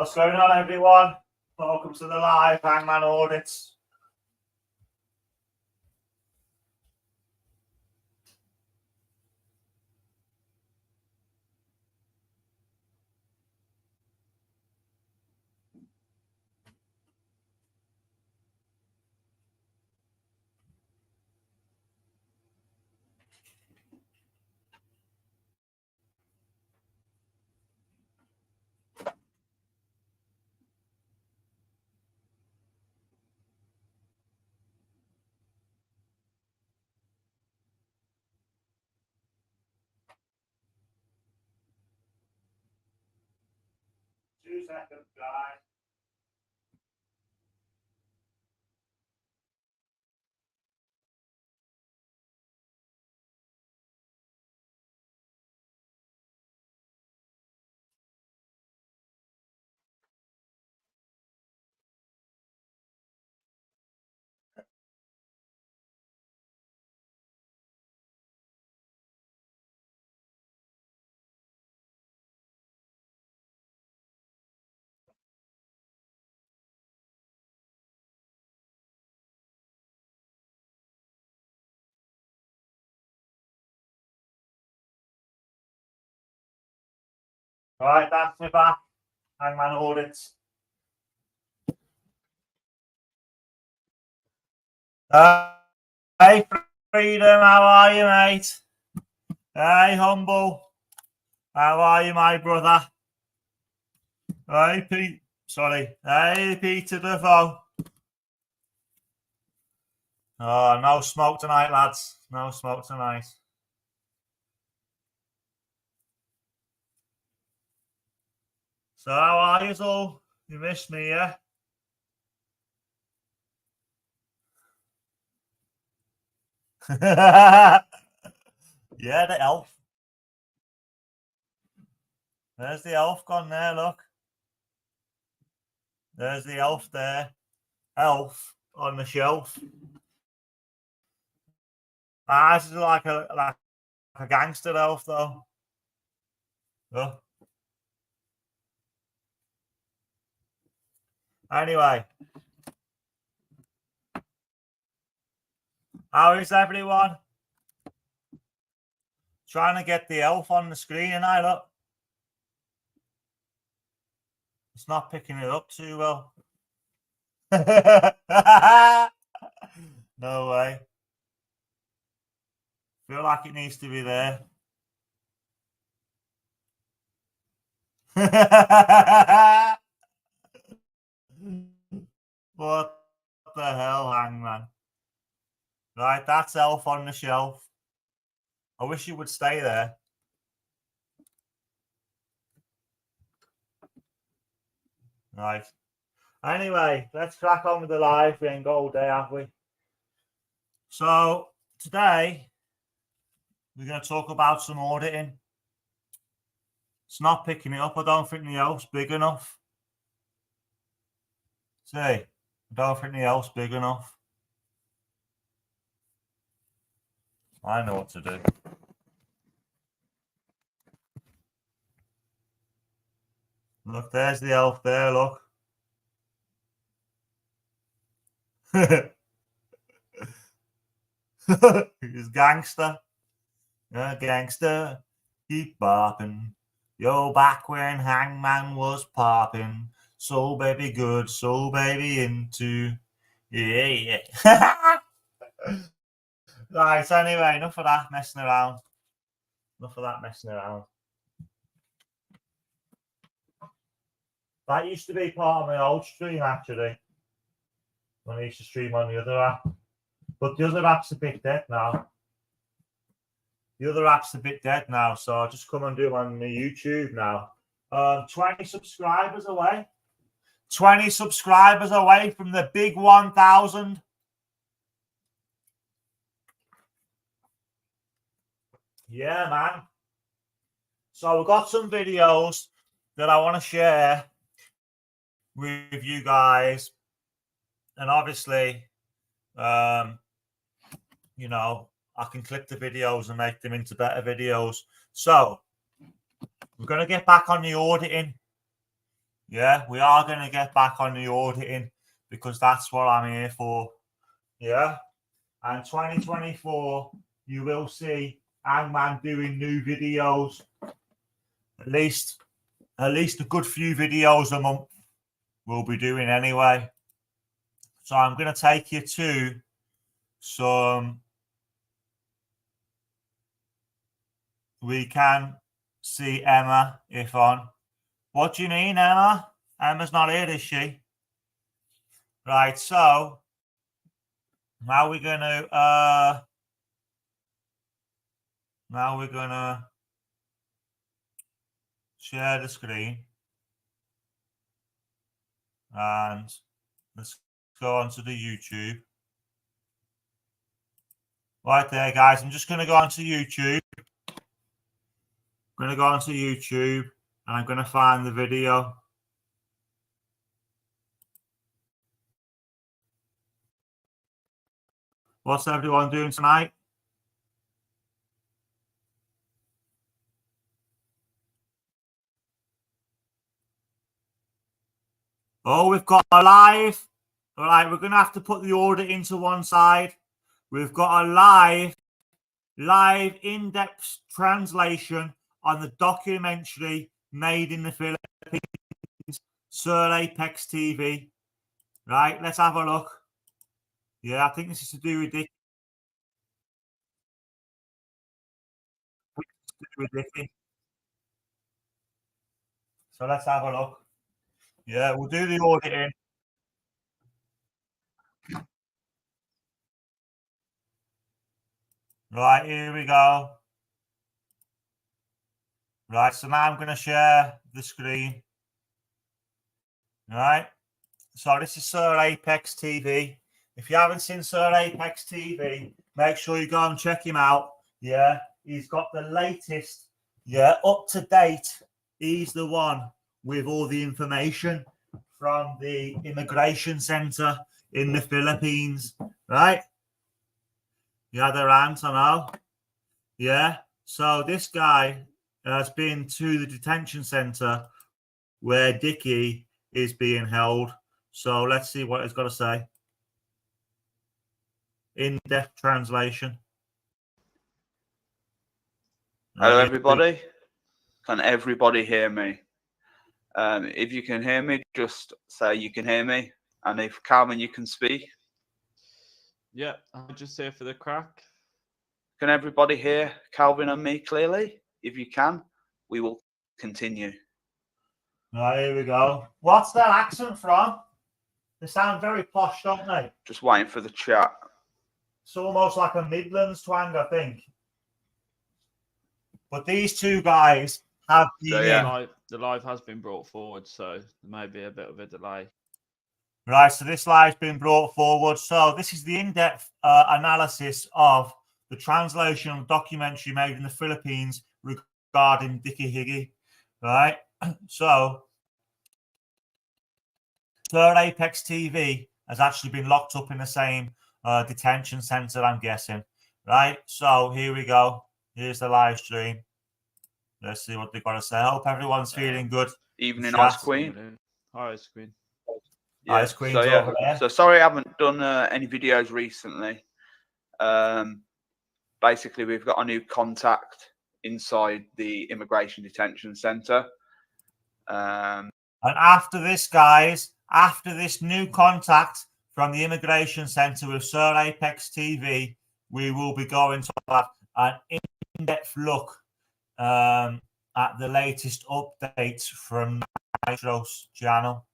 What's going on, everyone? Welcome to the live Hangman audits. Two seconds, guys. Right, that's me back. Hangman audits. Hey, Freedom, how are you, mate? Hey, Humble, how are you, my brother? Hey, Pete. Sorry. Hey, Peter Defoe. Oh, no smoke tonight, lads. No smoke tonight. So, how are you all? You missed me, yeah? Yeah, the elf. There's the elf gone there, look. There's the elf there. Elf on the shelf. This is like a gangster elf, though. Oh. Anyway. How is everyone? Trying to get the elf on the screen, and I look. It's not picking it up too well. No way. Feel like it needs to be there. What the hell, Hangman? Right, that's elf on the shelf. I wish you would stay there. Right. Anyway, let's crack on with the live. We ain't got all day, have we? So today we're going to talk about some auditing. It's not picking it up. I don't think the elf's big enough. See, I don't think the elf's big enough. I know what to do. Look, there's the elf there, look. He's gangster. Yeah, gangster. Keep bopping. Yo, back when Hangman was popping. So baby good, so baby into. Yeah. Right, anyway, enough of that messing around. That used to be part of my old stream, actually. When I used to stream on the other app. But the other app's a bit dead now. So I'll just come and do it on my YouTube now. 20 subscribers away. 20 subscribers away from the big 1,000. Yeah, man. So we've got some videos that I want to share with you guys. And obviously, you know, I can clip the videos and make them into better videos. So we're going to get back on the auditing. Yeah, we are going to get back on the auditing because that's what I'm here for. Yeah. And 2024, you will see Hangman doing new videos. At least a good few videos a month we'll be doing anyway. So I'm going to take you to some. We can see Emma if on. What do you mean, Emma? Emma's not here, is she? Right, so now we're gonna share the screen and let's go onto the YouTube. Right there, guys. I'm just gonna go onto YouTube. I'm gonna go onto YouTube and I'm gonna find the video. What's everyone doing tonight? Oh, we've got a live. All right, we're going to have to put the order into one side. We've got a live in-depth translation on the documentary made in the Philippines, Sir Apex TV. Right, let's have a look. Yeah, I think this is to do with Dicky. So let's have a look. Yeah, we'll do the auditing. Right, here we go. Right, so now I'm going to share the screen. Right, so this is Sir Apex TV. If you haven't seen Sir Apex TV, make sure you go and check him out. Yeah, he's got the latest, up to date. He's the one with all the information from the immigration center in the Philippines, right? Yeah, their aunt, I know. Yeah, so this guy has been to the detention center where Dickie is being held. So let's see what he's got to say. In-depth translation. Hello, everybody. Can everybody hear me? If you can hear me, just say you can hear me. And if Calvin, you can speak. Yeah, I'm just here for the crack. Can everybody hear Calvin and me clearly? If you can, we will continue. Right, here we go. What's that accent from? They sound very posh, don't they? Just waiting for the chat. It's almost like a Midlands twang, I think. But these two guys have been The live has been brought forward, so there may be a bit of a delay. Right, so this live's been brought forward. So this is the in-depth analysis of the translation of a documentary made in the Philippines regarding Dickie Higgy. Right, so Third Apex TV has actually been locked up in the same detention center, I'm guessing. Right, so here we go. Here's the live stream. Let's see what they've got to say. I hope everyone's feeling good. Evening, Ice Queen. Hi, Ice Queen. Yeah, Ice Queen's over there. So sorry I haven't done any videos recently. Basically, we've got a new contact inside the immigration detention center. And after this, guys, after this new contact from the immigration center with Sir Apex TV, we will be going to have an in-depth look at the latest updates from Nitro's channel.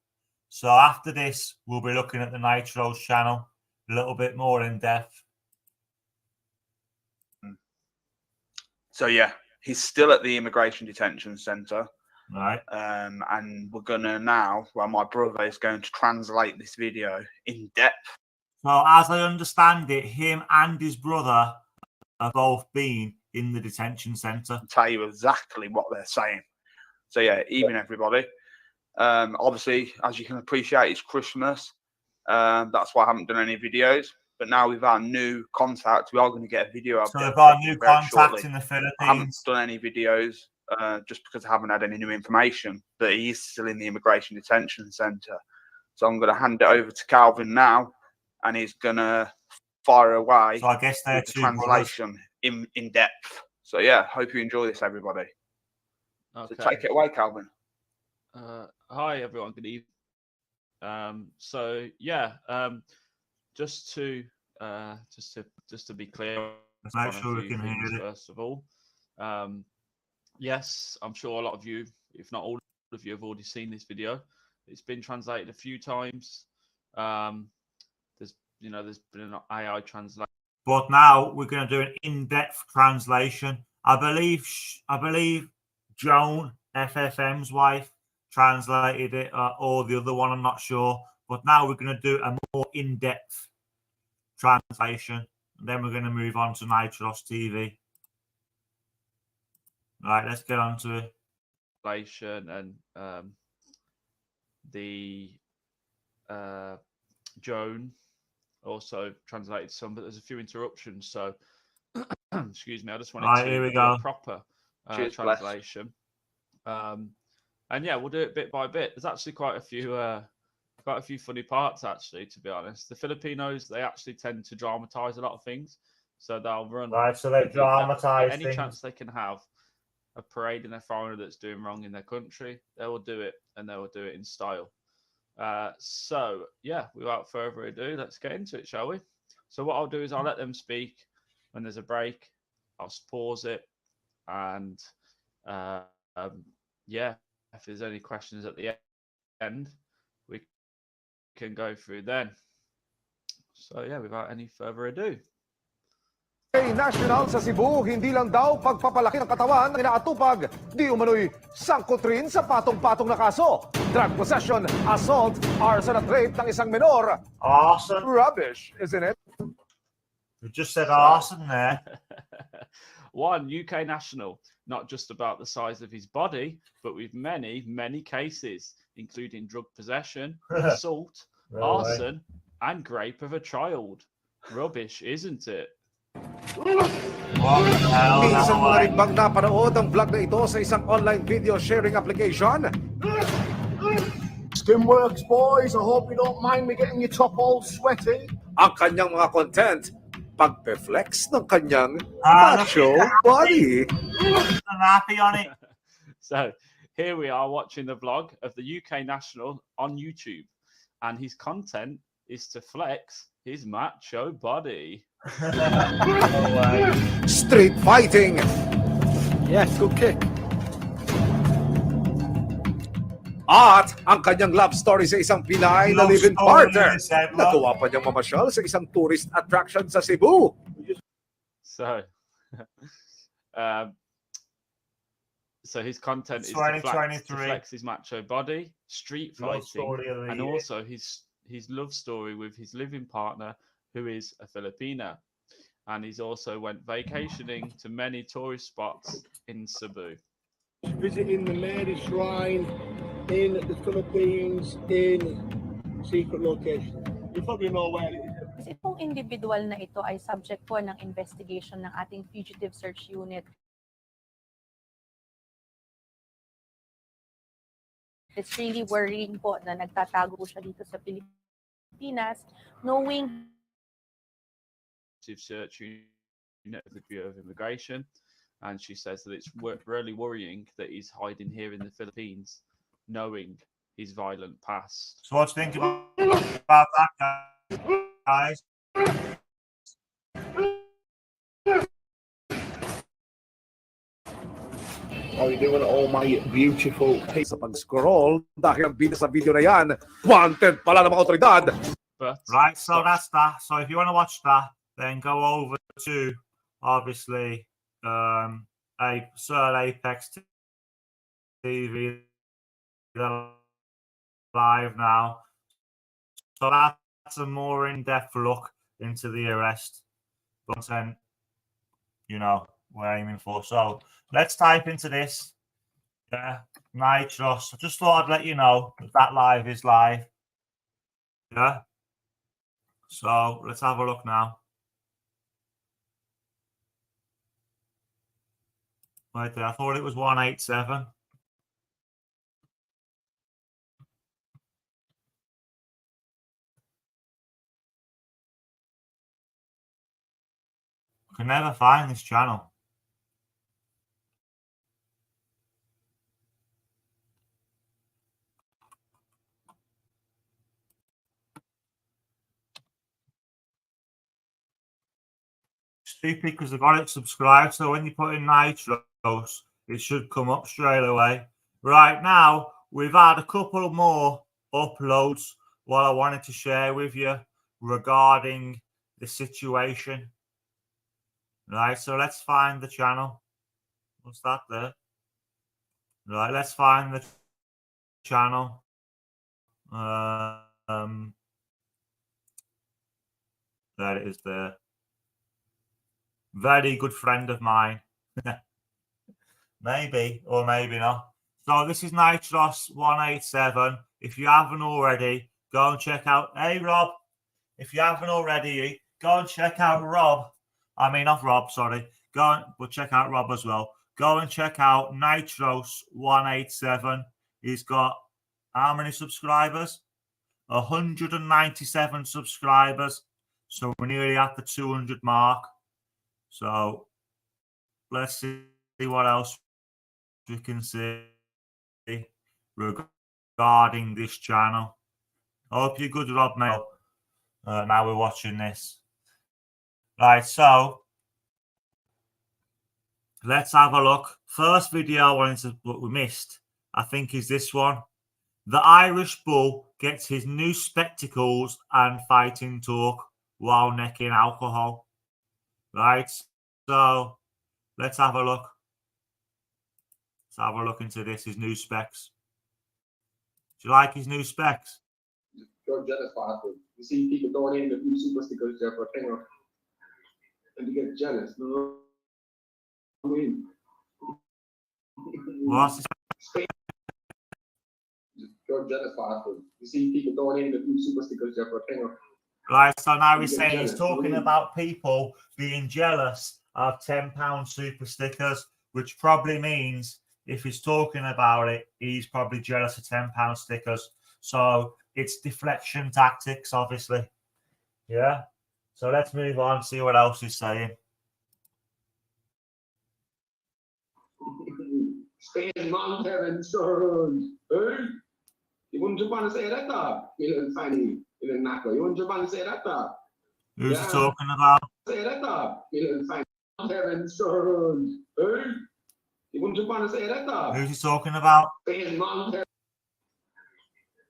So after this, we'll be looking at the Nitro's channel a little bit more in depth. So yeah, he's still at the immigration detention center. Right. And we're gonna now, well, my brother is going to translate this video in depth. So as I understand it, him and his brother have both been in the detention center. I'll tell you exactly what they're saying. So yeah, evening everybody. Obviously, as you can appreciate, it's Christmas. That's why I haven't done any videos. But now with our new contact, we are going to get a video. So we've got a new contact shortly. in the Philippines. I haven't done any videos just because I haven't had any new information that he is still in the immigration detention centre. So I'm going to hand it over to Calvin now, and he's going to fire away. So I guess they're the two translation in depth. So yeah, hope you enjoy this, everybody. Okay. So take it away, Calvin. Hi everyone. Good evening. So yeah, just to be clear, Let's make on sure a we few can things hear it. first of all. Yes, I'm sure a lot of you, if not all of you, have already seen this video. It's been translated a few times. There's been an AI translation. But now we're going to do an in-depth translation. I believe Joan, FFM's wife, translated it, or the other one, I'm not sure. But now we're going to do a more in-depth translation. And then we're going to move on to Nitros TV. Right, let's get on to it. And the Joan also translated some, but there's a few interruptions. So, excuse me, I just wanted to do a proper translation. And yeah, we'll do it bit by bit. There's actually quite a few funny parts, actually, to be honest. The Filipinos, they actually tend to dramatize a lot of things. So they'll run. Right, so they dramatize any things. chance they can have a parade in a foreigner that's doing wrong in their country, they will do it, and they will do it in style. So yeah, without further ado, let's get into it, shall we? So what I'll do is I'll let them speak. When there's a break, I'll pause it, and yeah, if there's any questions at the end, we can go through then. So yeah, without any further ado. National sa Cebu, hindi lang daw pagpapalaki ng katawan inaatupag, di umano'y sangkot rin sa patong-patong na kaso. Drug possession, assault, arson at rape ng isang menor. Arson? Rubbish, isn't it? You just said arson there. One UK national, not just about the size of his body, but with many, many cases, including drug possession, assault, arson, and rape of a child. Rubbish, isn't it? Minsan mo na rin bang napanood ang vlog na ito sa isang online video sharing application? Stimworks, boys. I hope you don't mind me getting your top all sweaty. Ang kanyang mga content, pagpe-flex ng kanyang macho body. I'm happy on it. So here we are watching the vlog of the UK national on YouTube, and his content is to flex his macho body. Street fighting. Yes, good kick. At ang kanyang love story sa isang Pinay na live-in partner. Nagawa pa niyang mamasyal sa isang tourist attraction sa Cebu. So, so his content is to flex his macho body, street fighting, and also his love story with his living partner, who is a Filipina. And he's also went vacationing to many tourist spots in Cebu. Visiting the Mary Shrine in the Philippines in secret location. You probably know where it is. Itong individual na ito ay subject po ng investigation ng ating Fugitive Search Unit. It's really worrying po na nagtatago siya dito sa Pilipinas, knowing Search Unit of the Bureau of Immigration, and she says that it's really worrying that he's hiding here in the Philippines, knowing his violent past. So what do you think about that, guys? How are you doing, all my beautiful people? Sa pag-scroll, dahil ang bida sa video na yan, wanted pala ng mga otoridad. But right, so that's that. So if you want to watch that, then go over to, obviously, Sir Apex TV live now. So that's a more in-depth look into the arrest content, you know, we're aiming for. So let's type into this. Yeah, Nitros. I just thought I'd let you know that live is live. Yeah. So let's have a look now. Right there. I thought it was 187. I can never find this channel. Stupid because I've got it subscribed, so when you put in Nitros, it should come up straight away. Right now, we've had a couple more uploads what I wanted to share with you regarding the situation. Right, so let's find the channel. What's that there? Right, let's find the channel. There it is there. Very good friend of mine. Maybe or maybe not. So this is Nitros 187. If you haven't already, go and check out. Hey Rob, if you haven't already, go and check out Rob. I mean, not Rob, sorry. But check out Rob as well. Go and check out Nitros 187. He's got how many subscribers? 197 subscribers. So we're nearly at the 200 mark. So let's see what else we can see regarding this channel. Hope you're good, Rob, mate. Now we're watching this. Right, so let's have a look. First video I wanted to, what we missed, I think, is this one. The Irish Bull gets his new spectacles and fighting talk while necking alcohol. Right, so let's have a look. Let's have a look into this, his new specs. Do you like his new specs? You're jealous, Father. You see people throwing in a few super stickers there for a tenner, and you get jealous. No, I mean, What's you're jealous, Father. You see people throwing in a few super stickers there for a tenner. Right, so now he's saying he's talking about people being jealous of £10 super stickers, which probably means if he's talking about it, he's probably jealous of £10 stickers. So it's deflection tactics, obviously. Yeah. So let's move on, see what else he's saying. Spain Mount Heaven Sons. Hey? You wouldn't jump on and say that, dog? You little funny, you little knacker. You wouldn't jump on and say that, dog? Who's he talking about? Say that, dog? You little funny Mount Heaven Sons. Hey? You wouldn't jump on and say that, dog? Who's he talking about? Spain Mount Heaven.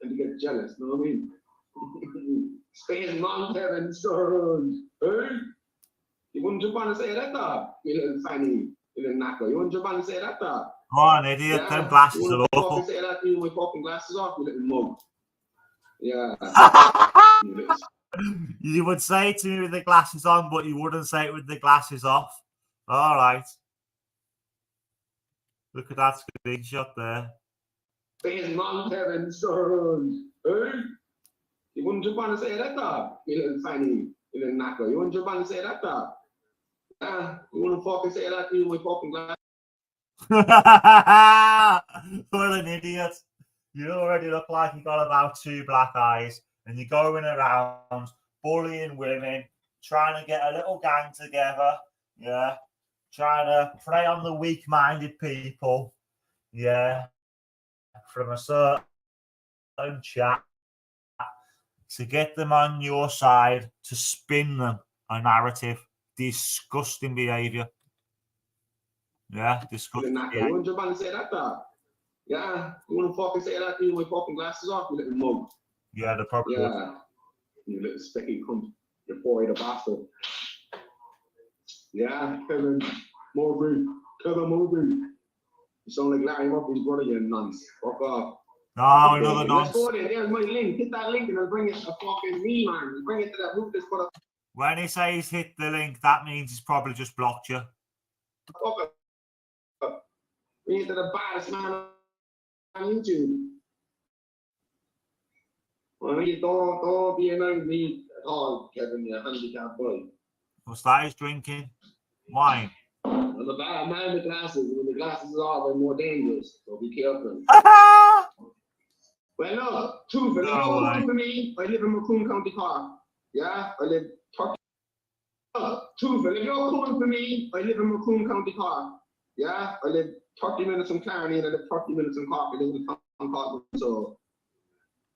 And you get jealous, know what I mean? Spain Mount Heaven Sons. Hey? You wouldn't jump on and say that, dog? You little funny, you little knacker. You wouldn't jump on and say that, dog? Come on, idiot. Yeah, Them glasses you are awful. say that to you with fucking glasses off, you little mug. Yeah. You would say it to me with the glasses on, but you wouldn't say it with the glasses off. All right. Look at that screenshot there. Spain Mount Heaven Sons. Hey? You wouldn't jump on and say that, dog? You little funny, you little knacker. You wouldn't jump on and say that, dog? Yeah, you wouldn't fucking say that to you with fucking glasses. What an idiot. You already look like you got about 2 black eyes and you're going around bullying women, trying to get a little gang together, yeah, trying to prey on the weak-minded people, yeah, from a certain chat to get them on your side, to spin them a narrative. Disgusting behaviour. Yeah, disgusting. You wouldn't jump on and say that, dog? Yeah, you wouldn't fucking say that to you with fucking glasses off, you little mug. Yeah, the problem. Yeah, you little specky cunt. You're boy the bastard. Yeah, Kevin Mowbray. You sound like Larry Murphy's brother, you nonce. Fuck off. No, another nonce. Let's nonce. go there. There's my link. Hit that link and I'll bring it a fucking me, man. Bring it to that roof. Let's put a When he says hit the link, that means he's probably just blocked you. fuck up. Bring it to the baddest man on YouTube. Well, you don't be annoying me at all, Kevin, you handicapped boy. What's that he's drinking? Wine. I'm a man with glasses. When the glasses are, they're more dangerous. So be careful. Well, no, truth. If you're coming for me, I live in Macomb County Cork. Yeah, I live 30. Truth. If you're coming for me, I live in Macomb County Cork. Yeah, I live 30 minutes from Clarny and I live 30 minutes in Cork. I live in the town Cork. So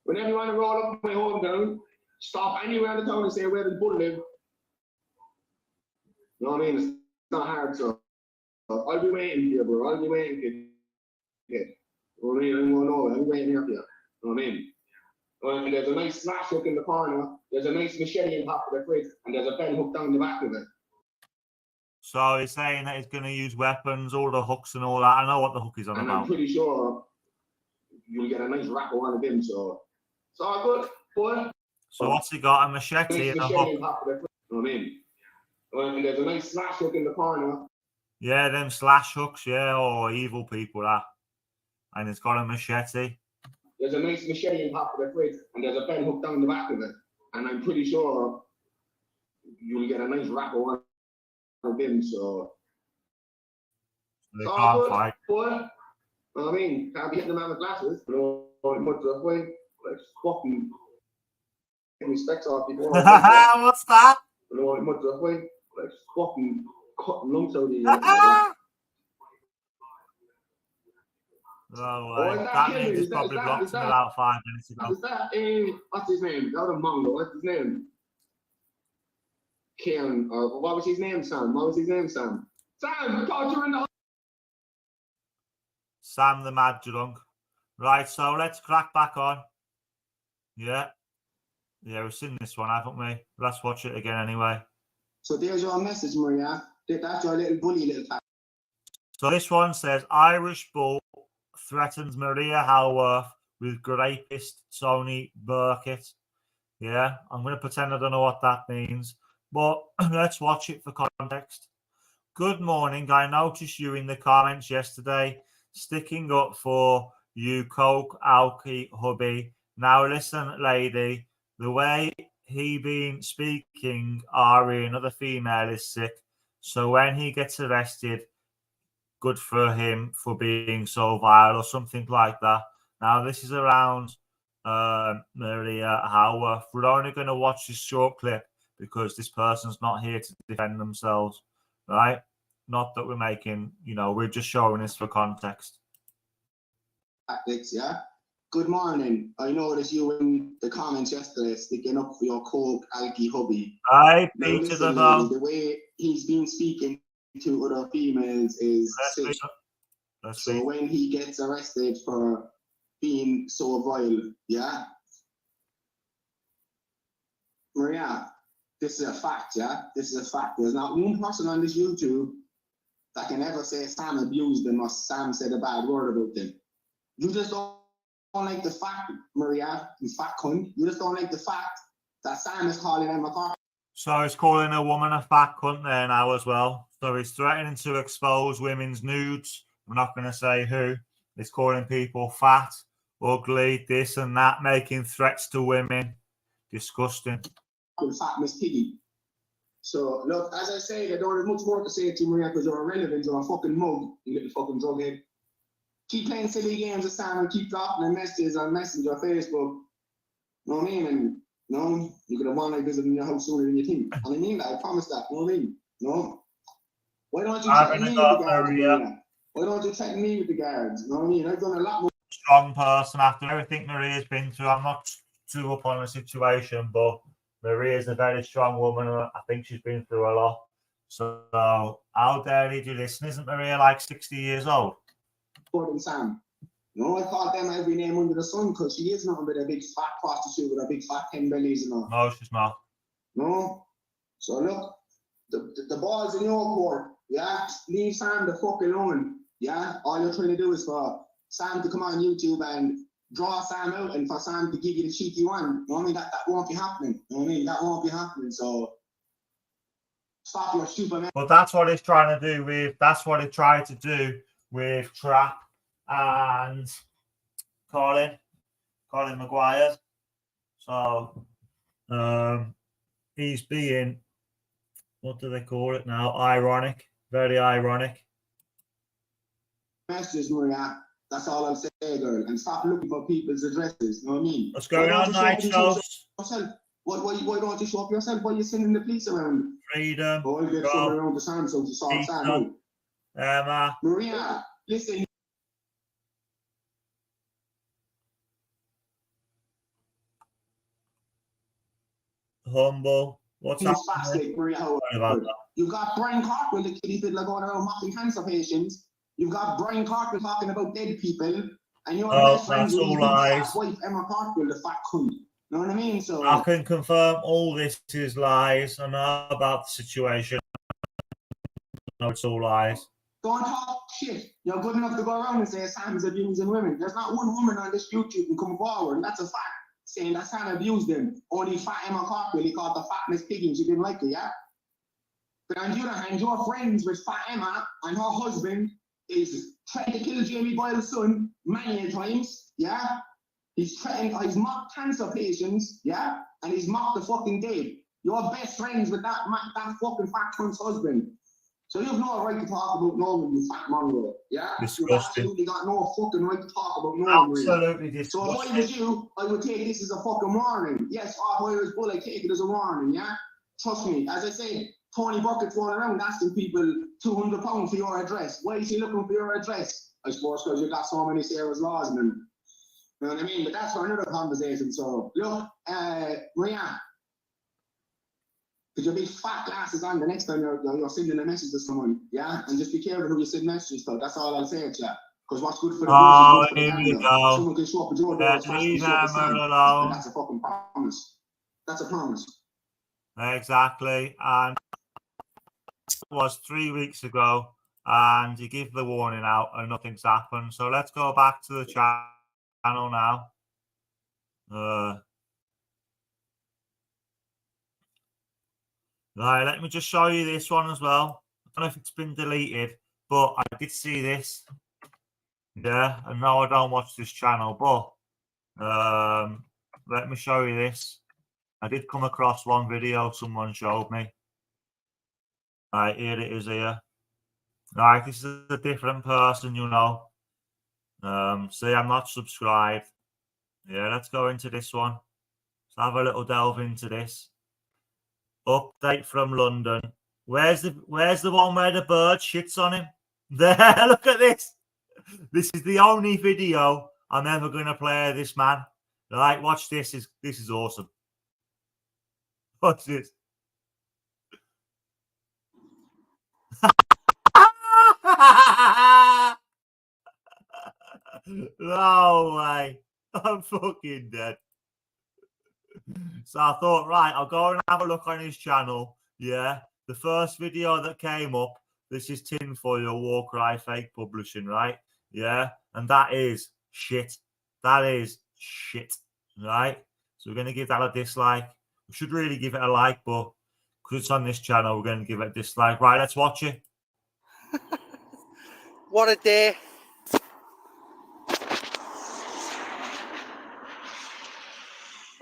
whenever you want to roll up my hometown, stop anywhere in the town and say where the bull live. You know what I mean? It's not hard, so I'll be waiting for you, bro. I'll be waiting for you. You know what I mean? I'm going over. I'll be waiting here for you. You know what I mean? And there's a nice slash hook in the corner. There's a nice machete in top of the fridge, and there's a bell hook down the back of it. So he's saying that he's going to use weapons, all the hooks and all that. I know what the hook is on and about. I'm pretty sure you'll get a nice wrap on of him, so it's all good. But so what's he got? A machete and a hook? In top of the fridge. You know what I mean? And there's a nice slash hook in the corner. Yeah, them slash hooks, yeah, or evil people, that. And it's got a machete. There's a nice machete in top of the fridge, and there's a bell hook down the back of it. And I'm pretty sure you'll get a nice wrap on of him, so. They can't fight. But, I mean, can't be hitting the man with glasses. You know, much of way, like fucking getting specs off before. What's that? You know, much of way, like fucking cutting lumps out of you. Oh, that means it's probably blocked him about 5 minutes ago. Is that what's his name? That was a Mongo. What's his name? Ken, or what was his name, Sam? What was his name, Sam? Sam, I thought you were in the. Sam the Mad Drunk. Right, so let's crack back on. Yeah, we've seen this one, haven't we? Let's watch it again anyway. So there's your message, Maria. That's your little bully little fat. So this one says Irish Bull threatens Maria Howarth with rapist Tony Burkett. Yeah, I'm going to pretend I don't know what that means, but let's watch it for context. Good morning. I noticed you in the comments yesterday sticking up for you coke alky hubby. Now listen, lady, the way he been speaking Ari, another female, is sick. So when he gets arrested, good for him for being so vile or something like that. Now, this is around Maria Howarth. We're only going to watch this short clip because this person's not here to defend themselves, right? Not that we're making, we're just showing this for context. Tactics, yeah? Good morning. I noticed you in the comments yesterday sticking up for your coke alky hubby. Hi, Peter the Bone. The way he's been speaking to other females is sick. So when he gets arrested for being so vile, yeah? Maria, this is a fact, yeah? This is a fact. There's not one person on this YouTube that can ever say Sam abused them or Sam said a bad word about them. You just don't like the fact, Maria, you fat cunt. You just don't like the fact that Sam is calling him a car. So he's calling a woman a fat cunt there now as well. So he's threatening to expose women's nudes. I'm not going to say who. He's calling people fat, ugly, this and that, making threats to women. Disgusting. Fat Miss Piggy. So, look, as I say, I don't have much more to say to you, Maria, because you're irrelevant. You're a fucking mug, you little fucking drughead. Keep playing silly games with Sam and keep dropping the messages on Messenger, Facebook. You know what I mean? And, you're going to want to visit in your house sooner than you think. And I mean that, I promise that. You know what I mean? No. Why don't you threaten me with the guards, Maria? Why don't you threaten me with the guards? You know what I mean? I've done a lot more. Strong person after everything Maria's been through. I'm not too up on the situation, but Maria's a very strong woman. I think she's been through a lot. So how dare he do this? And isn't Maria like 60 years old? More than Sam. I call them every name under the sun because she is nothing but a big fat prostitute with a big fat 10 bellies and all. No, she's not. No. So look, the ball's in your court. Yeah, leave Sam the fuck alone. Yeah, all you're trying to do is for Sam to come on YouTube and draw Sam out and for Sam to give you the cheeky one. You know what I mean? That won't be happening. You know what I mean? That won't be happening. So stop your stupid. But that's what he's trying to do with. That's what he tried to do with Trap and Colin Maguire. So he's being, what do they call it now? Ironic. Very ironic. Messages, Maria. That's all I'll say, girl. And stop looking for people's addresses. You know what I mean? What's going on, night shows? Why don't you show up yourself? Why are you sending the police around? Freedom. I'll get someone around the sun so to sort that out. Maria, listen. Humble. What's up? You got Brian Cockrell, the kiddie fiddler, going around mocking cancer patients. You've got Brian Cockrell talking about dead people. And you're the best friends with his wife, Emma Cockrell, the fat cunt. You know what I mean? So I can confirm all this is lies. I know about the situation. No, it's all lies. Don't talk shit. You're good enough to go around and say Sam's abusing women. There's not one woman on this YouTube can come forward, and that's a fact, saying that Sam abused them. Only fat Emma Cockrell, he called the fatness piggy, she didn't like it, yeah? But on the other hand, you're friends with fat Emma, and her husband is trying to kill Jamie Boyle's son many times, yeah? He's mocked cancer patients, yeah? And he's mocked the fucking dead. You're best friends with that fucking fat cunt's husband. So you have no right to talk about Norman, you fat mongrel, yeah? Disgusting. You've absolutely got no fucking right to talk about Norman. Absolutely disgusting. So if I was you, I would take this as a fucking warning. Yes, if I was Bull, I take it as a warning, yeah? Trust me, as I say, Tony Bucket's going around asking people £200 for your address. Why is he looking for your address? I suppose because you got so many Sarah's laws in them. You know what I mean? But that's for another conversation. So, look, Maria, put your big fat glasses on the next time you're sending a message to someone, yeah? And just be careful who you send messages to. That's all I'll say to you. Because what's good for the business is good for the gambler. Someone can show up with your door as fast as show up with Sam. And that's a fucking promise. That's a promise. Exactly. And it was 3 weeks ago, and you give the warning out and nothing's happened. So let's go back to the channel now. Right, let me just show you this one as well. I don't know if it's been deleted, but I did see this. Yeah, and no, I don't watch this channel, but let me show you this. I did come across one video someone showed me. Right, here it is here. Right, this is a different person, you know. See, I'm not subscribed. Yeah, let's go into this one. Let's have a little delve into this. Update from London. Where's the one where the bird shits on him? There, look at this. This is the only video I'm ever gonna play of this man. Right, watch this. This is awesome. Watch this. No way. I'm fucking dead. So I thought, right, I'll go and have a look on his channel. Yeah. The first video that came up, this is Tinfoil Warcry Fake Publishing, right? Yeah. And that is shit. That is shit. Right? So we're going to give that a dislike. We should really give it a like, but because it's on this channel, we're going to give it a dislike. Right, let's watch it. What a day.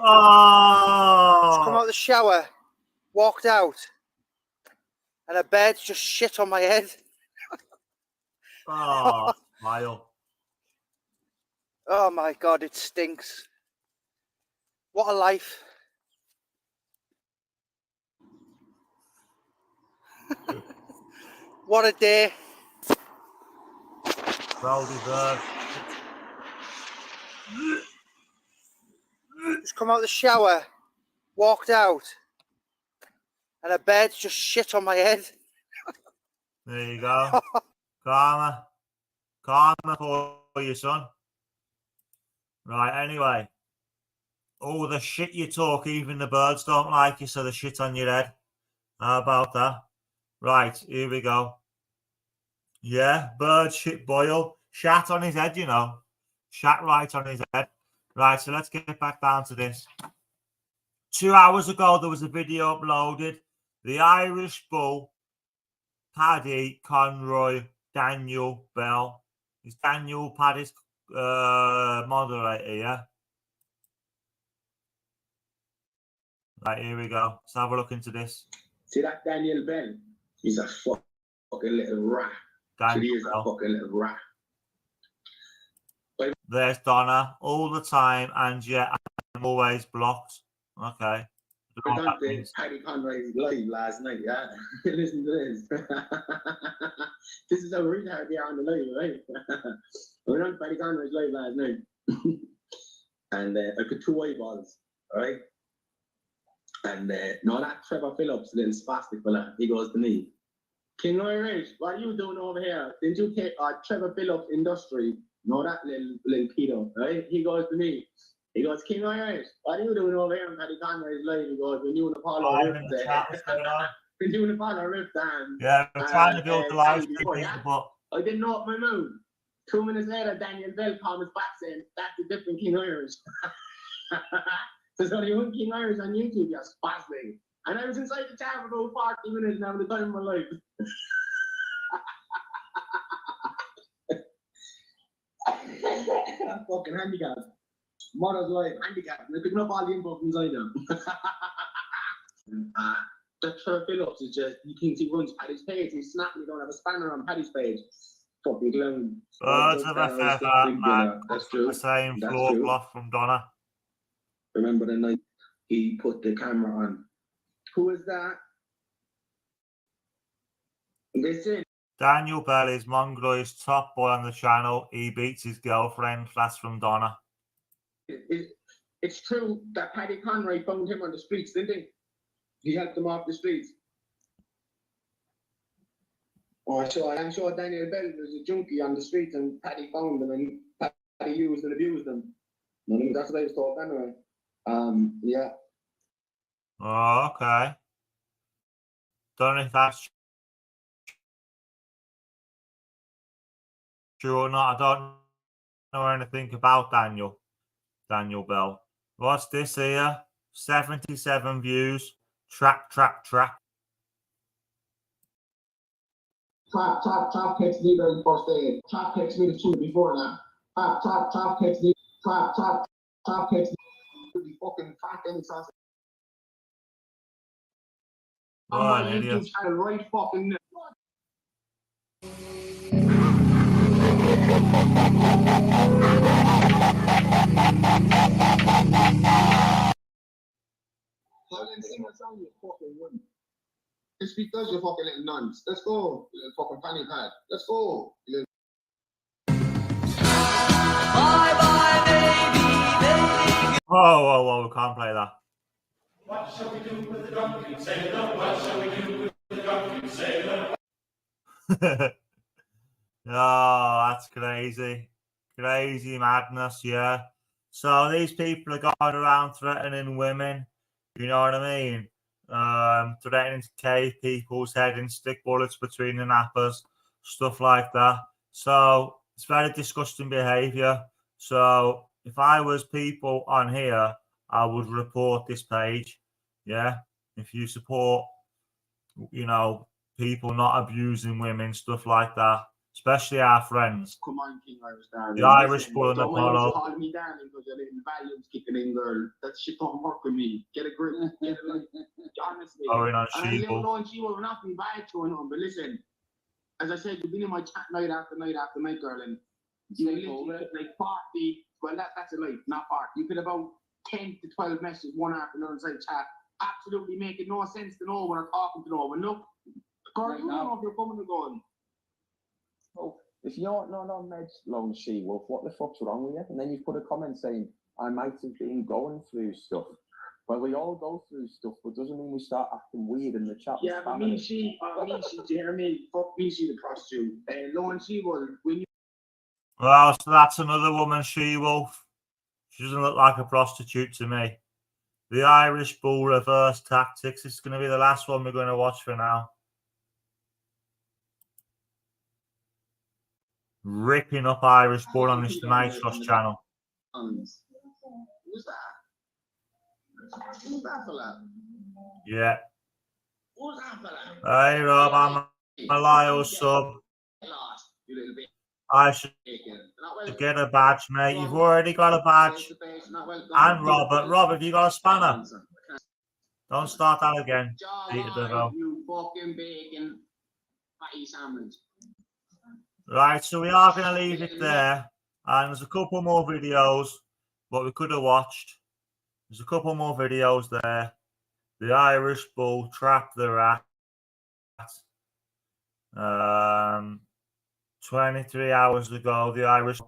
Oh! Just come out of the shower, walked out, and a bed just shit on my head. Oh, smile. Oh my God, it stinks. What a life. What a day. Well deserved. Just come out of the shower, walked out, and a bed just shit on my head. There you go. Karma. Karma for you, son. Right, anyway. Oh, the shit you talk, even the birds don't like you, so the shit on your head. How about that? Right, here we go. Yeah, bird shit boil. Shat on his head, you know. Shat right on his head. Right, so let's get back down to this. 2 hours ago, there was a video uploaded. The Irish Bull, Paddy, Conroy, Daniel Bell. Is Daniel Paddy's moderator, yeah? Right, here we go. Let's have a look into this. See that Daniel Bell? He's a fuck. Fucking little rat. She is a fucking little rat. There's Donna all the time, and yet I'm always blocked. Okay. I done the Paddy Conroy's live last night, yeah? Listen to this. This is how retarded they are on the live, right? I went on Paddy Conroy's live last night. And I put 2 eyeballs, right? And no, that Trevor Phillips, little spastic fella, he goes to me, King Irish, what are you doing over here? Didn't you take Trevor Phillips Industry? No, that little pedo, right? He goes to me. He goes, King Irish, what are you doing over here on Paddy Conroy's live? He goes, when you and Apollo ripped when you and Apollo ripped and yeah, we're trying to build the live stream, but I didn't know my move. 2 minutes later, Daniel Bell comes back saying, that's a different King Irish. There's only one King Irish on YouTube, you're spastic. And I was inside the chat for about 40 minutes now, the time of my life. Fucking handicap. Mother's life, handicap. They're picking up all the info from inside them. That Trevor Phillips is just, he thinks he runs Paddy's page. He's snapping, he don't have a spanner on Paddy's page. Fucking clown. Birds of a feather, man. That's true. The same floor block from Donna. Remember the night he put the camera on? Who is that? Listen. Daniel Bell is Mongolo's top boy on the channel. He beats his girlfriend. That's from Donna. It's true that Paddy Conroy found him on the streets, didn't he? He helped him off the streets. Oh, I'm sure Daniel Bell was a junkie on the streets and Paddy found him and Paddy used and abused him. I think that's what I was told anyway. Yeah. Oh, okay. Don't know if that's true or not. I don't know anything about Daniel Bell. What's this here? 77 views. Track. Trap takes me during the first day. Trap takes me the 2 before that. Trap takes me. Trap takes me. The fucking fat any sausage. Oh, on my an YouTube idiot. channel right fucking now. Helen, sing a song, you fucking woman. It's because you're fucking little nuns. Let's go, you little fucking fanny pad. Let's go, you little. Bye bye, baby. Whoa, we can't play that. What shall we do with the drunken sailor? What shall we do with the drunken sailor? Oh, that's crazy. Crazy madness, yeah. So these people are going around threatening women, you know what I mean? Threatening to cave people's head and stick bullets between the nappers, stuff like that. So it's very disgusting behaviour. So if I was people on here, I would report this page. Yeah. If you support, you know, people not abusing women, stuff like that, especially our friends. Come on, King Irish darling. The Irish Bull and Apollo. Calling me darling because you're letting volumes kicking in, girl. That shit don't work with me. Get a grip. Get a grip. Honestly. Going on and I never She-Bull. know and she will not be bad to her, but listen, as I said, you've been in my chat night after night after night, girl, and you literally like 40, well, that's a lie, not 40. You could about 10 to 12 messages one after another inside chat, absolutely making no sense to no one or talking to no one. Look, girl, you don't know if you're coming or going. Oh, if you're not on meds, Lone She-Wolf, what the fuck's wrong with you? And then you put a comment saying, I might have been going through stuff. Well, we all go through stuff, but doesn't mean we start acting weird in the chat. Yeah, but me, she, do you hear me? Fuck me, she the prostitute. Lone She-Wolf, when you... Well, so that's another woman, She-Wolf. She doesn't look like a prostitute to me. The Irish Bull reverse tactics. It's going to be the last one we're going to watch for now. Ripping up Irish Bull on this Night Trust channel. Who's that? Who's that fella? Yeah. Who's that fella? Hey, Rob, I'm a Lyle sub. Lost, you little bit. I should get a badge, mate. You've already got a badge. And Rob, have you got a spanner? Don't start that again. Peter Deville. You fucking bacon. Fatty sandwich. Right, so we are going to leave it there. And there's a couple more videos, what we could have watched. There's a couple more videos there. The Irish Bull, Trap the Rat. 23 hours ago, the Irish.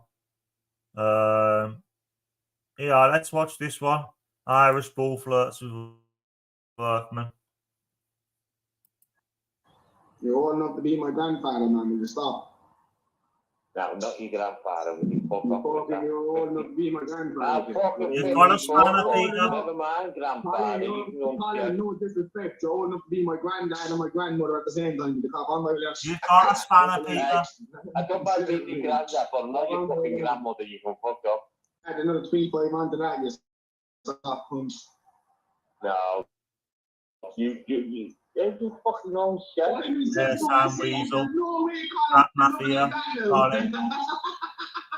Yeah, let's watch this one. Irish Bull flirts with Workman. You're old enough to be my grandfather, man. Will you stop? No, not your grandfather. Will you fuck off? You're old enough to be my grandfather. You've got a spanner, Peter. Never mind, grandfather. Colin, no disrespect. You're old enough to be my granddad and my grandmother at the same time. You've got a spanner, Peter. I don't mind being your granddad, but not your fucking grandmother. You can fuck up. Add another 25 onto that, you soft punch. No. You fucking own shit. Yeah, Sam Weasel. Rat Mafia. Colin.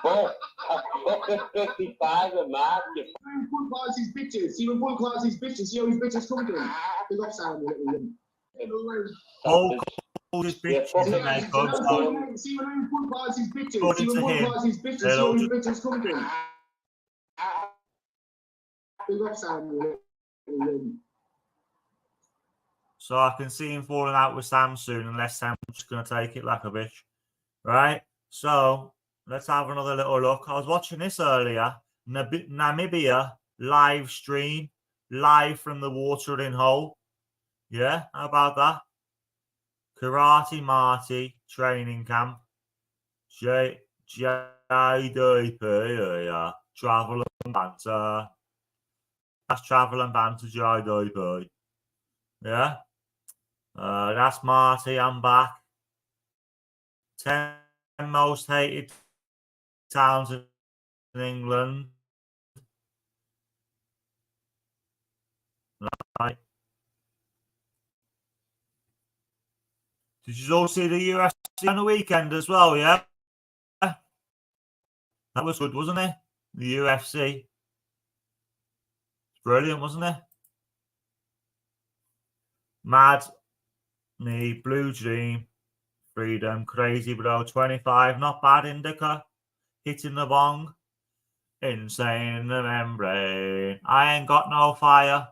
Oh, I'm fucking 55 and mad. Full class his bitches. See when full class his bitches. See how his bitches come to him. Big up, Sam. Oh, his bitches in there, folks. See when I'm full class his bitches. According See to when full him, class his bitches. See how his bitches come to him. Big up, Sam. So I can see him falling out with Sam soon, unless Sam's just going to take it like a bitch. Right? So let's have another little look. I was watching this earlier. Namibia live stream, live from the watering hole. Yeah, how about that? Karate Marty training camp. JDP, yeah. Travel and banter. That's travel and banter, JDP. Yeah. That's Marty. I'm back. 10 most hated towns in England. Right. Did you all see the UFC on the weekend as well? Yeah. That was good, wasn't it? The UFC. Brilliant, wasn't it? Mad. Me. Blue Dream. Freedom. Crazy Bro. 25. Not bad, Indica. Hitting the bong. Insane in the membrane. I ain't got no fire.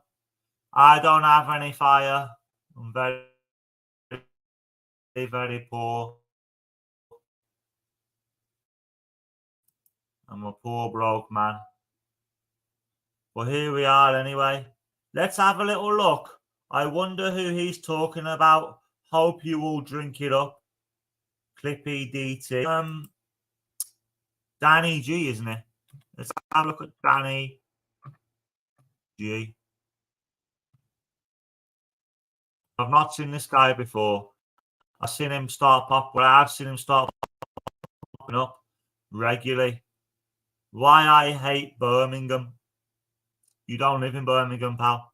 I don't have any fire. I'm very, very poor. I'm a poor broke man. But here we are anyway. Let's have a little look. I wonder who he's talking about. Hope you all drink it up. Clippy DT. Danny G, isn't it? Let's have a look at Danny G. I've not seen this guy before. I've seen him start popping up regularly. Why I hate Birmingham. You don't live in Birmingham, pal.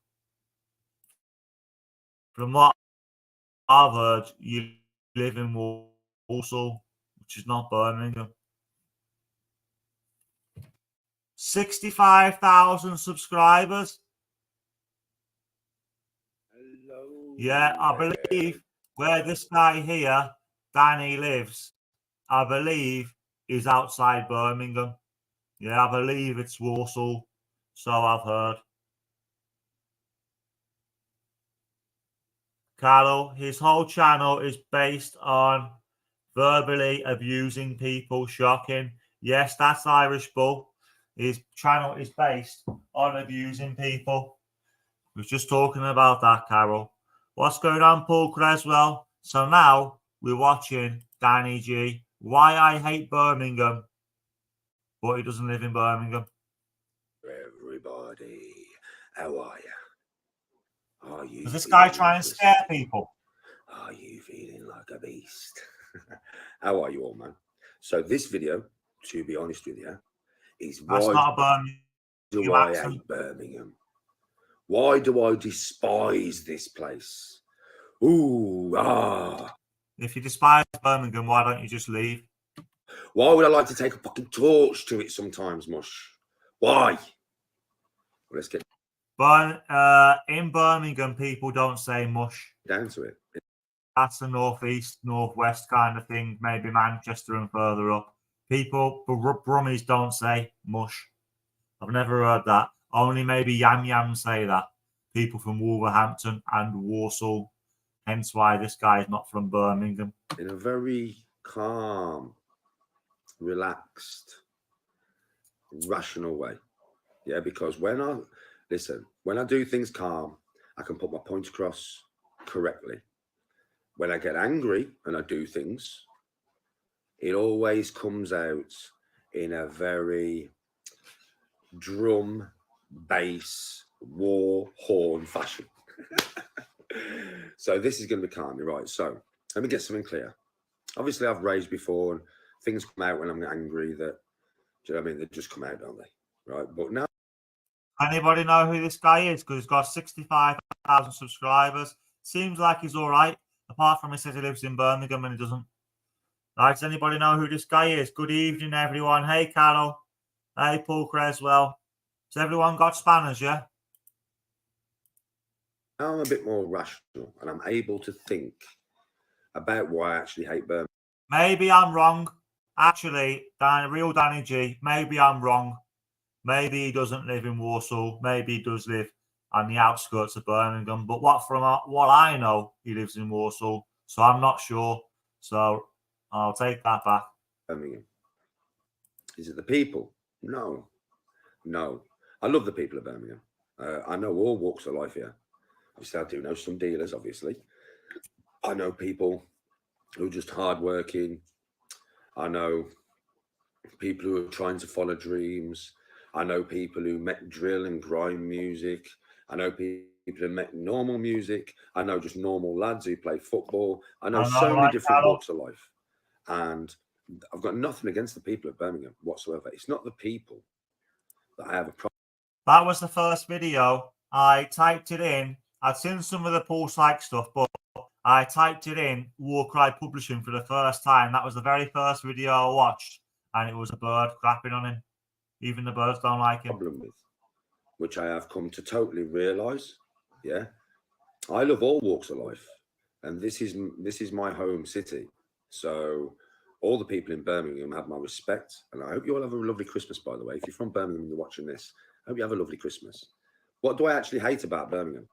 From what I've heard, you live in Walsall, which is not Birmingham. 65,000 subscribers. Hello. Yeah, I believe where this guy here, Danny, lives, I believe is outside Birmingham. Yeah, I believe it's Walsall. So I've heard. Carlo, his whole channel is based on verbally abusing people. Shocking. Yes, that's Irish Bull. His channel is based on abusing people. We was just talking about that, Carol. What's going on, Paul Creswell? So now we're watching Danny G. Why I hate Birmingham, but he doesn't live in Birmingham. Everybody, how are you? Are you? Does this guy try and scare people? Are you feeling like a beast? How are you all, man? So this video, to be honest with you, is That's not a Birmingham do I accent. hate Birmingham? Why do I despise this place? Ooh, ah. If you despise Birmingham, why don't you just leave? Why would I like to take a fucking torch to it sometimes, Mush? Why? Well, let's get But in Birmingham, people don't say mush. down to it. that's the northeast, northwest kind of thing. Maybe Manchester and further up. People, Brummies don't say mush. I've never heard that. Only maybe Yam Yam say that. People from Wolverhampton and Warsaw. Hence why this guy is not from Birmingham. In a very calm, relaxed, rational way. Yeah, because when I do things calm, I can put my point across correctly. When I get angry and I do things, it always comes out in a very drum, bass, war, horn fashion. So this is going to be calm, you're right. So let me get something clear. Obviously, I've raged before, and things come out when I'm angry that, do you know what I mean? They just come out, don't they? Right. But now, anybody know who this guy is? Because he's got 65,000 subscribers. Seems like he's all right. Apart from he says he lives in Birmingham and he doesn't. Right, does anybody know who this guy is? Good evening, everyone. Hey, Carol. Hey, Paul Creswell. Has everyone got spanners, yeah? now I'm a bit more rational and I'm able to think about why I actually hate Birmingham. Maybe I'm wrong. Actually, real Danny G, maybe I'm wrong. Maybe he doesn't live in Warsaw. Maybe he does live on the outskirts of Birmingham. But from what I know, he lives in Warsaw. So I'm not sure. So I'll take that back. Birmingham. Is it the people? No. I love the people of Birmingham. I know all walks of life here. Obviously, I do know some dealers, obviously. I know people who are just hardworking. I know people who are trying to follow dreams. I know people who make drill and grime music. I know people who make normal music. I know just normal lads who play football. I know so many different walks of life. And I've got nothing against the people of Birmingham whatsoever. It's not the people that I have a problem. That was the first video. I typed it in. I'd seen some of the Pulse Like stuff, but I typed it in, Warcry Publishing, for the first time. That was the very first video I watched, and it was a bird crapping on him. Even the birds don't like him. Problem with, which I have come to totally realise. Yeah, I love all walks of life, and this is my home city. So all the people in Birmingham have my respect, and I hope you all have a lovely Christmas. By the way, if you're from Birmingham and you're watching this, I hope you have a lovely Christmas. What do I actually hate about Birmingham?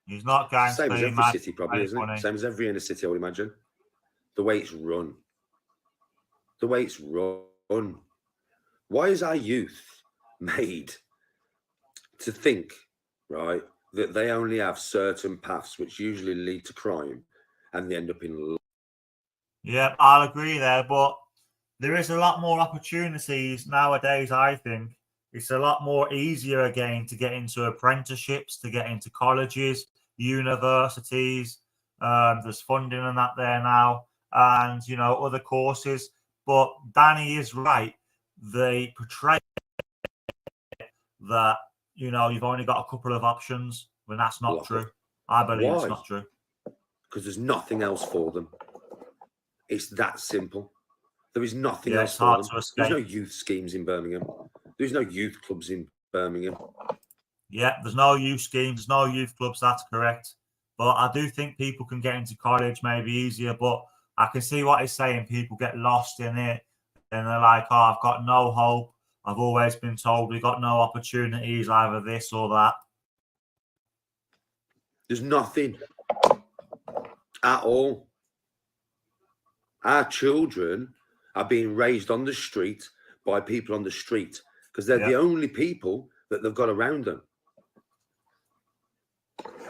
He's not going Same to as be every mad. city, probably, isn't it? Same as every inner city, I would imagine. The way it's run. The way it's run. Why is our youth made to think, right, that they only have certain paths which usually lead to crime and they end up in... Yeah, I'll agree there, but there is a lot more opportunities nowadays, I think. It's a lot more easier again to get into apprenticeships, to get into colleges, universities. There's funding and that there now, and other courses. But Danny is right. They portray that you've only got a couple of options when that's not true. I believe it's not true. Because there's nothing else for them. It's that simple. There is nothing else for them. There's no youth schemes in Birmingham. There's no youth clubs in Birmingham. Yeah, there's no youth schemes, there's no youth clubs, that's correct. But I do think people can get into college maybe easier, but I can see what he's saying. People get lost in it and they're like, oh, I've got no hope. I've always been told we've got no opportunities, either this or that. There's nothing at all. Our children are being raised on the street by people on the street because they're the only people that they've got around them.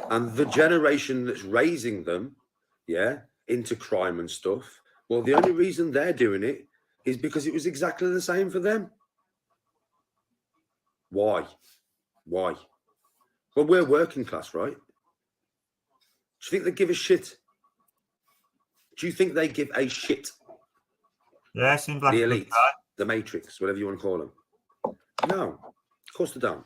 And the generation that's raising them, into crime and stuff, well, the only reason they're doing it is because it was exactly the same for them. Why? Well, we're working class, right? Do you think they give a shit? Do you think they give a shit? Yeah, it seems like the elite, the matrix, whatever you want to call them. No, of course they don't.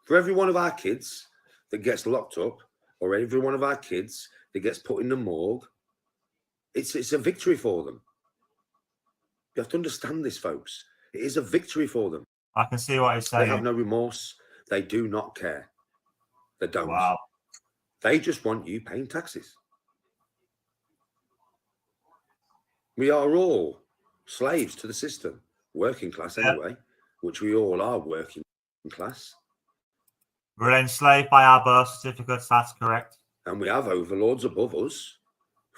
For every one of our kids that gets locked up, or every one of our kids that gets put in the morgue, it's a victory for them. You have to understand this, folks. It is a victory for them. I can see what he's saying. They have no remorse. They do not care. They don't. Wow. They just want you paying taxes. We are all slaves to the system, working class anyway, which we all are working class. We're enslaved by our birth certificates, that's correct. And we have overlords above us,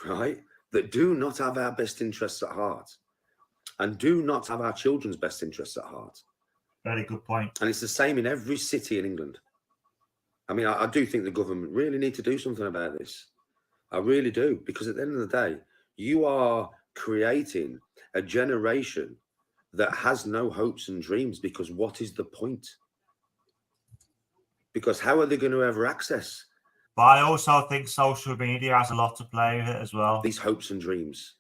right, that do not have our best interests at heart and do not have our children's best interests at heart. Very good point. And it's the same in every city in England. I mean, I do think the government really need to do something about this. I really do, because at the end of the day, you are creating a generation that has no hopes and dreams, because what is the point? Because how are they going to ever access? But I also think social media has a lot to play with it as well. These hopes and dreams.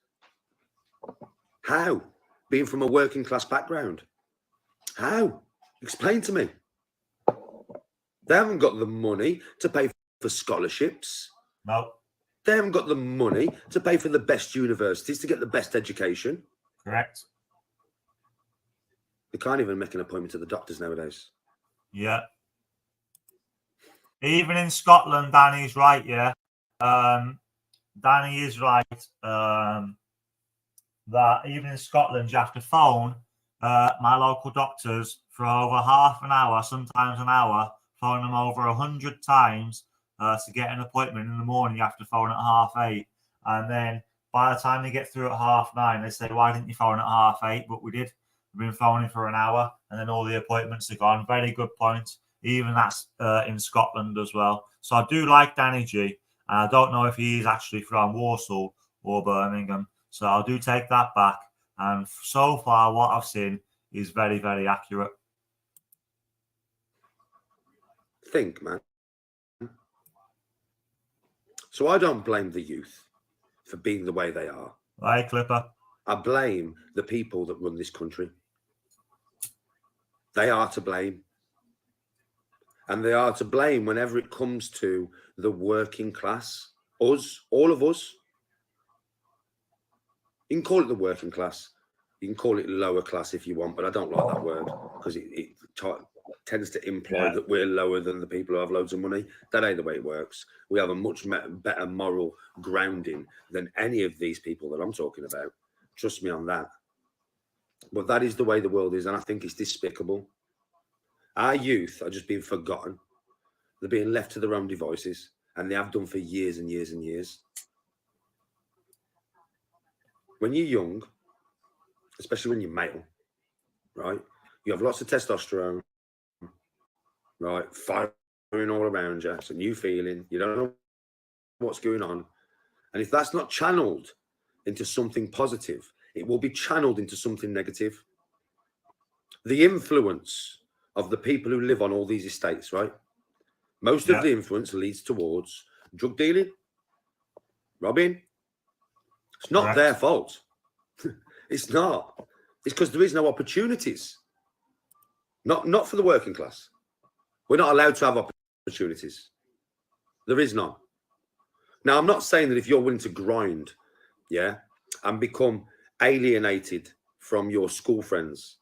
How? Being from a working class background. How? Explain to me. They haven't got the money to pay for scholarships. No. They haven't got the money to pay for the best universities to get the best education. Correct. They can't even make an appointment to the doctors nowadays. Yeah. Even in Scotland, Danny's right, yeah. Danny is right. That even in Scotland, you have to phone my local doctors for over half an hour, sometimes an hour, phone them over 100 times to get an appointment in the morning. You have to phone at 8:30. And then by the time they get through at 9:30, they say, why didn't you phone at 8:30? But we did. We've been phoning for an hour and then all the appointments are gone. Very good point. Even that's in Scotland as well. So I do like Danny G. And I don't know if he is actually from Warsaw or Birmingham. So I do take that back. And so far, what I've seen is very, very accurate. Think, man. So I don't blame the youth for being the way they are. Right, Clipper? I blame the people that run this country. They are to blame. And they are to blame whenever it comes to the working class. Us, all of us. You can call it the working class. You can call it lower class if you want, but I don't like that word because it tends to imply that we're lower than the people who have loads of money. That ain't the way it works. We have a much better moral grounding than any of these people that I'm talking about. Trust me on that. But that is the way the world is, and I think it's despicable. Our youth are just being forgotten. They're being left to their own devices, and they have done for years and years and years. When you're young, especially when you're male, right, you have lots of testosterone, right, firing all around you. It's a new feeling. You don't know what's going on. And if that's not channeled into something positive, it will be channeled into something negative. The influence of the people who live on all these estates, right? Most of the influence leads towards drug dealing, robbing. It's not their fault. It's not. It's because there is no opportunities. Not for the working class. We're not allowed to have opportunities. There is none. Now, I'm not saying that if you're willing to grind, and become alienated from your school friends,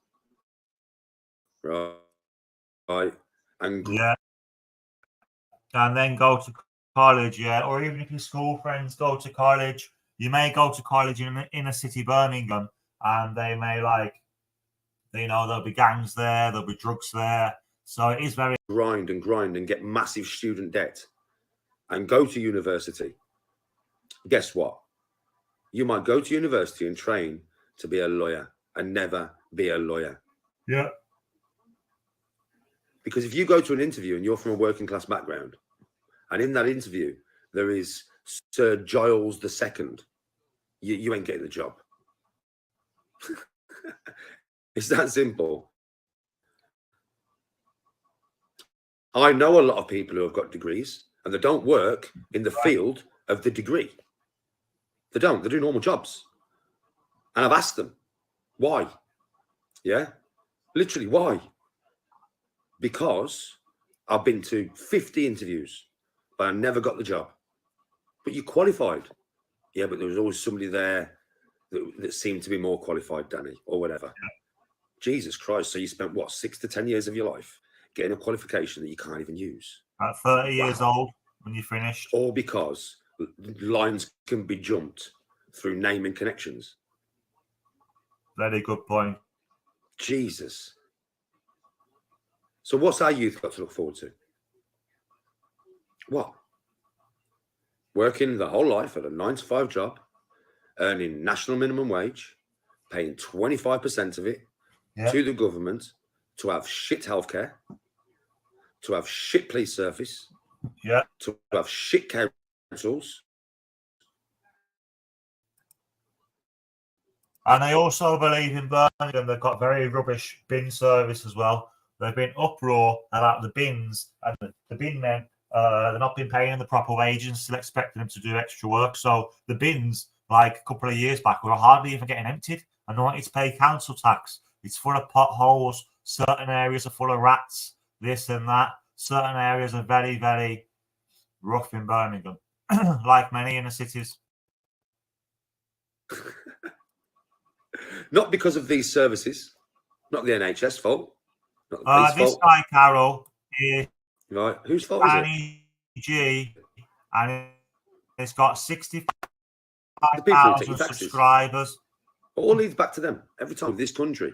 right, and and then go to college, or even if your school friends go to college, you may go to college in inner city Birmingham, and they may there'll be gangs there, there'll be drugs there. So it is very grind and get massive student debt and go to university. Guess what? You might go to university and train to be a lawyer and never be a lawyer. Yeah. Because if you go to an interview and you're from a working class background, and in that interview there is Sir Giles II, you ain't getting the job. It's that simple. I know a lot of people who have got degrees and they don't work in the field of the degree. They don't. They do normal jobs. And I've asked them, why? Yeah? Literally, why? Because I've been to 50 interviews, but I never got the job. But you qualified. Yeah, but there was always somebody there that seemed to be more qualified, Danny, or whatever. Yeah. Jesus Christ. So you spent, 6 to 10 years of your life getting a qualification that you can't even use. At 30 years old when you finished. All because lines can be jumped through naming connections. Very good point. Jesus. So what's our youth got to look forward to? What? Working the whole life at a 9-to-5 job, earning national minimum wage, paying 25% of it to the government, to have shit healthcare, to have shit police service, to have shit councils. And I also believe in Birmingham, they've got very rubbish bin service as well. There've been uproar about the bins, and the bin men, they're not been paying the proper wages, still expecting them to do extra work. So the bins, like a couple of years back, were hardly even getting emptied. And not to pay council tax. It's full of potholes. Certain areas are full of rats, this and that. Certain areas are very, very rough in Birmingham, like many inner cities. Not because of these services, not the NHS fault. Not the police This fault. guy, Carol, is right. Whose fault is it? Danny G, and it's got 65,000 subscribers. It all leads back to them every time. This country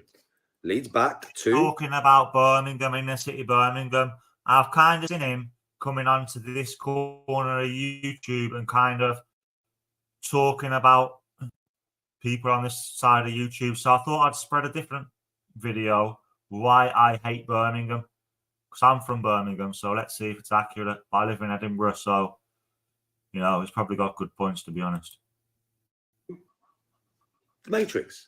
leads back to talking about Birmingham, inner city Birmingham. I've kind of seen him coming onto this corner of YouTube and kind of talking about people on this side of YouTube. So I thought I'd spread a different video why I hate Birmingham, because I'm from Birmingham. So let's see if it's accurate. I live in Edinburgh, so you know it's probably got good points, to be honest. The Matrix.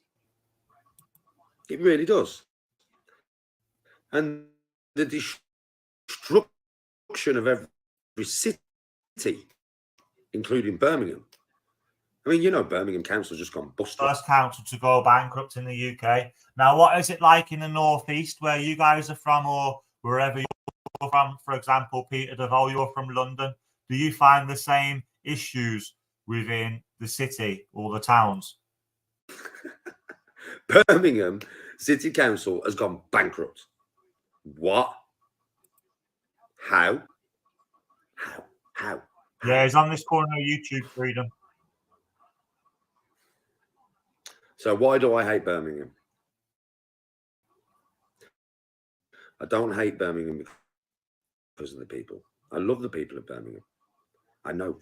It really does. And the destruction of every city, including Birmingham. I mean, you know, Birmingham Council's just gone bust. First council to go bankrupt in the UK. Now, what is it like in the northeast where you guys are from, or wherever you're from? For example, Peter DeVoe, you're from London. Do you find the same issues within the city or the towns? Birmingham City Council has gone bankrupt. What? How? Yeah, he's on this corner of YouTube, Freedom. So why do I hate Birmingham? I don't hate Birmingham because of the people. I love the people of Birmingham. I know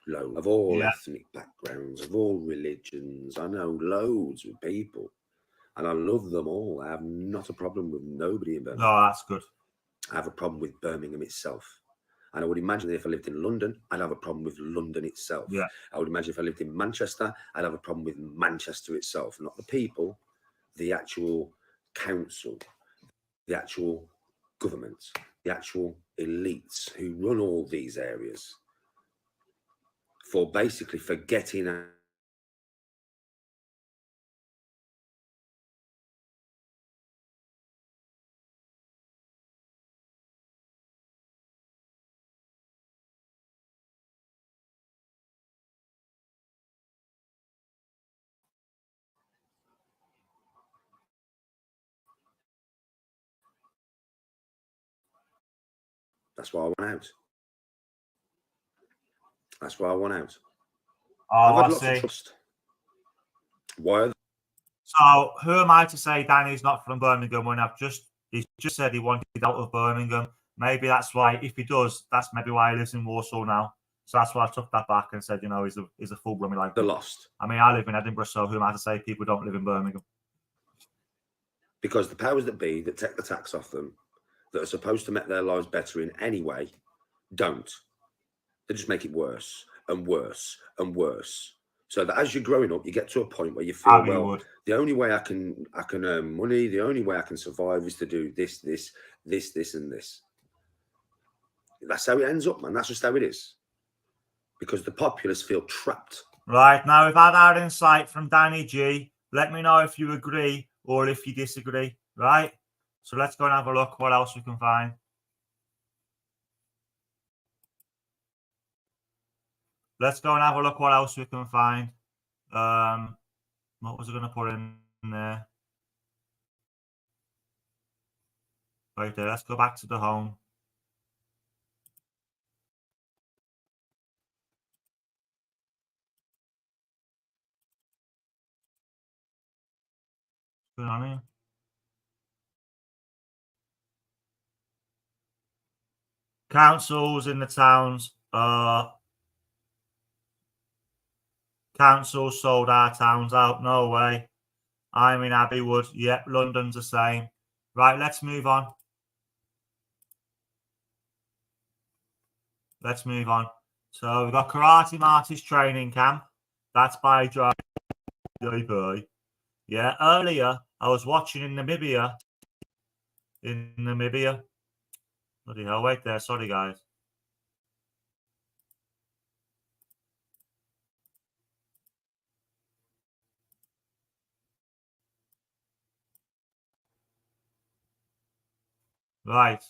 loads of all ethnic backgrounds, of all religions. I know loads of people, and I love them all. I have not a problem with nobody in Birmingham. No, that's good. I have a problem with Birmingham itself. And I would imagine that if I lived in London, I'd have a problem with London itself. Yeah. I would imagine if I lived in Manchester, I'd have a problem with Manchester itself, not the people, the actual council, the actual government, the actual elites who run all these areas for basically forgetting That's why I want out. That's why I want out. Oh, I've had I lots see. of trust. Why? So who am I to say Danny's not from Birmingham when he's just said he wanted out of Birmingham? Maybe that's why, if he does, that's maybe why he lives in Warsaw now. So that's why I took that back and said, you know, he's a full Brummie like the lost. I mean, I live in Edinburgh, so who am I to say people don't live in Birmingham? Because the powers that be that take the tax off them, that are supposed to make their lives better in any way, don't. They just make it worse and worse and worse. So that as you're growing up, you get to a point where you feel, the only way I can earn money, the only way I can survive is to do this, and this. That's how it ends up, man. That's just how it is. Because the populace feel trapped. Right, now we've had our insight from Danny G. Let me know if you agree or if you disagree, right? So let's go and have a look what else we can find. Let's go and have a look what else we can find. What was I going to put in there? Right there, let's go back to the home. Good on you. Councils in the towns. Councils sold our towns out. No way. I'm in Abbeywood. Yep, London's the same. Right, let's move on. Let's move on. So we've got Karate Marty's training camp. That's by JB. Yeah, earlier I was watching in Namibia. Bloody hell, wait there. Sorry, guys. Right.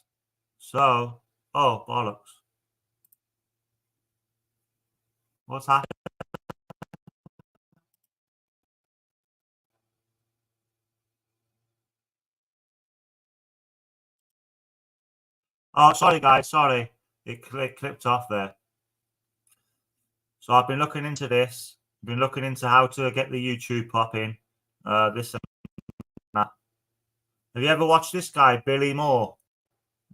So, oh, bollocks. What's happening? Oh, sorry, guys. Sorry. It clipped off there. So I've been looking into this. Been looking into how to get the YouTube popping. This and that. Have you ever watched this guy, Billy Moore?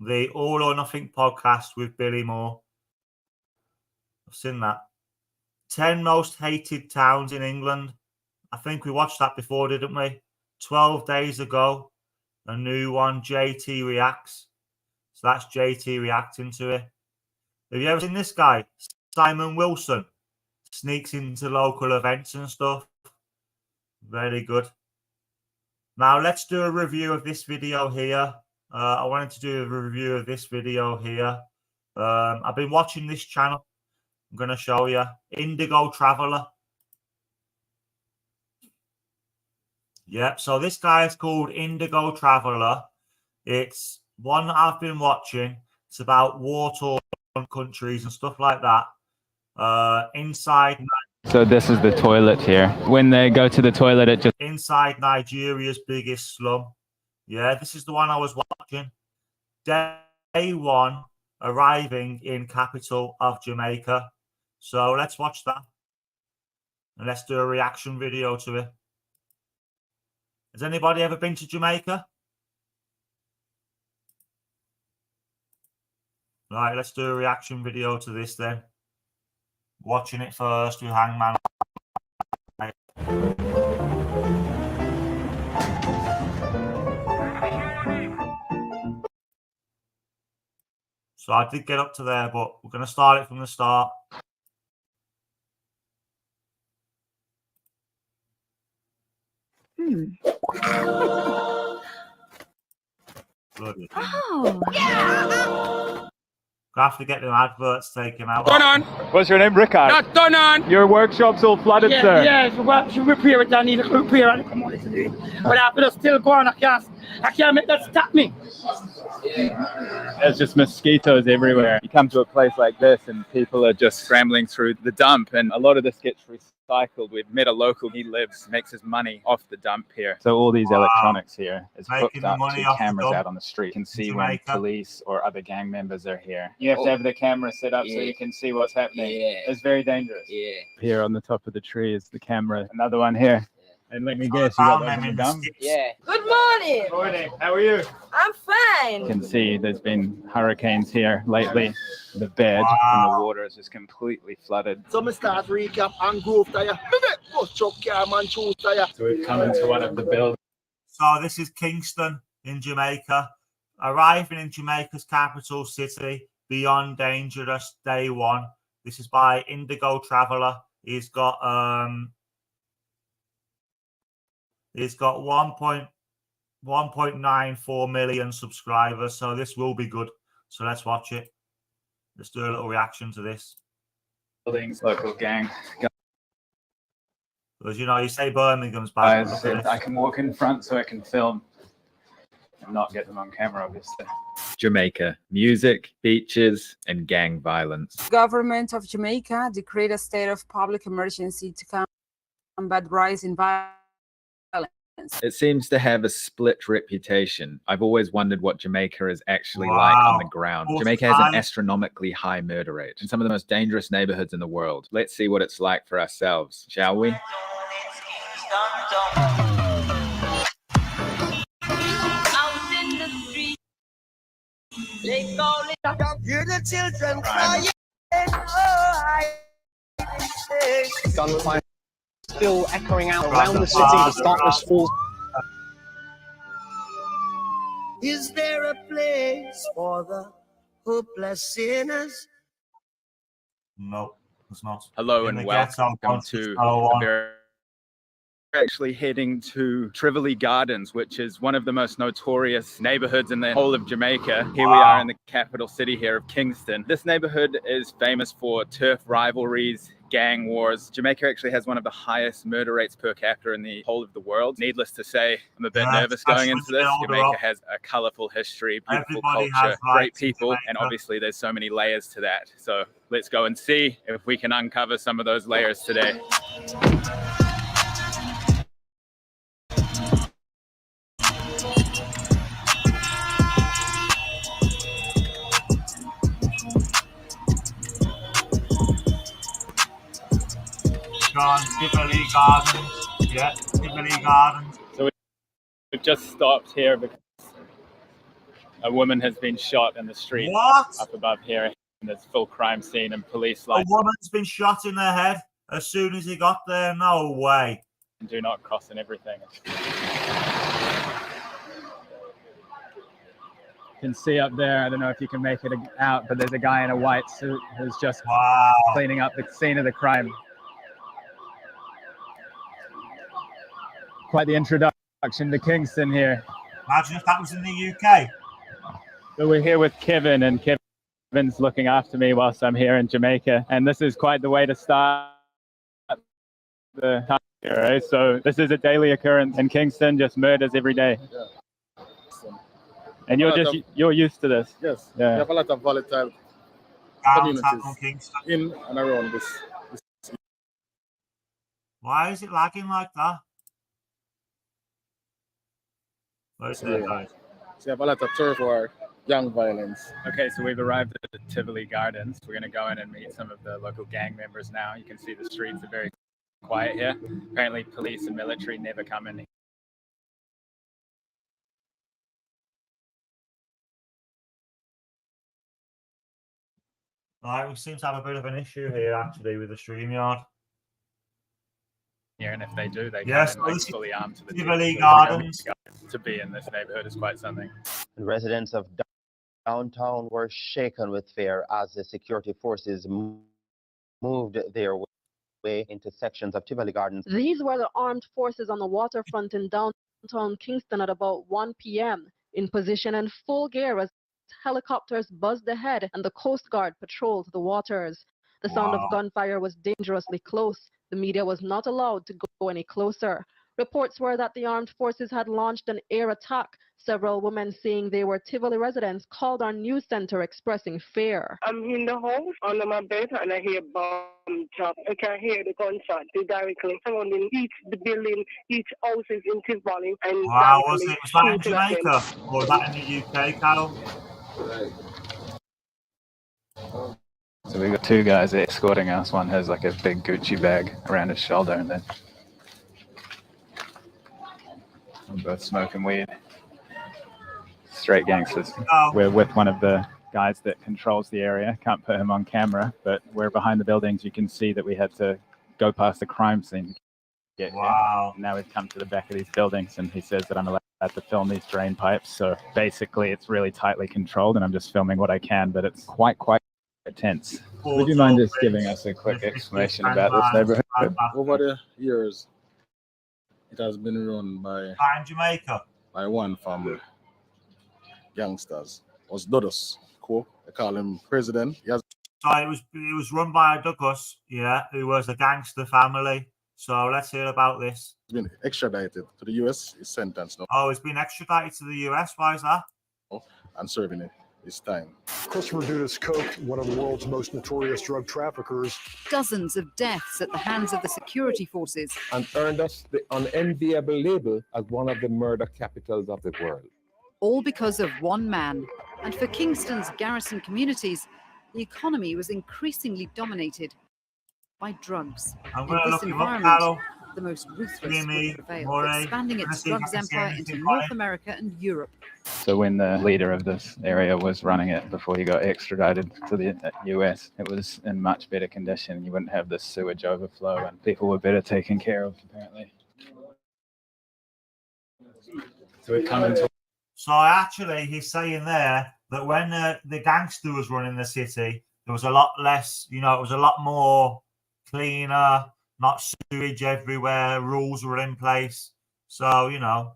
The All or Nothing podcast with Billy Moore. I've seen that. 10 most hated towns in England. I think we watched that before, didn't we? 12 days ago. A new one, JT Reacts. So that's JT reacting to it. Have you ever seen this guy? Simon Wilson. Sneaks into local events and stuff. Very good. Now let's do a review of this video here. I wanted to do a review of this video here. I've been watching this channel. I'm going to show you. Indigo Traveller. Yep, so this guy is called Indigo Traveller. It's one that I've been watching. It's about war-torn countries and stuff like that. Inside. So this is the toilet here. When they go to the toilet, it just... Inside Nigeria's biggest slum. Yeah, this is the one I was watching. Day one, arriving in capital of Jamaica. So let's watch that. And let's do a reaction video to it. Has anybody ever been to Jamaica? Right, let's do a reaction video to this then. Watching it first with Hangman. So I did get up to there, but we're going to start it from the start. Oh. Yeah. I have to get them adverts taken out. Turn on. What's your name, Rickard? Not turn on. Your workshop's all flooded, sir. Yeah, well, should repair it. I need a repair and come on to do it. But I have to still go on. I can't make that stop me. There's just mosquitoes everywhere. You come to a place like this and people are just scrambling through the dump, and a lot of this gets recycled. We've met a local, he makes his money off the dump here. So all these electronics here is hooked up to cameras out on the street. You can see when police or other gang members are here. You have to have the camera set up so you can see what's happening. It's very dangerous. Here on the top of the tree is the camera. Another one here. And let me guess, you got those in the dump? Yeah. Good morning. Morning. How are you? I'm fine. You can see there's been hurricanes here lately. The bed and the water is just completely flooded. So I start recap and groove tire. So we've come into one of the buildings. So this is Kingston in Jamaica. Arriving in Jamaica's capital city, beyond dangerous, day one. This is by Indigo Traveller. He's got 1.94 million subscribers, so this will be good. So let's watch it. Let's do a little reaction to this. Buildings, local gang. Because you know, you say Birmingham's bad. I can walk in front so I can film and not get them on camera, obviously. Jamaica, music, beaches, and gang violence. Government of Jamaica declared a state of public emergency to combat rising violence. It seems to have a split reputation. I've always wondered what Jamaica is actually like on the ground. Jamaica has an astronomically high murder rate in some of the most dangerous neighborhoods in the world. Let's see what it's like for ourselves, shall we? Hear the children crying. Gunfire still echoing out around the city. The startless falls. Is there a place for the hopeless sinners? No, it's not. Hello and welcome to we're actually heading to Tivoli Gardens, which is one of the most notorious neighborhoods in the whole of Jamaica. Here we are in the capital city here of Kingston. This neighborhood is famous for turf rivalries, gang wars. Jamaica actually has one of the highest murder rates per capita in the whole of the world. Needless to say, I'm a bit nervous going into this. Jamaica has a colorful history, beautiful culture, great people, and obviously there's so many layers to that. So let's go and see if we can uncover some of those layers today. Tivoli Gardens. Yeah, Tivoli Gardens. So we've just stopped here because a woman has been shot in the street up above here. And there's full crime scene and police lights. A woman's been shot in the head as soon as he got there. No way. And do not cross and everything. You can see up there, I don't know if you can make it out, but there's a guy in a white suit who's just cleaning up the scene of the crime. Quite the introduction to Kingston here. Imagine if that was in the UK. So we're here with Kevin, and Kevin's looking after me whilst I'm here in Jamaica. And this is quite the way to start the time here, right? So this is a daily occurrence in Kingston, just murders every day. Yeah. And you're used to this. Yes. Yeah. We have a lot of volatile communities in and around this. Why is it lagging like that? So you have a lot of turf war, gang violence. Okay, so we've arrived at the Tivoli Gardens. We're going to go in and meet some of the local gang members now. You can see the streets are very quiet here. Apparently police and military never come in. Right, we seem to have a bit of an issue here actually with the StreamYard. Yeah, and if they do, they yes, come in like fully armed to the Tivoli Gardens. To be in this neighborhood is quite something. Residents of downtown were shaken with fear as the security forces moved their way into sections of Tivoli Gardens. These were the armed forces on the waterfront in downtown Kingston at about 1 p.m. in position and full gear as helicopters buzzed ahead and the Coast Guard patrolled the waters. The sound of gunfire was dangerously close. The media was not allowed to go any closer. Reports were that the armed forces had launched an air attack. Several women saying they were Tivoli residents called our news center expressing fear. I'm in the house under my bed and I hear bomb drop. I can hear the gunshot directly surrounding the building, each house is in Tivoli. And wow, was that in Jamaica or was that in the UK, Carol? So we've got two guys escorting us. One has like a big Gucci bag around his shoulder, and then we're both smoking weed. Straight gangsters. We're with one of the guys that controls the area. Can't put him on camera, but we're behind the buildings. You can see that we had to go past the crime scene to get here. Now we've come to the back of these buildings, and he says that I'm allowed to film these drain pipes. So basically, it's really tightly controlled, and I'm just filming what I can, but it's quite tense. Would you mind just giving us a quick explanation about this neighborhood? Over the years, it has been run by Jamaica by one family, gangsters. It was Dodos, cool. They call him president. So it was run by a Douglas, yeah, who was a gangster family. So let's hear about this. He's been extradited to the US. He's sentenced now. Oh, he's been extradited to the US. Why is that? And serving it his time. Christopher Dudas Coke, one of the world's most notorious drug traffickers. Dozens of deaths at the hands of the security forces. And earned us the unenviable label as one of the murder capitals of the world. All because of one man. And for Kingston's garrison communities, the economy was increasingly dominated by drugs. I'm going to look him up, Carol. the most ruthless Jimmy, would prevail, Murray. expanding its drugs empire into North America and Europe. So when the leader of this area was running it before he got extradited to the US, it was in much better condition. You wouldn't have this sewage overflow and people were better taken care of, apparently. So we're coming to... So actually, he's saying there that when the gangster was running the city, there was a lot less, you know, it was a lot more cleaner, not sewage everywhere, rules were in place. So, you know,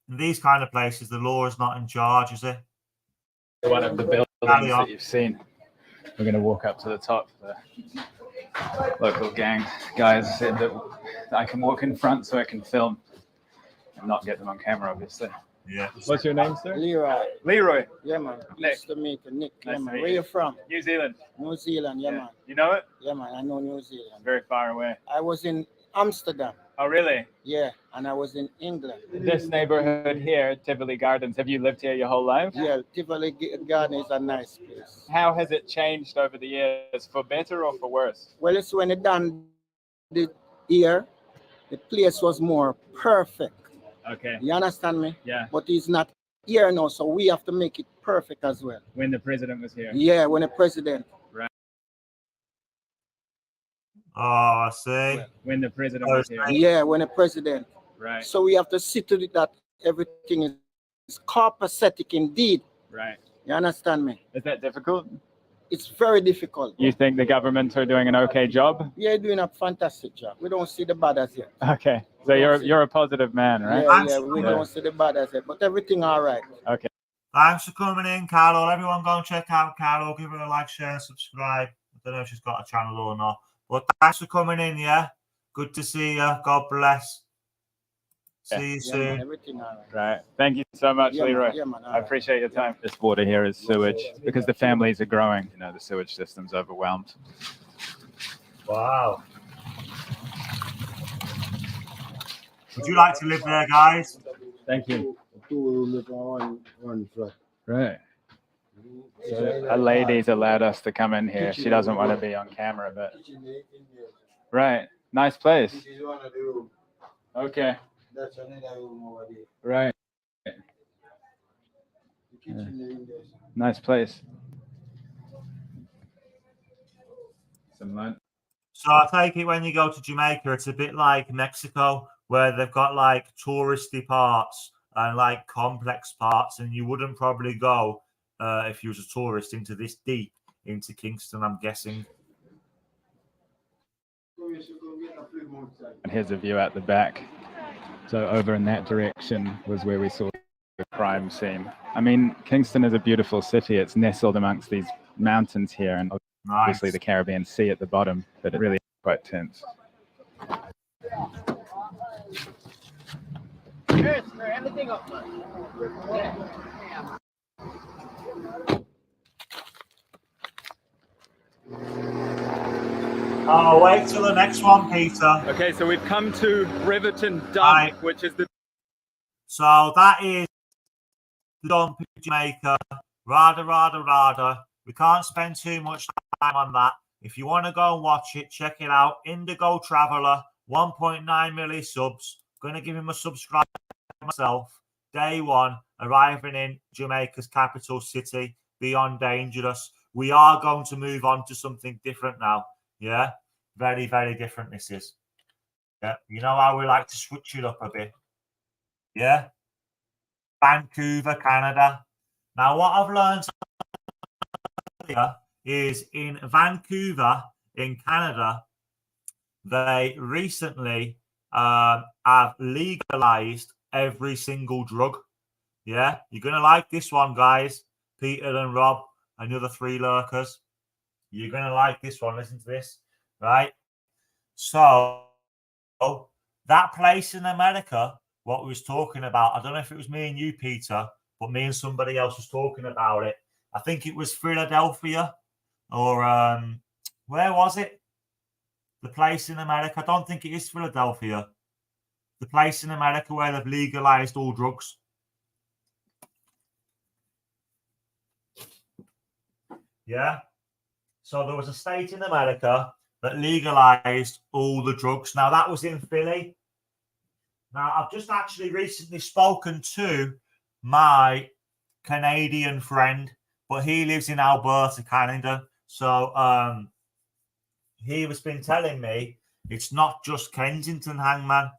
in these kind of places, the law is not in charge, is it? One of the buildings that you've seen. We're going to walk up to the top. The local gang guys said that I can walk in front so I can film and not get them on camera, obviously. Yeah. What's your name, sir? Leroy. Leroy. Yeah, man. Nice to meet you, Nick. Nice Yeah, man. to meet Where you. you from? New Zealand. New Zealand, yeah, man. You know it? Yeah, man. I know New Zealand. Very far away. I was in Amsterdam. Oh, really? Yeah, and I was in England. This neighborhood here, Tivoli Gardens, have you lived here your whole life? Yeah, Tivoli Garden is a nice place. How has it changed over the years, for better or for worse? Well, it's when it done the here, the place was more perfect. Okay. You understand me? Yeah. But it's not here now, so we have to make it perfect as well. When the president was here? Yeah, when the president. Right. Oh, I see. When the president was here? Yeah, when the president. Right. So we have to see to it that everything is copacetic indeed. Right. You understand me? Is that difficult? It's very difficult. You think the government are doing an okay job? Yeah, doing a fantastic job. We don't see the bad as yet. Okay. So you're a positive man, right? Yeah, we don't see the bad as yet, but everything all right. Okay. Thanks for coming in, Carol. Everyone go and check out Carol. Give her a like, share, and subscribe. I don't know if she's got a channel or not. But thanks for coming in, yeah? Good to see you. God bless. See you soon. Man, everything all right. Right. Thank you so much, Yeah, man. Leroy. Yeah, man. I appreciate your time. This water here is sewage because the families are growing. You know, the sewage system's overwhelmed. Wow. Would you like to live there, guys? Thank you. One flat. Right. So a lady's allowed us to come in here. She doesn't want to be on camera, but right. Nice place. Okay. That's another room over there. Right. The kitchen there. Nice place. Some lunch. So I take it when you go to Jamaica, it's a bit like Mexico, where they've got like touristy parts and like complex parts, and you wouldn't probably go if you was a tourist into this deep into Kingston, I'm guessing. And here's a view at the back. So over in that direction was where we saw the crime scene. I mean, Kingston is a beautiful city. It's nestled amongst these mountains here, and obviously the Caribbean Sea at the bottom, but it really is quite tense. Everything up, Oh, wait till the next one, Peter. Okay, so we've come to Riverton Dump, which is the... So that is the dump in Jamaica. Rada. We can't spend too much time on that. If you want to go and watch it, check it out. Indigo Traveller, 1.9 million subs. Going to give him a subscribe myself. Day one, arriving in Jamaica's capital city, beyond dangerous. We are going to move on to something different now. Yeah, very, very different this is. Yeah, you know how we like to switch it up a bit. Yeah. Vancouver, Canada. Now, what I've learned here is in Vancouver, in Canada, they recently have legalized every single drug. Yeah, you're going to like this one, guys. Peter and Rob, another 3 lurkers. You're going to like this one. Listen to this, right? So, that place in America, what we was talking about, I don't know if it was me and you, Peter, but me and somebody else was talking about it. I think it was Philadelphia or where was it? The place in America. I don't think it is Philadelphia. The place in America where they've legalized all drugs. Yeah. So there was a state in America that legalized all the drugs. Now, that was in Philly. Now, I've just actually recently spoken to my Canadian friend, but he lives in Alberta, Canada. So he has been telling me it's not just Kensington, Hangman.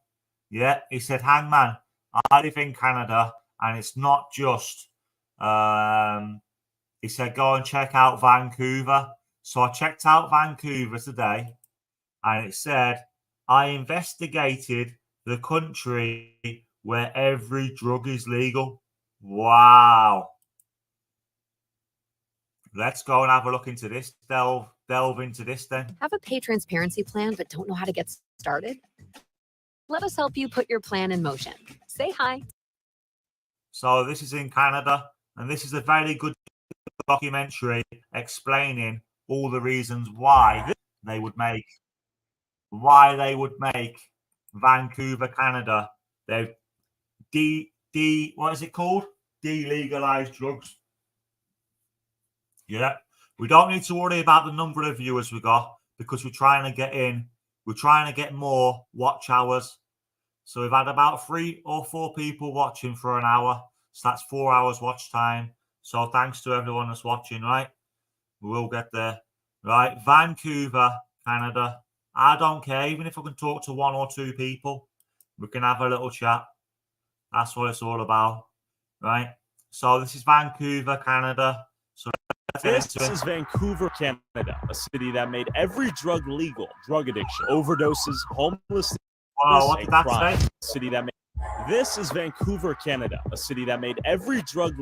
Yeah, he said, Hangman, I live in Canada, and it's not just. He said, go and check out Vancouver. So I checked out Vancouver today, and it said, I investigated the country where every drug is legal. Wow. Let's go and have a look into this. Delve into this then. Have a pay transparency plan but don't know how to get started? Let us help you put your plan in motion. Say hi. So this is in Canada, and this is a very good documentary explaining all the reasons why they would make Vancouver, Canada, their what is it called? Delegalized drugs. Yeah. We don't need to worry about the number of viewers we got because we're trying to get more watch hours. So we've had about 3 or 4 people watching for an hour. So that's 4 hours watch time. So thanks to everyone that's watching, right? We will get there. Right, Vancouver, Canada. I don't care. Even if I can talk to 1 or 2 people, we can have a little chat. That's what it's all about, right? So this is Vancouver, Canada. So this is Vancouver, Canada, a city that made every drug legal, drug addiction, overdoses, homelessness, and crime. City that made this is Vancouver, Canada, a city that made every drug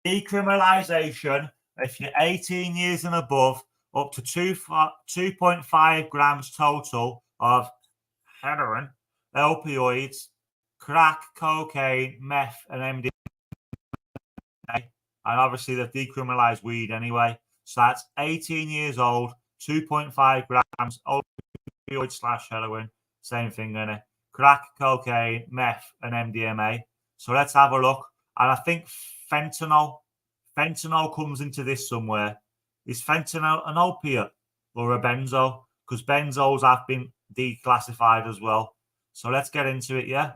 decriminalization. If you're 18 years and above, up to 2.5 grams total of heroin, opioids, crack, cocaine, meth, and MDMA. And obviously, they've decriminalized weed anyway. So that's 18 years old, 2.5 grams, opioid/heroin, same thing, innit? Crack, cocaine, meth, and MDMA. So let's have a look. And I think fentanyl comes into this somewhere. Is fentanyl an opiate or a benzo? Because benzos have been declassified as well. So let's get into it, yeah?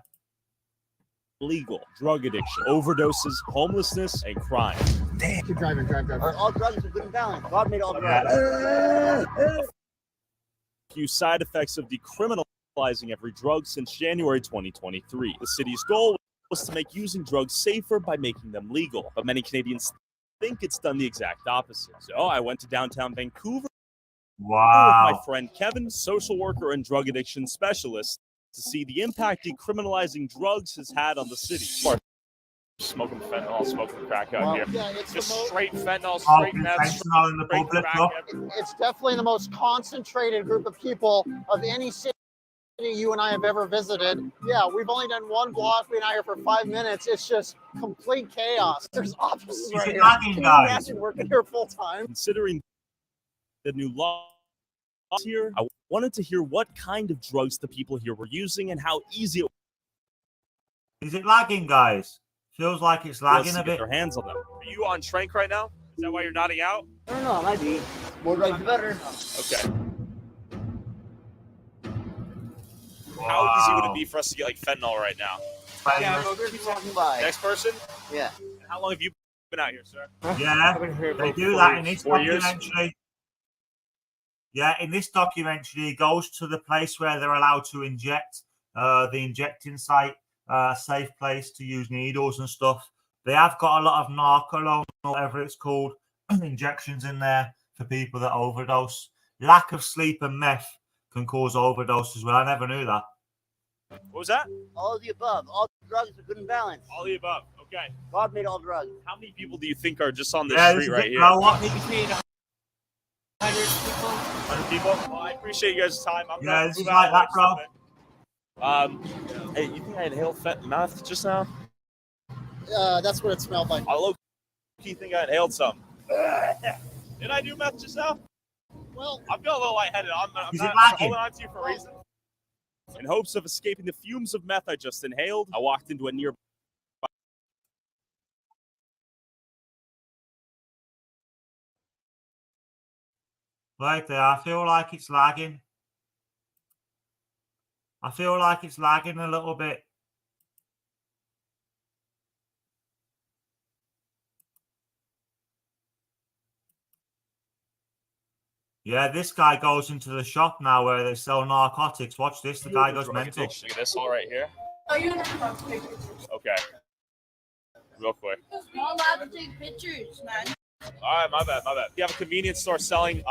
legal, drug addiction, overdoses, homelessness, and crime. Damn. Keep driving. All drugs are good and balanced. God made all drugs. Few side effects of decriminalizing every drug since January 2023. The city's goal was to make using drugs safer by making them legal, but many Canadians think it's done the exact opposite. So I went to downtown Vancouver with my friend Kevin, social worker and drug addiction specialist, to see the impact decriminalizing drugs has had on the city. Smoking fentanyl, smoking crack out here. Yeah, it's just the straight fentanyl, straight meth, straight crack. It's definitely the most concentrated group of people of any city you and I have ever visited. Yeah, we've only done one block. We've been out here for 5 minutes. It's just complete chaos. There's offices right here. Can you imagine working here full time? Considering the new law here, I wanted to hear what kind of drugs the people here were using and how easy it was. Is it lagging, guys? Feels like it's lagging a bit. Their hands on them. Are you on Trank right now? Is that why you're nodding out? I don't know. I might be. More drugs, the better. Okay. How easy would it be for us to get like fentanyl right now? Yeah, keep walking by. Next person? Yeah. How long have you been out here, sir? Yeah, they do that in this documentary. Yeah, in this documentary, he goes to the place where they're allowed to inject, the injecting site, safe place to use needles and stuff. They have got a lot of narcolone, or whatever it's called, injections in there for people that overdose. Lack of sleep and meth can cause overdose as well. I never knew that. What was that? All of the above. All drugs are good and balanced. All the above. Okay. God made all drugs. How many people do you think are just on this Yeah, street right here? Maybe 100 people. 100 people? Well, I appreciate you guys' time. I'm Yeah, gonna this move is out like that, bro. Hey, you think I inhaled meth just now? That's what it smelled like. I low-key think I inhaled some. Did I do meth just now? Well, I'm feeling a little lightheaded. I'm holding on to you for a reason. In hopes of escaping the fumes of meth I just inhaled, I walked into a nearby. Right there. I feel like it's lagging. I feel like it's lagging a little bit. Yeah, this guy goes into the shop now where they sell narcotics. Watch this. The guy goes mental. Look at this hole right here. Oh, you're not allowed to take pictures. Okay. Real quick. You're not allowed to take pictures, man. All right, my bad. You have a convenience store selling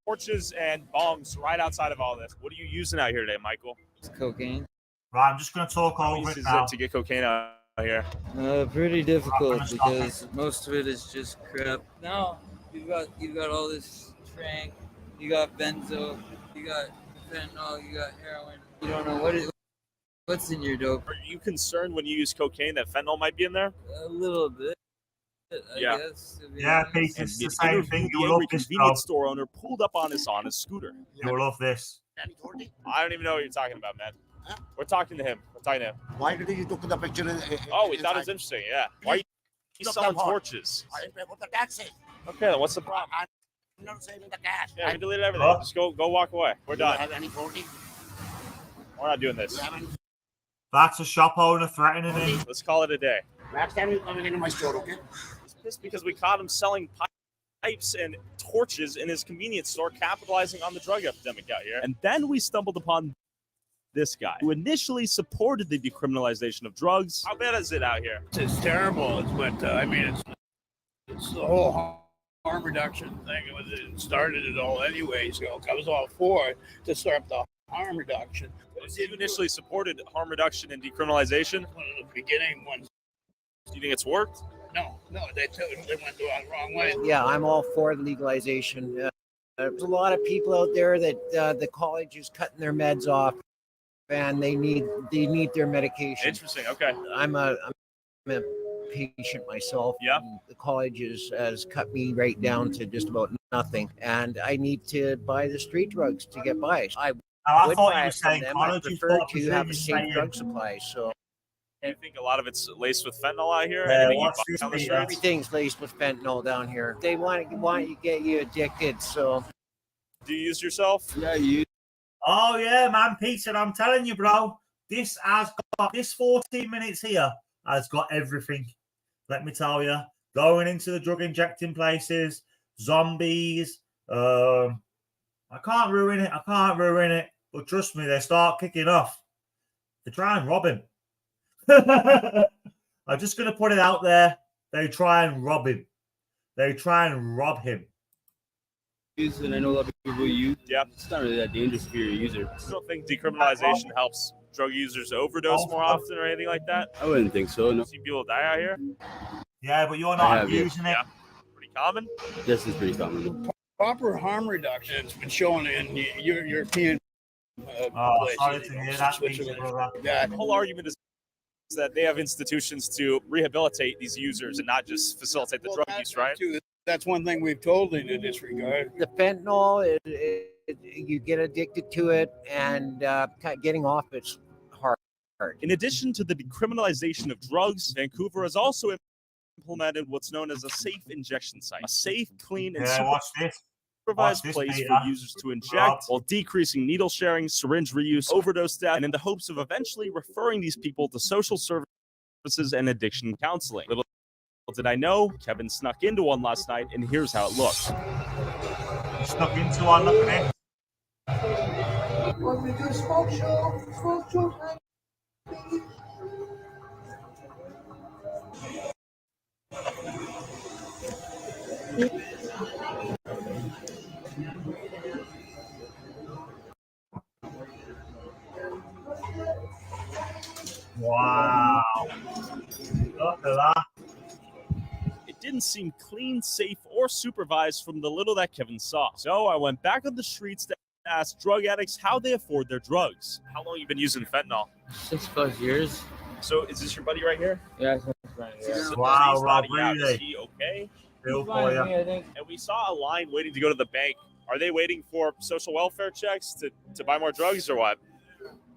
torches and bombs right outside of all this. What are you using out here today, Michael? It's cocaine. Right, I'm just going to talk over it now. To get cocaine out here? Pretty difficult because most of it is just crap. No, you've got all this trank, you got benzo, you got fentanyl, you got heroin. You don't know what's in your dope. Are you concerned when you use cocaine that fentanyl might be in there? A little bit. I guess. Yeah, Pete, it's the same thing. You'll love this, convenience store owner pulled up on his scooter. You'll love this. I don't even know what you're talking about, man. We're talking to him. Why did he took the picture? Oh, we thought it was interesting. Yeah. Why are you selling torches? I didn't pay for the taxes. Okay, then what's the problem? I'm not saving the cash. Yeah, we deleted everything. Just go walk away. We're Do you done. have any 40? We're not doing this. That's a shop owner threatening him. Let's call it a day. Next time you're coming into my store, okay? He's pissed because we caught him selling pipes and torches in his convenience store, capitalizing on the drug epidemic out here. And then we stumbled upon this guy who initially supported the decriminalization of drugs. How bad is it out here? It's terrible. But I mean, it's the whole harm reduction thing. It started it all anyway. So I was all for it to start the harm reduction. You initially supported harm reduction and decriminalization? One of the beginning ones. Do you think it's worked? No, they went the wrong way. Yeah, I'm all for legalization. There's a lot of people out there that the college is cutting their meds off, and they need their medication. Interesting. Okay. I'm a patient myself. Yeah. The college has cut me right down to just about nothing, and I need to buy the street drugs to get by. I I would thought buy you were it from saying them. I college. You prefer thought to have a safe drug supply. So. Do you think a lot of it's laced with fentanyl out here? Yeah, Anything you what's buy this on the be? streets? Everything's laced with fentanyl down here. They want to get you addicted. So. Do you use yourself? Yeah, you. Oh yeah, man, Peter, I'm telling you, bro. This 14 minutes here has got everything. Let me tell you, going into the drug injecting places, zombies. I can't ruin it. But trust me, they start kicking off. They try and rob him. I'm just going to put it out there. They try and rob him. And I know a lot of people use. Yeah. It's not really that dangerous if you're a user. I don't think decriminalization helps drug users overdose more often or anything like that. I wouldn't think so. No. See people die out here? Yeah, but you're not using it. Yeah. Pretty common. This is pretty common. Proper harm reduction has been shown in European sorry to hear that, Peter, brother. The whole argument is that they have institutions to rehabilitate these users and not just facilitate the drug use, right? That's one thing we've told in this regard. The fentanyl, you get addicted to it, and getting off it's hard. In addition to the decriminalization of drugs, Vancouver has also implemented what's known as a safe injection site, a safe, clean, and supervised place for users to inject while decreasing needle sharing, syringe reuse, overdose death, and in the hopes of eventually referring these people to social services and addiction counseling. Little did I know, Kevin snuck into one last night, and here's how it looked. Snuck into one, look at it. What we do, smoke show. Wow. Look at that. It didn't seem clean, safe, or supervised from the little that Kevin saw. So I went back on the streets to ask drug addicts how they afford their drugs. How long have you been using fentanyl? 6+ years. So is this your buddy right here? Yeah, that's right. Yeah. Wow, He's Rob, nodding out. really? Is he okay? Feel for you. And we saw a line waiting to go to the bank. Are they waiting for social welfare checks to buy more drugs or what?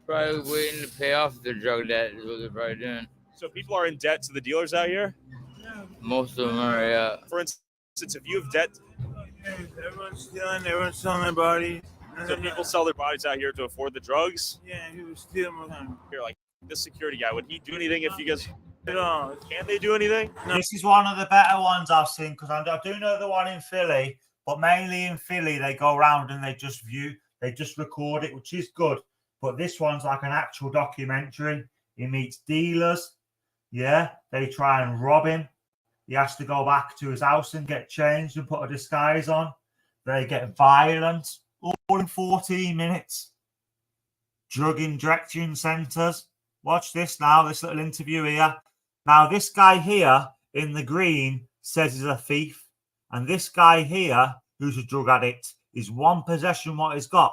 Probably waiting to pay off their drug debt is what they're probably doing. So people are in debt to the dealers out here? Most of them are, yeah. For instance, if you have debt Everyone's stealing. Everyone's selling their body. So people sell their bodies out here to afford the drugs? Yeah, he was stealing them. Here, like this security guy, would he do anything if you guys... Can they do anything? This is one of the better ones I've seen, because I do know the one in Philly, but mainly in Philly they go around and they just record it, which is good. But this one's like an actual documentary. He meets dealers. Yeah, they try and rob him. He has to go back to his house and get changed and put a disguise on. They get violent, all in 14 minutes. Drug injection centers. Watch this now, this little interview here. Now, this guy here in the green says he's a thief. And this guy here, who's a drug addict, his one possession, what he's got,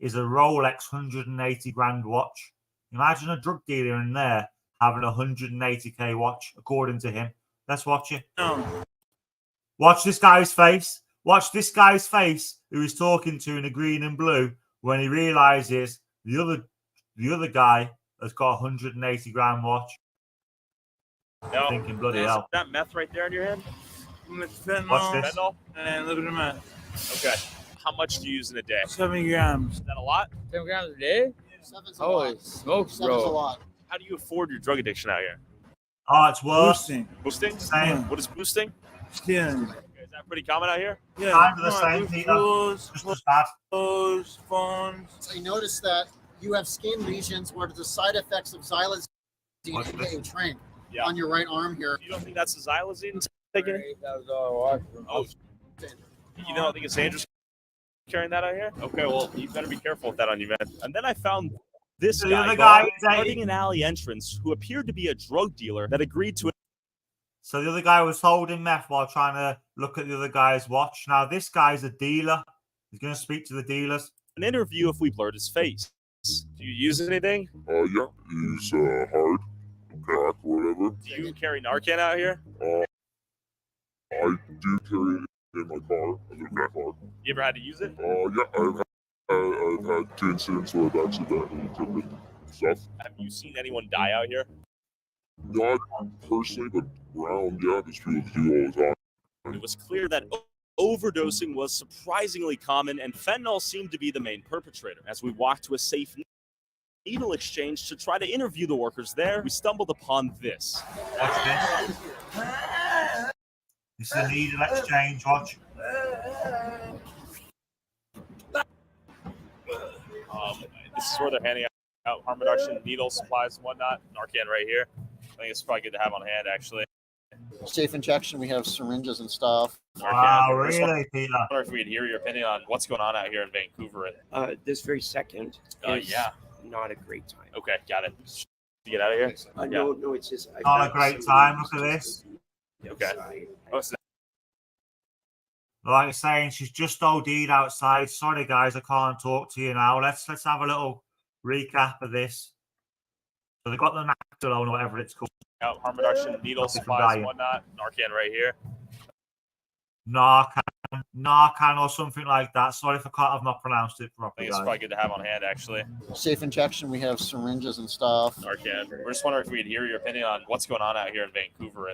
is a Rolex 180 grand watch. Imagine a drug dealer in there having a 180k watch, according to him. Let's watch it. No. Watch this guy's face. Watch this guy's face, who he's talking to in the green and blue, when he realizes the other guy has got a 180 grand watch. No. Thinking, bloody Is hell. that meth right there in your hand? It's fentanyl. Watch this. Fentanyl? And look at the meth. Okay. How much do you use in a day? 7 grams. Is that a lot? 10 grams a day? Seven's a Holy lot. smokes, Seven's a bro. lot. How do you afford your drug addiction out here? Oh, it's worse. Boosting. Boosting? Same. What is boosting? Stealing. Okay, is that pretty common out here? Yeah. Kind of the same, Peter. Clothes, Just as bad. clothes, phones. I noticed that you have skin lesions where the side effects of xylazine What's can this? get you trained Yeah. on your right arm here. You don't think that's a xylazine taking? Oh, Oh, you don't think it's dangerous carrying that out here? Okay, well, you better be careful with that on you, man. And then I found this The guy other guy guarding an alley entrance who appeared to be a drug dealer that agreed to So the other guy was holding meth while trying to look at the other guy's watch. Now, this guy's a dealer. He's going to speak to the dealers. an interview if we blurred his face. Do you use anything? Yeah, use hard, crack, whatever. Do you carry Narcan out here? I do carry it in my car. I live in my car. You ever had to use it? Yeah, I've had 2 incidents where I've accidentally took it stuff. Have you seen anyone die out here? Not personally, but around, yeah, there's people that do all the time. It was clear that overdosing was surprisingly common, and fentanyl seemed to be the main perpetrator. As we walked to a safe needle exchange to try to interview the workers there, we stumbled upon this. Watch this. This is a needle exchange. Watch. This is where they're handing out harm reduction needle supplies and whatnot. Narcan right here. I think it's probably good to have on hand, actually. Safe injection, we have syringes and stuff. Wow, Narcan. really, Peter? I wonder if we'd hear your opinion on what's going on out here in Vancouver. This very second is Yeah. not a great time. Okay, got it. To get out of here? No, it's just I've Not got a great somebody time. who's Look at just this. Okay. Oh, so Like I'm saying, she's just OD'd outside. Sorry, guys, I can't talk to you now. Let's have a little recap of this. So they've got the Nactolone or whatever it's called. out harm reduction needle supplies and whatnot. Narcan right here. Narcan or something like that. Sorry if I've not pronounced it I properly. think it's probably good to have on hand, actually. Safe injection, we have syringes and stuff. Narcan. We're just wondering if we'd hear your opinion on what's going on out here in Vancouver.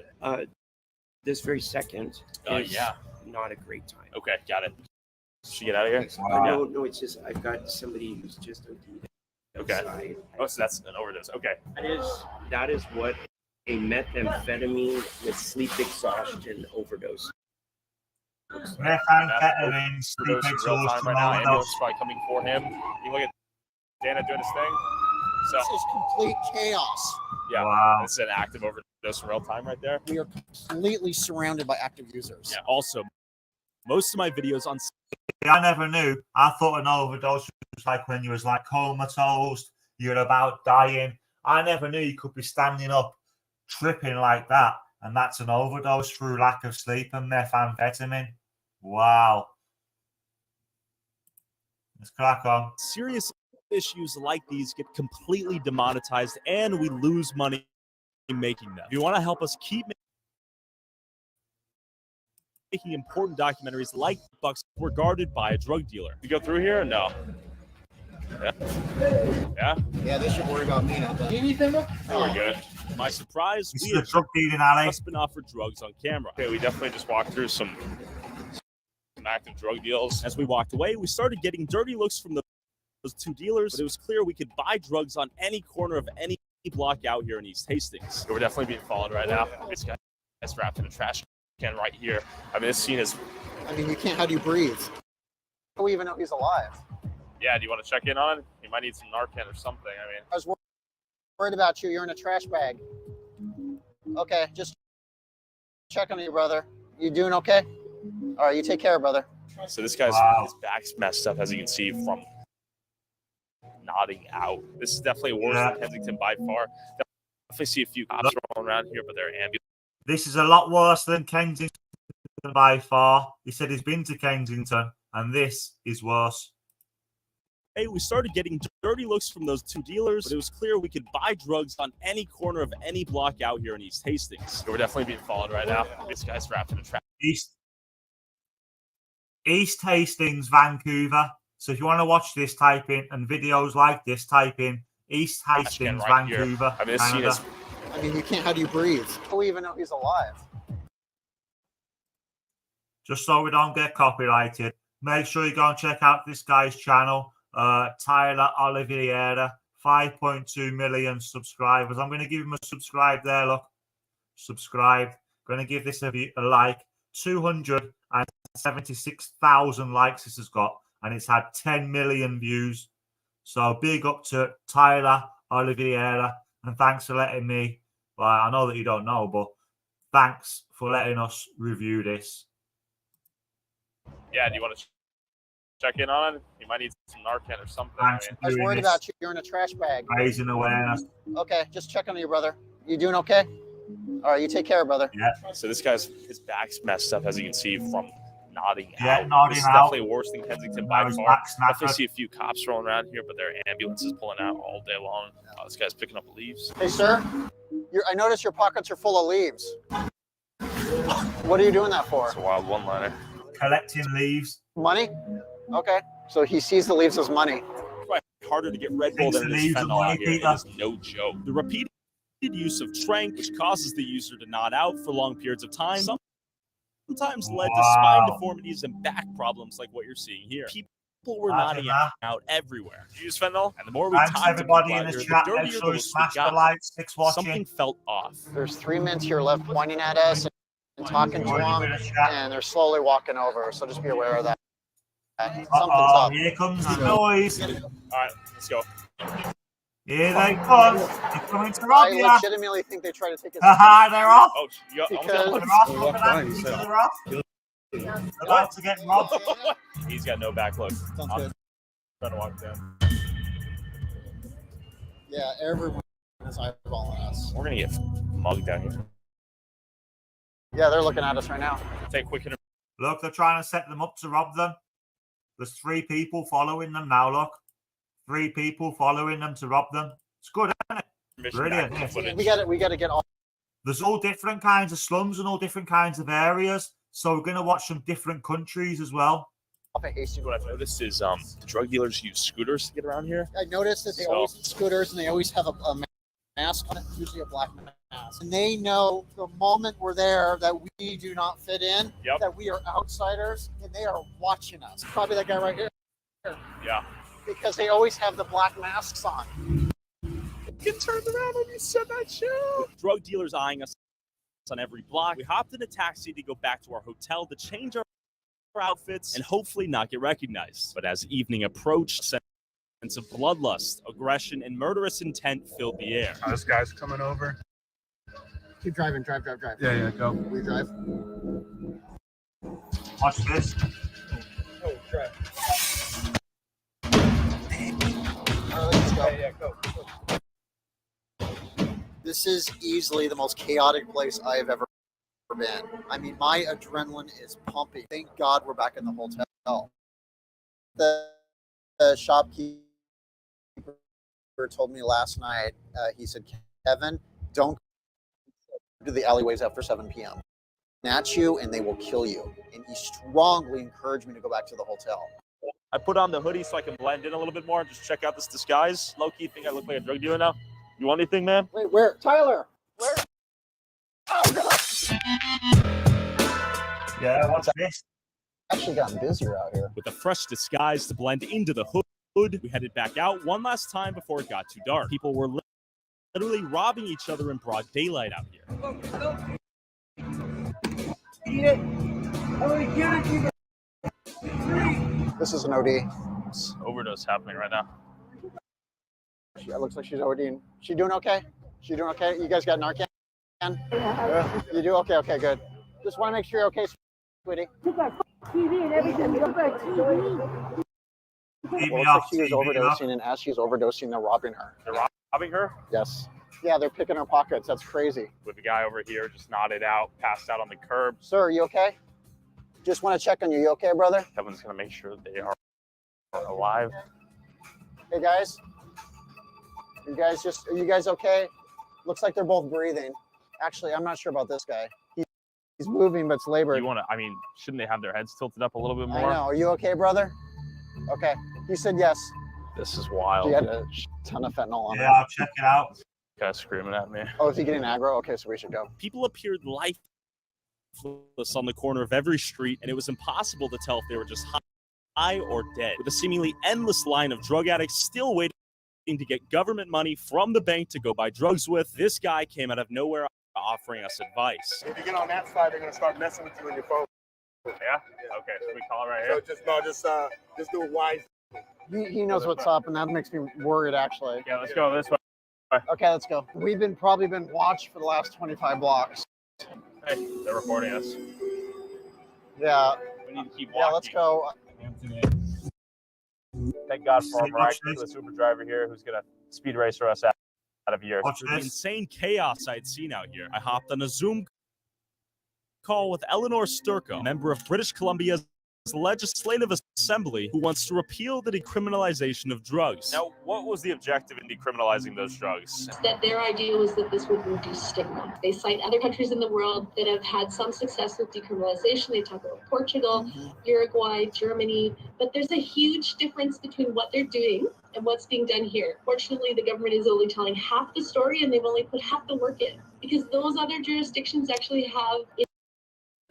this very second is Yeah. not a great time. Okay, got it. Should we get out of here? No, it's just I've got somebody who's just OD'd Okay. outside. Oh, so that's an overdose. Okay. That is what a methamphetamine with sleep exhaustion overdose. Methamphetamine, sleep Overdose in real time exhaustion, right now. Ambulance overdose. is probably coming for him. You look at Dana doing his thing. So This is complete chaos. yeah, Wow. it's an active overdose in real time right there. We are completely surrounded by active users. Yeah. Also, most of my videos on I never knew. I thought an overdose was like when you was like comatose, you're about dying. I never knew you could be standing up, tripping like that, and that's an overdose through lack of sleep and methamphetamine. Wow. Let's crack on. serious issues like these get completely demonetized and we lose money in making them. If you want to help us keep making important documentaries like Bucks, we're guarded by a drug dealer. You go through here or no? Yeah. Yeah? Yeah, they should worry about me now. We're good. My surprise, This we is a have drug dealing alley. just been offered drugs on camera. Okay, we definitely just walked through some some active drug deals. As we walked away, we started getting dirty looks from those two dealers, but it was clear we could buy drugs on any corner of any block out here in East Hastings. We're definitely being followed right now. This guy's wrapped in a trash can right here. I mean, this scene is... I mean, you can't, how do you breathe? How do we even know he's alive? Yeah, do you want to check in on him? He might need some Narcan or something. I mean, I was worried about you. You're in a trash bag. Okay, just check on you, brother. You doing okay? All right, you take care, brother. so this guy's his back's messed up, as you can see from nodding out. This is definitely worse than Kensington by far. Definitely see a few cops rolling around here, but they're ambulance. This is a lot worse than Kensington by far. He said he's been to Kensington, and this is worse. Hey, we started getting dirty looks from those two dealers, but it was clear we could buy drugs on any corner of any block out here in East Hastings. We're definitely being followed right now. This guy's wrapped in a trap. East Hastings, Vancouver. So if you want to watch this, type in, and videos like this, type in East Hastings, right Vancouver. I mean, this scene is... I mean, you can't, how do you breathe? How do we even know he's alive? Just so we don't get copyrighted, make sure you go and check out this guy's channel. Tyler Oliveira, 5.2 million subscribers. I'm going to give him a subscribe there. Look, subscribe. Going to give this a like. 276,000 likes this has got, and it's had 10 million views. So big up to Tyler Oliveira, and thanks for letting me. Well, I know that you don't know, but thanks for letting us review this. Yeah, do you want to check in on him? He might need some Narcan or something. I was worried about you. You're in a trash bag. Raising awareness. Okay, just check on you, brother. You doing okay? All right, you take care, brother. Yeah. So this guy's his back's messed up, as you can see from nodding out. Nodding this is out. definitely worse than Kensington by far. Definitely see a few cops rolling around here, but there are ambulances pulling out all day long. This guy's picking up leaves. Hey, sir. I noticed your pockets are full of leaves. What are you doing that for? It's a wild one-liner. Collecting leaves. Money? Okay. So he sees the leaves as money. It's harder to get Red Bull than it is fentanyl out here. It is no joke. The repeated use of tranq, which causes the user to nod out for long periods of time, sometimes led to spine deformities and back problems like what you're seeing here. People were nodding out everywhere. Use fentanyl, and the more we Thanks talked everybody in about the here, chat. the Make dirtier sure the you looks we smash the got. like, sticks watching. Something felt off. There's 3 men to your left pointing at us and talking to him, and they're slowly walking over. So just be aware of that. Something's up. Here comes the noise. All right, let's go. Here they come. They're coming to rob you. I legitimately think they try to take us. Haha, they're off. Oh, you Because They're off. They're about to get robbed. He's got no back look. Sounds good. Trying to walk down. Yeah, everyone is eyeballing us. We're gonna get mugged down here. Yeah, they're looking at us right now. Take a quick interview. Look, they're trying to set them up to rob them. There's 3 people following them now, look. 3 people following them to rob them. It's good, isn't it? Brilliant. We got to get all. There's all different kinds of slums and all different kinds of areas. So we're going to watch some different countries as well. What I've noticed is the drug dealers use scooters to get around here. I noticed that they always have scooters and they always have a mask on it, usually a black mask. And they know the moment we're there that we do not fit in, that we are outsiders, and they are watching us. Probably that guy right here. Yeah. Because they always have the black masks on. Get turned around when you said that shit. Drug dealers eyeing us on every block. We hopped in a taxi to go back to our hotel to change our outfits and hopefully not get recognized. But as evening approached, sense of bloodlust, aggression, and murderous intent filled the air. This guy's coming over. Keep driving, drive. Yeah, go. We drive. Watch this. Oh, drive. Let's go. Yeah, go. This is easily the most chaotic place I have ever been. I mean, my adrenaline is pumping. Thank God we're back in the hotel. The shopkeeper told me last night, he said, Kevin, don't go to the alleyways after 7 p.m. Snatch you and they will kill you. And he strongly encouraged me to go back to the hotel. I put on the hoodie so I can blend in a little bit more and just check out this disguise. Low-key think I look like a drug dealer now. You want anything, man? Wait, where? Tyler! Where? Oh, God! Yeah, what's this? actually gotten busier out here. With a fresh disguise to blend into the hood, we headed back out one last time before it got too dark. People were literally robbing each other in broad daylight out here. This is an OD. Overdose happening right now. It looks like she's ODing. She doing okay? She doing okay? You guys got Narcan? You do? Okay, okay, good. Just want to make sure you're okay, sweetie. TV and everything. You don't got TV. Well, looks like she was overdosing, and as she's overdosing, they're robbing her. They're robbing her? Yes. Yeah, they're picking her pockets. That's crazy. With the guy over here just nodded out, passed out on the curb. Sir, are you okay? Just want to check on you. You okay, brother? Kevin's going to make sure that they are alive. Hey, guys. Are you guys okay? Looks like they're both breathing. Actually, I'm not sure about this guy. He's moving, but it's labored. You want to, I mean, shouldn't they have their heads tilted up a little bit more? I know. Are you okay, brother? Okay. You said yes. This is wild. He had a ton of fentanyl on him. Yeah, I'll check it out. Guy's screaming at me. Oh, is he getting aggro? Okay, so we should go. People appeared lifeless on the corner of every street, and it was impossible to tell if they were just high or dead. With a seemingly endless line of drug addicts still waiting to get government money from the bank to go buy drugs with, this guy came out of nowhere offering us advice. If you get on that side, they're gonna start messing with you in your phone. Yeah? Okay, so we call it right here. So just do it wise. He knows what's up, and that makes me worried, actually. Yeah, let's go this way. Okay, let's go. We've probably been watched for the last 25 blocks. Hey, they're recording us. Yeah. We need to keep walking. Yeah, let's go. Thank God for our miraculous Uber driver here who's going to speed racer us out of here. Watch The this. insane chaos I'd seen out here. I hopped on a Zoom call with Eleanor Sturko, member of British Columbia's Legislative Assembly, who wants to repeal the decriminalization of drugs. Now, what was the objective in decriminalizing those drugs? That their idea was that this would reduce stigma. They cite other countries in the world that have had some success with decriminalization. They talk about Portugal, Uruguay, Germany, but there's a huge difference between what they're doing and what's being done here. Fortunately, the government is only telling half the story, and they've only put half the work in, because those other jurisdictions actually have.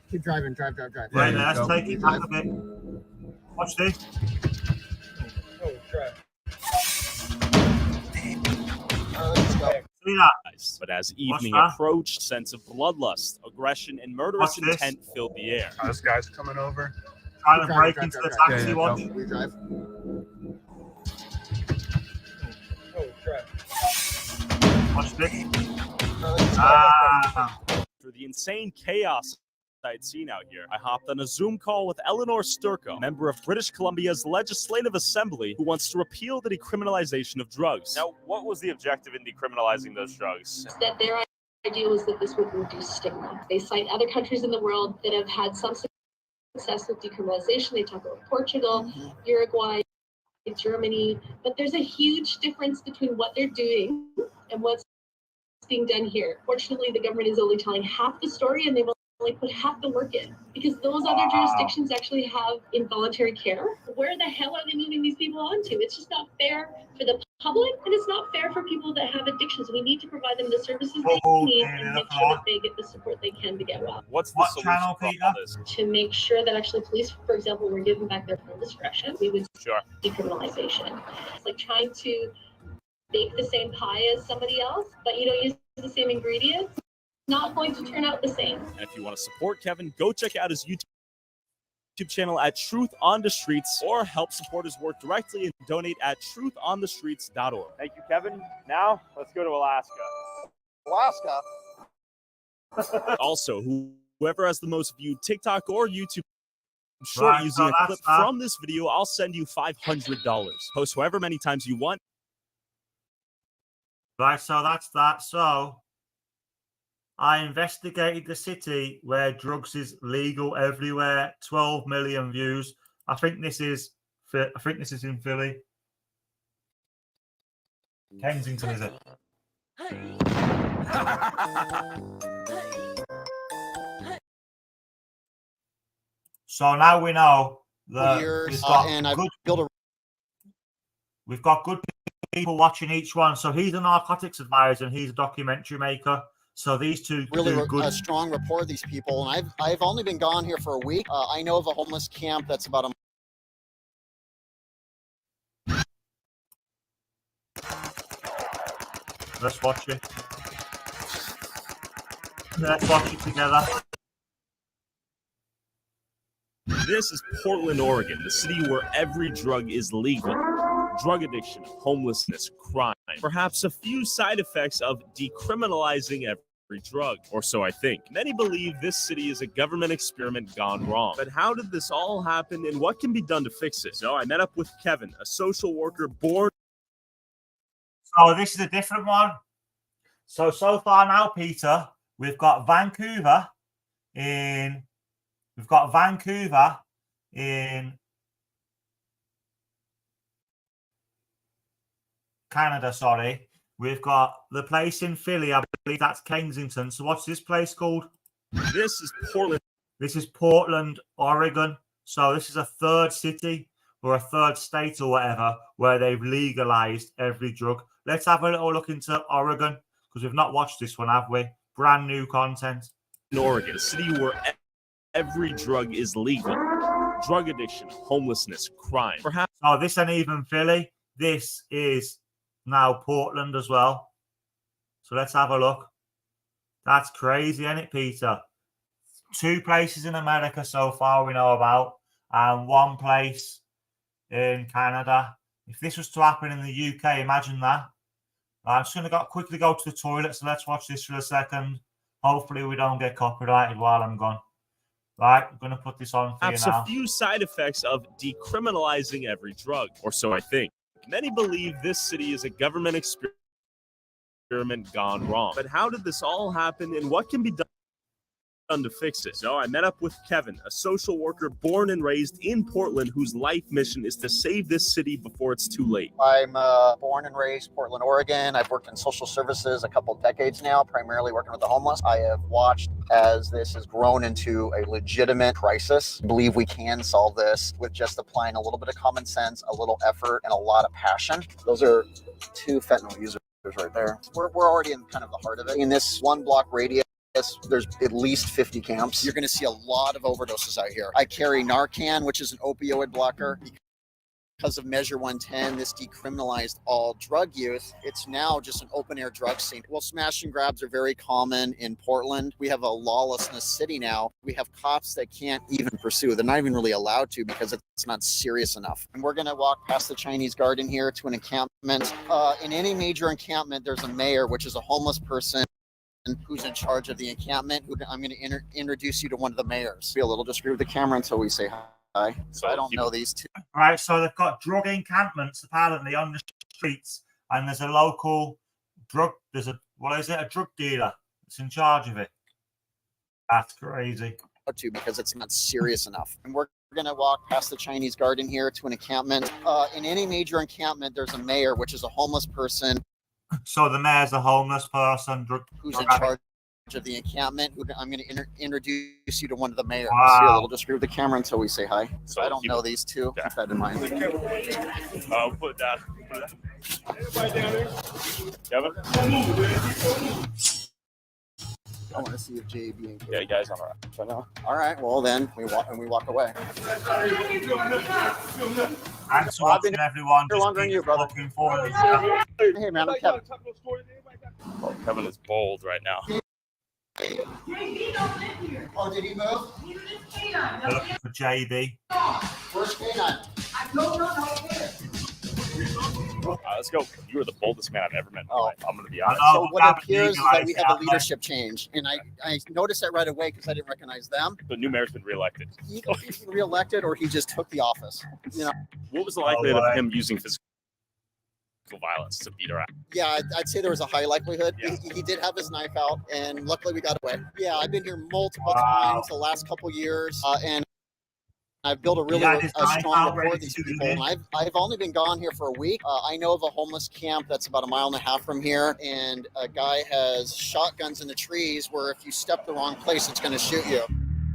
Keep driving, drive. Right, let's take it back a bit. Watch this. See that? But as evening approached, sense of bloodlust, aggression, and murderous intent filled the air. This guy's coming over. Trying to break into the taxi. Watch. We drive. Watch this. For the insane chaos I'd seen out here, I hopped on a Zoom call with Eleanor Sturko, member of British Columbia's Legislative Assembly, who wants to repeal the decriminalization of drugs. Now, what was the objective in decriminalizing those drugs? That their idea was that this would reduce stigma. They cite other countries in the world that have had some success with decriminalization. They talk about Portugal, Uruguay, Germany, but there's a huge difference between what they're doing and what's being done here. Fortunately, the government is only telling half the story, and they've only put half the work in, because those other jurisdictions actually have involuntary care. Where the hell are they moving these people on to? It's just not fair for the public, and it's not fair for people that have addictions. We need to provide them the services they need and make sure that they get the support they can to get well. What's the solution for all this? To make sure that actually police, for example, were given back their full discretion, we would decriminalization. It's like trying to bake the same pie as somebody else, but you don't use the same ingredients. Not going to turn out the same. And if you want to support Kevin, go check out his YouTube channel at Truth on the Streets, or help support his work directly and donate at truthonthestreets.org. Thank you, Kevin. Now, let's go to Alaska. Alaska? Also, whoever has the most viewed TikTok or YouTube short using a clip from this video, I'll send you $500. Post however many times you want. Right, so that's that. So I investigated the city where drugs is legal everywhere. 12 million views. I think this is in Philly. Kensington, is it? So now we know that we've got good people watching each one. So he's a narcotics advisor and he's a documentary maker. So these two really do good. a strong rapport of these people, and I've only been gone here for a week. I know of a homeless camp that's about a Let's watch it. Let's watch it together. This is Portland, Oregon, the city where every drug is legal. Drug addiction, homelessness, crime. Perhaps a few side effects of decriminalizing every drug, or so I think. Many believe this city is a government experiment gone wrong. But how did this all happen, and what can be done to fix it? So I met up with Kevin, a social worker born. So this is a different one. So far now, Peter, we've got Vancouver in Canada, sorry. We've got the place in Philly, I believe that's Kensington. So what's this place called? This is Portland. This is Portland, Oregon. So this is a third city or a third state or whatever where they've legalized every drug. Let's have a little look into Oregon because we've not watched this one, have we? Brand new content. In Oregon, a city where every drug is legal. Drug addiction, homelessness, crime. Perhaps. Oh, this ain't even Philly. This is now Portland as well. So let's have a look. That's crazy, isn't it, Peter? 2 places in America so far we know about, and 1 place in Canada. If this was to happen in the UK, imagine that. I'm just going to quickly go to the toilet, so let's watch this for a second. Hopefully we don't get copyrighted while I'm gone. Right, I'm going to put this on for you now. Perhaps a few side effects of decriminalizing every drug, or so I think. Many believe this city is a government experiment gone wrong. But how did this all happen, and what can be done to fix it? So I met up with Kevin, a social worker born and raised in Portland whose life mission is to save this city before it's too late. I'm born and raised Portland, Oregon. I've worked in social services a couple decades now, primarily working with the homeless. I have watched as this has grown into a legitimate crisis. I believe we can solve this with just applying a little bit of common sense, a little effort, and a lot of passion. Those are 2 fentanyl users right there. We're already in kind of the heart of it. In this 1 block radius, there's at least 50 camps. You're going to see a lot of overdoses out here. I carry Narcan, which is an opioid blocker. Because of Measure 110, this decriminalized all drug use. It's now just an open-air drug scene. Well, smash and grabs are very common in Portland. We have a lawlessness city now. We have cops that can't even pursue. They're not even really allowed to because it's not serious enough. And we're going to walk past the Chinese Garden here to an encampment. In any major encampment, there's a mayor, which is a homeless person who's in charge of the encampment. I'm going to introduce you to one of the mayors. Be a little discreet with the camera until we say hi. So I don't know these 2. All right, so they've got drug encampments apparently on the streets, and there's a local drug. There's a drug dealer that's in charge of it. That's crazy. Because it's not serious enough. And we're going to walk past the Chinese Garden here to an encampment. In any major encampment, there's a mayor, which is a homeless person. So the mayor's a homeless person who's in charge of the encampment. I'm going to introduce you to one of the mayors. Wow. Be a little discreet with the camera until we say hi. So I don't know these 2. Keep that in mind. I'll put that. Everybody down there. Kevin? I want to see if JB and Yeah, you guys on right. So no. All right. Well, then we walk away. Thanks for watching, everyone. Just longer than you, brother. Looking forward to Hey, man, I'm Kevin. Well, Kevin is bold right now. Oh, did he move? We're looking for JB. Where's K9? Let's go. You are the boldest man I've ever met. Oh. I'm going to be honest. So what appears is that we have a leadership change, and I noticed that right away because I didn't recognize them. The new mayor's been reelected. He reelected, or he just took the office. You know. What was the likelihood of him using physical violence to beat her up? Yeah, I'd say there was a high likelihood. Yeah. He did have his knife out, and luckily we got away. Yeah, I've been here multiple times the last couple years, and I've built a really strong rapport with these people. And I've only been gone here for a week. I know of a homeless camp that's about 1.5 miles from here, and a guy has shotguns in the trees where if you step the wrong place, it's going to shoot you.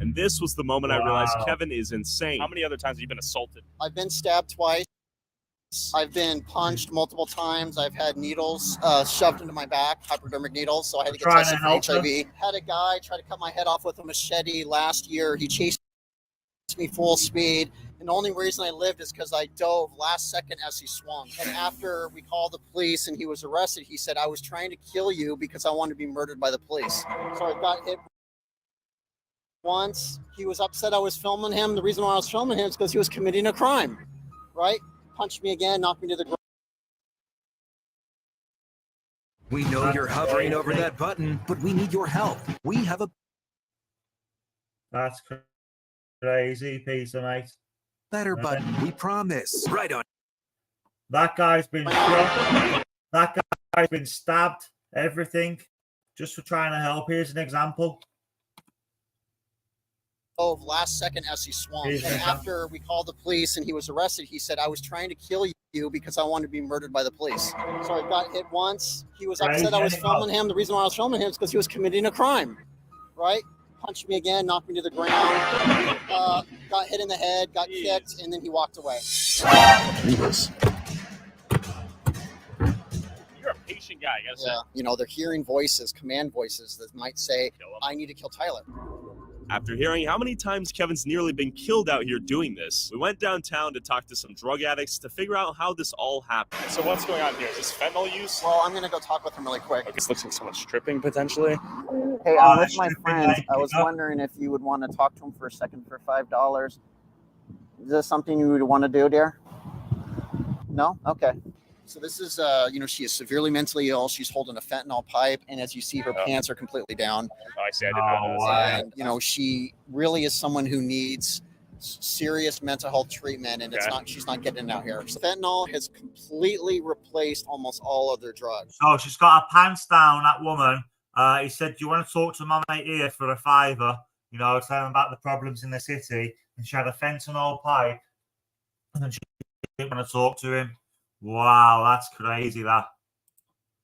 And this was the moment I realized Kevin is insane. How many other times have you been assaulted? I've been stabbed twice. I've been punched multiple times. I've had needles shoved into my back, hypodermic needles, so I had to get tested for HIV. Had a guy try to cut my head off with a machete last year. He chased me full speed, and the only reason I lived is because I dove last second as he swung. And after we called the police and he was arrested, he said, "I was trying to kill you because I wanted to be murdered by the police." So I got hit once. He was upset I was filming him. The reason why I was filming him is because he was committing a crime, right? Punched me again, knocked me to the ground. We know you're hovering over that button, but we need your help. We have a That's crazy, Peter, mate. better button, we promise. Right on. That guy's been shot. That guy's been stabbed. Everything, just for trying to help. Here's an example. Dove last second as he swung. And after we called the police and he was arrested, he said, "I was trying to kill you because I wanted to be murdered by the police." So I got hit once. He was upset I was filming him. The reason why I was filming him is because he was committing a crime, right? Punched me again, knocked me to the ground, got hit in the head, got kicked, and then he walked away. You're a patient guy, I guess. Yeah, you know, they're hearing voices, command voices that might say, "I need to kill Tyler." After hearing how many times Kevin's nearly been killed out here doing this, we went downtown to talk to some drug addicts to figure out how this all happened. So what's going on here? Is this fentanyl use? Well, I'm going to go talk with him really quick. Okay, this looks like someone's stripping, potentially. Hey, I'm with my friend. I was wondering if you would want to talk to him for a second for $5. Is this something you would want to do, dear? No? Okay. So this is, she is severely mentally ill. She's holding a fentanyl pipe, and as you see, her pants are completely down. Oh, I see. I didn't know this. And, she really is someone who needs serious mental health treatment, and she's not getting it out here. So fentanyl has completely replaced almost all other drugs. So she's got her pants down, that woman. He said, "Do you want to talk to my mate here for a $5?" Tell him about the problems in the city. And she had a fentanyl pipe, and she didn't want to talk to him. Wow, that's crazy, that.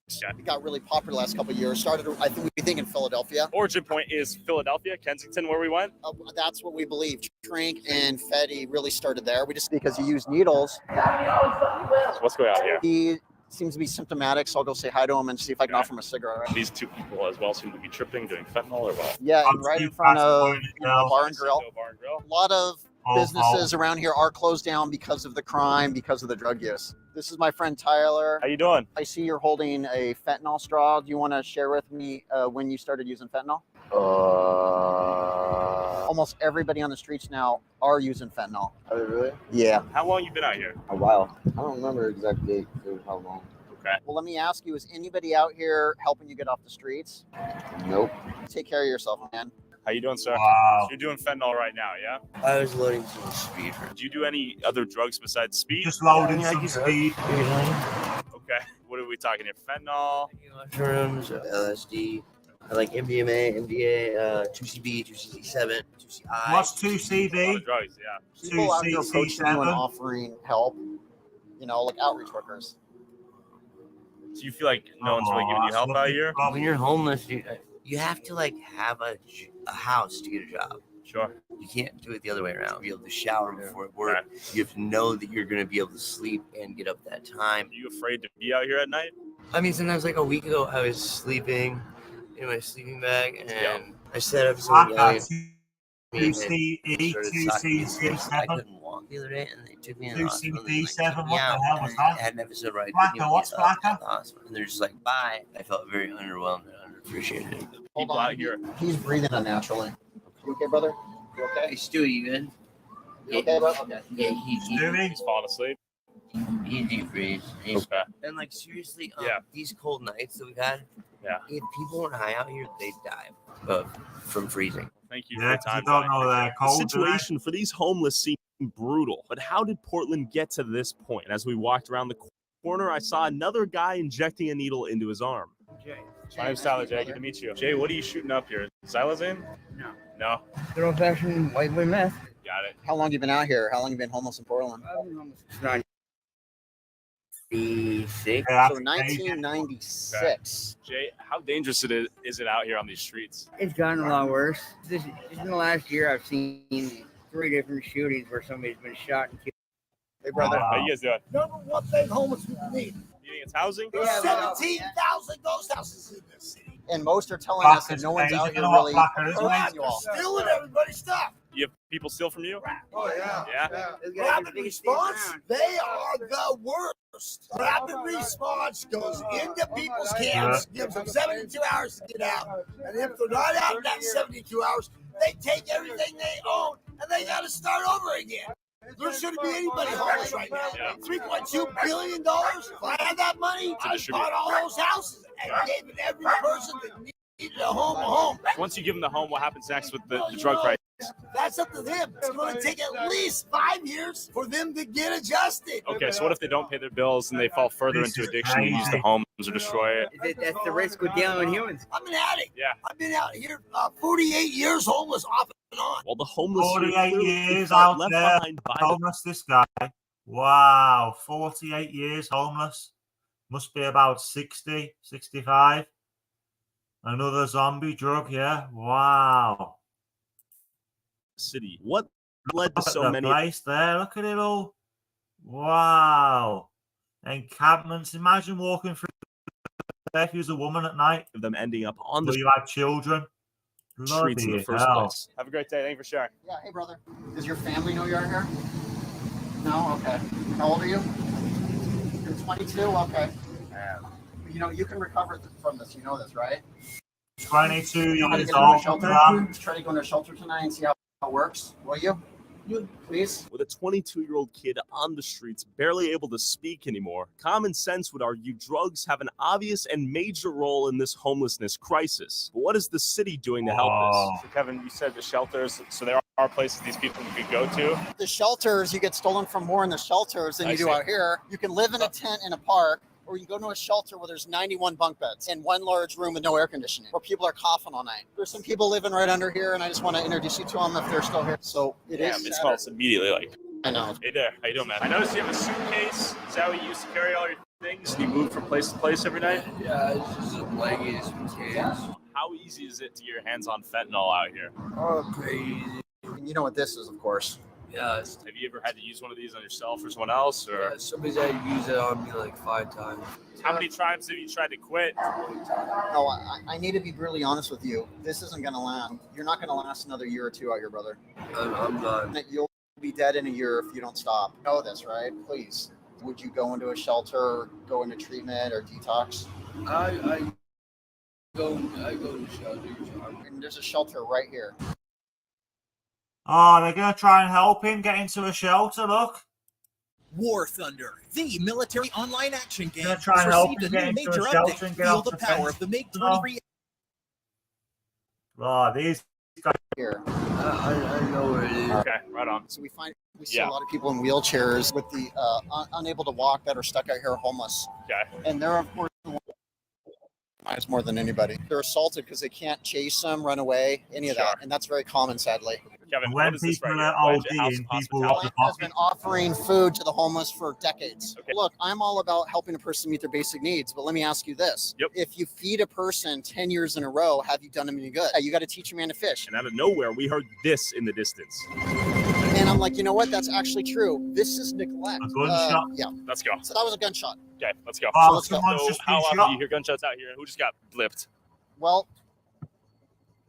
It got really popular the last couple of years. Started, I think, in Philadelphia. Origin point is Philadelphia, Kensington, where we went. That's what we believe. Trank and Fetty really started there. We just because he used needles. So what's going on here? He seems to be symptomatic, so I'll go say hi to him and see if I can offer him a cigarette. These two people as well seem to be tripping, doing fentanyl or what? Yeah, and right in front of Bar and Grill. A lot of businesses around here are closed down because of the crime, because of the drug use. This is my friend Tyler. How you doing? I see you're holding a fentanyl straw. Do you want to share with me when you started using fentanyl? Almost everybody on the streets now are using fentanyl. Oh, really? Yeah. How long you been out here? A while. I don't remember exact date or how long. Okay. Well, let me ask you, is anybody out here helping you get off the streets? Nope. Take care of yourself, man. How you doing, sir? Wow. So you're doing fentanyl right now, yeah? I was loading some speed. Do you do any other drugs besides speed? Just loading some speed. Okay. What are we talking here? Fentanyl? Mushrooms, LSD. I like MDMA, MDA, 2CB, 2CB7, 2CI. What's 2CB? Drugs, yeah. People out here approaching you and offering help, like outreach workers. So you feel like no one's really giving you help out here? When you're homeless, you have to have a house to get a job. Sure. You can't do it the other way around. Be able to shower before work. You have to know that you're going to be able to sleep and get up that time. Are you afraid to be out here at night? I mean, sometimes like a week ago, I was sleeping in my sleeping bag, and I set up some yelling. I couldn't walk the other day, and they took me in the hospital. And they, took me out, what the hell was that? I had an episode where I couldn't even What's get up Flacco? at the hospital, and they're just like, "Bye." I felt very underwhelmed and underappreciated. People out here. He's breathing unnaturally. You okay, brother? You okay? Hey, Stu, you good? You okay, brother? Okay. Yeah, He's falling asleep. He deep freeze. Okay. And like seriously, Yeah. these cold nights that we've had, Yeah. if people weren't high out here, they'd die from freezing. Thank you Yeah, for 'cause your you time. don't know they're The cold, do they? situation for these homeless seemed brutal, but how did Portland get to this point? As we walked around the corner, I saw another guy injecting a needle into his arm. Jay. My name's Tyler, Jay. Good to meet you. Jay, what are you shooting up here? Xylazine? No. No? Good old fashioned white boy meth. Got it. How long you been out here? How long you been homeless in Portland? I've been homeless since 96. So 1996. Jay, how dangerous is it out here on these streets? It's gotten a lot worse. Just in the last year, I've seen 3 different shootings where somebody's been shot and killed. Hey, brother. How you guys doing? Number one thing homeless people need. You think it's housing? There's 17,000 ghost houses in this city. And most are telling us that no one's out here really approaching you all. Stealing everybody's stuff. You have people steal from you? Oh, yeah. Yeah? Rapid response, they are the worst. Rapid response goes into people's camps, gives them 72 hours to get out. And if they're not out in that 72 hours, they take everything they own and they got to start over again. There shouldn't be anybody homeless right now. $3.2 billion. If I had that money, I bought all those houses and gave it every person that needed a home. Once you give them the home, what happens next with the drug price? That's up to them. It's going to take at least 5 years for them to get adjusted. Okay, so what if they don't pay their bills and they fall further into addiction and use the homes or destroy it? That's the risk with dealing with humans. I'm an addict. Yeah. I've been out here 48 years homeless off and on. Well, the homeless 48 years out left there, behind by homeless, this guy. Wow, 48 years homeless. Must be about 60, 65. Another zombie drug, yeah. Wow. city. What led to Look so at the many place there. Look at it all. Wow. Encampments. Imagine walking through there if you was a woman at night. of them ending up on Where the you had children. streets in the Bloody first hell. place? Have a great day. Thank you for sharing. Yeah, hey brother. Does your family know you're here? No? Okay. How old are you? You're 22? Okay. You know, you can recover from this. You know this, right? 22 You know how to years get into a old. shelter? Yeah. Just try to go into a shelter tonight and see how it works. Will you? Please? With a 22-year-old kid on the streets, barely able to speak anymore, common sense would argue drugs have an obvious and major role in this homelessness crisis. But what is the city doing to help this? So Kevin, you said the shelters, so there are places these people could go to. The shelters, you get stolen from more in the shelters than I you do see. out here. You can live in a tent in a park, or you can go to a shelter where there's 91 bunk beds in one large room with no air conditioning, where people are coughing all night. There's some people living right under here, and I just want to introduce you to them if they're still here. So it Damn, is it Saturday. smells immediately like. I know. Hey there, how you doing, man? I noticed you have a suitcase. Is that what you used to carry all your things? You move from place to place every night? Yeah, it's just a blanket, some cans. How easy is it to get your hands on fentanyl out here? Oh, crazy. And you know what this is, of course. Yeah, Have you ever had to use one of these on yourself or someone else? Or somebody's had to use it on me like 5 times. how many times have you tried to quit? No, I need to be brutally honest with you. This isn't going to last. You're not going to last another year or two out here, brother. I'm done. You'll be dead in a year if you don't stop. You know this, right? Please. Would you go into a shelter, or go into treatment, or detox? I go to shelters. And there's a shelter right here. Oh, they're going to try and help him get into a shelter, look. War Thunder, the military online action game, Gonna try has and help received a him get new into major a shelter update. and get Feel off the the power fence. of the MiG-23. Oh, these guys here. I know where it is. Okay, right on. So we see a lot of people in wheelchairs with the unable to walk that are stuck out here homeless. Okay. And they're, of course, it's more than anybody. They're assaulted because they can't chase them, run away, any of that. And that's very common, sadly. Kevin, when what is this people right are here? What is it? House ODing, of people hospitality? Has been offering food to the homeless for decades. Okay. Look, I'm all about helping a person meet their basic needs, but let me ask you this. Yep. If you feed a person 10 years in a row, have you done them any good? You got to teach a man to fish. And out of nowhere, we heard this in the distance. And I'm like, you know what? That's actually true. This is neglect. A gunshot? Yeah. Let's go. So that was a gunshot. Okay, let's go. Oh, So let's go. someone's So just how been often shot. do you hear gunshots out here? Who just got blipped? Well,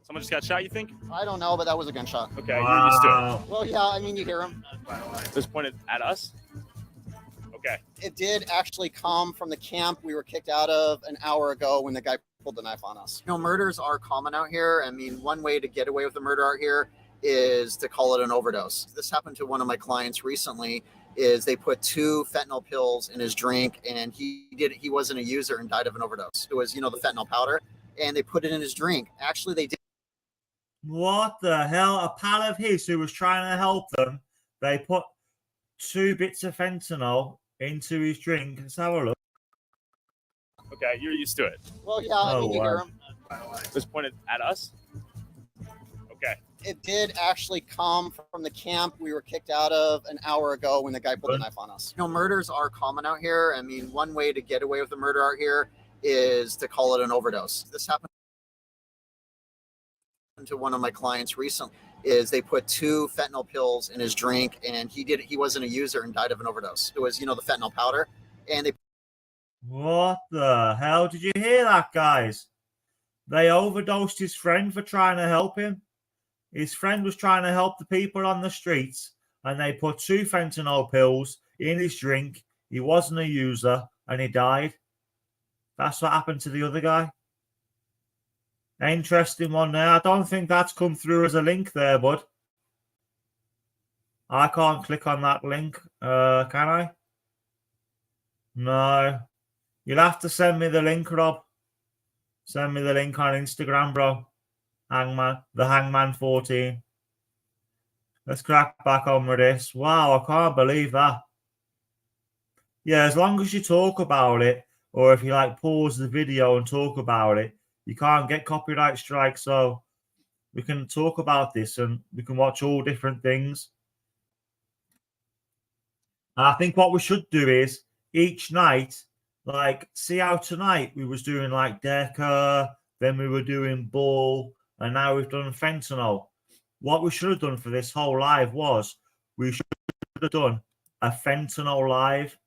Someone just got shot, you think? I don't know, but that was a gunshot. Okay, you're used to Wow. Well, yeah, I mean, you hear them. it. This pointed at us? Okay. It did actually come from the camp we were kicked out of an hour ago when the guy pulled the knife on us. You know, murders are common out here. I mean, one way to get away with a murder out here is to call it an overdose. This happened to one of my clients recently. Is they put 2 fentanyl pills in his drink, and he wasn't a user and died of an overdose. It was, you know, the fentanyl powder, and they put it in his drink. Actually, they did. What the hell? A pal of his who was trying to help them, they put 2 bits of fentanyl into his drink. Let's have a look. Okay, you're used to it. Well, yeah, I mean, you hear wow. them. This pointed at us? Okay. It did actually come from the camp we were kicked out of an hour ago when the guy pulled the knife on us. You know, murders are common out here. I mean, one way to get away with a murder out here is to call it an overdose. This happened to one of my clients recently. is they put 2 fentanyl pills in his drink, and he wasn't a user and died of an overdose. It was, the fentanyl powder, and they. What the hell? Did you hear that, guys? They overdosed his friend for trying to help him. His friend was trying to help the people on the streets, and they put 2 fentanyl pills in his drink. He wasn't a user, and he died. That's what happened to the other guy. Interesting one there. I don't think that's come through as a link there, bud. I can't click on that link. Can I? No. You'll have to send me the link, Rob. Send me the link on Instagram, bro. Hangman. The Hangman 14. Let's crack back on with this. Wow, I can't believe that. Yeah, as long as you talk about it, or if you like pause the video and talk about it, you can't get copyright strikes. So we can talk about this and we can watch all different things. And I think what we should do is each night, like, see how tonight we was doing like Decker, then we were doing Bull, and now we've done fentanyl. What we should have done for this whole live was we should have done a fentanyl live.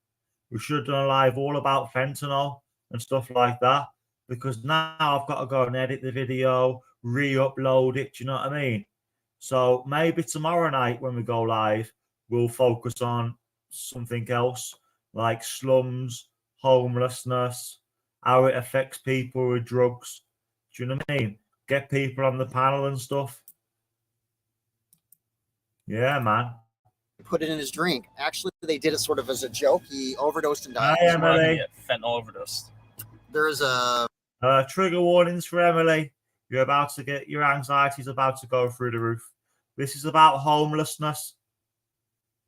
We should have done a live all about fentanyl and stuff like that, because now I've got to go and edit the video, re-upload it. Do you know what I mean? So maybe tomorrow night when we go live, we'll focus on something else like slums, homelessness, how it affects people with drugs. Do you know what I mean? Get people on the panel and stuff. Yeah, man. Put it in his drink. Actually, they did it sort of as a joke. He overdosed and died. Hi, Emily. Fentanyl overdose. There's a trigger warnings for Emily. You're about to get your anxiety's about to go through the roof. This is about homelessness.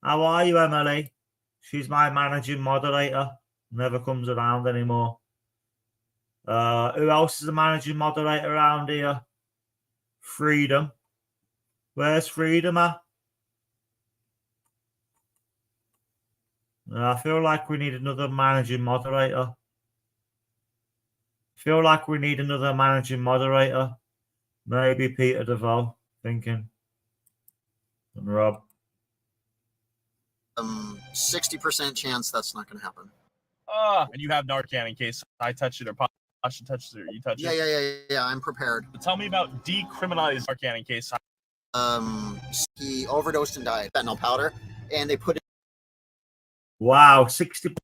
How are you, Emily? She's my managing moderator. Never comes around anymore. Who else is a managing moderator around here? Freedom. Where's Freedom at? I feel like we need another managing moderator. Feel like we need another managing moderator. Maybe Peter DeVoe, thinking. And Rob. 60% chance that's not going to happen. And you have Narcan in case I touch it or Pasha touches it or you touch it. Yeah. I'm prepared. But tell me about decriminalized Narcan in case he overdosed and died. Fentanyl powder, and they put it. Wow, 60%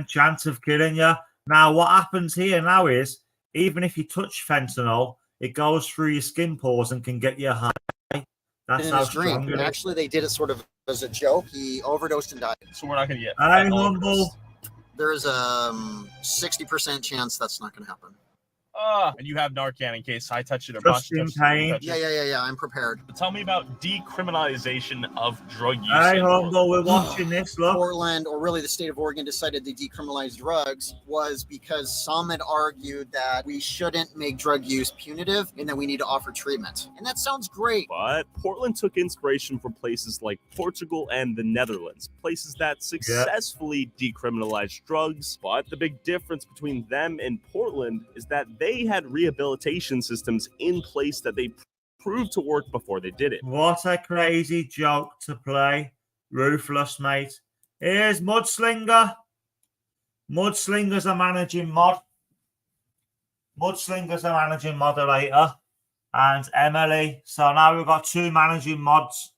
chance of killing you. Now, what happens here now is, even if you touch fentanyl, it goes through your skin pores and can get you high. That's in how his strong drink. it is. Actually, they did it sort of as a joke. He overdosed and died. So we're not going to get. I'm humble. There's a 60% chance that's not going to happen. And you have Narcan in case I touch it or Just Pasha in touches it or you pain. touch it. Yeah. I'm prepared. But tell me about decriminalization of drug use. Hey, in humble, Portland. we're watching this. Look. Portland, or really the state of Oregon, decided to decriminalize drugs was because some had argued that we shouldn't make drug use punitive and that we need to offer treatment. And that sounds great. But Portland took inspiration from places like Portugal and the Netherlands, places that successfully decriminalized drugs. But the big difference between them and Portland is that they had rehabilitation systems in place that they proved to work before they did it. What a crazy joke to play. Ruthless, mate. Here's Mudslinger. Mudslinger's a managing mod. Mudslinger's a managing moderator. And Emily. So now we've got 2 managing mods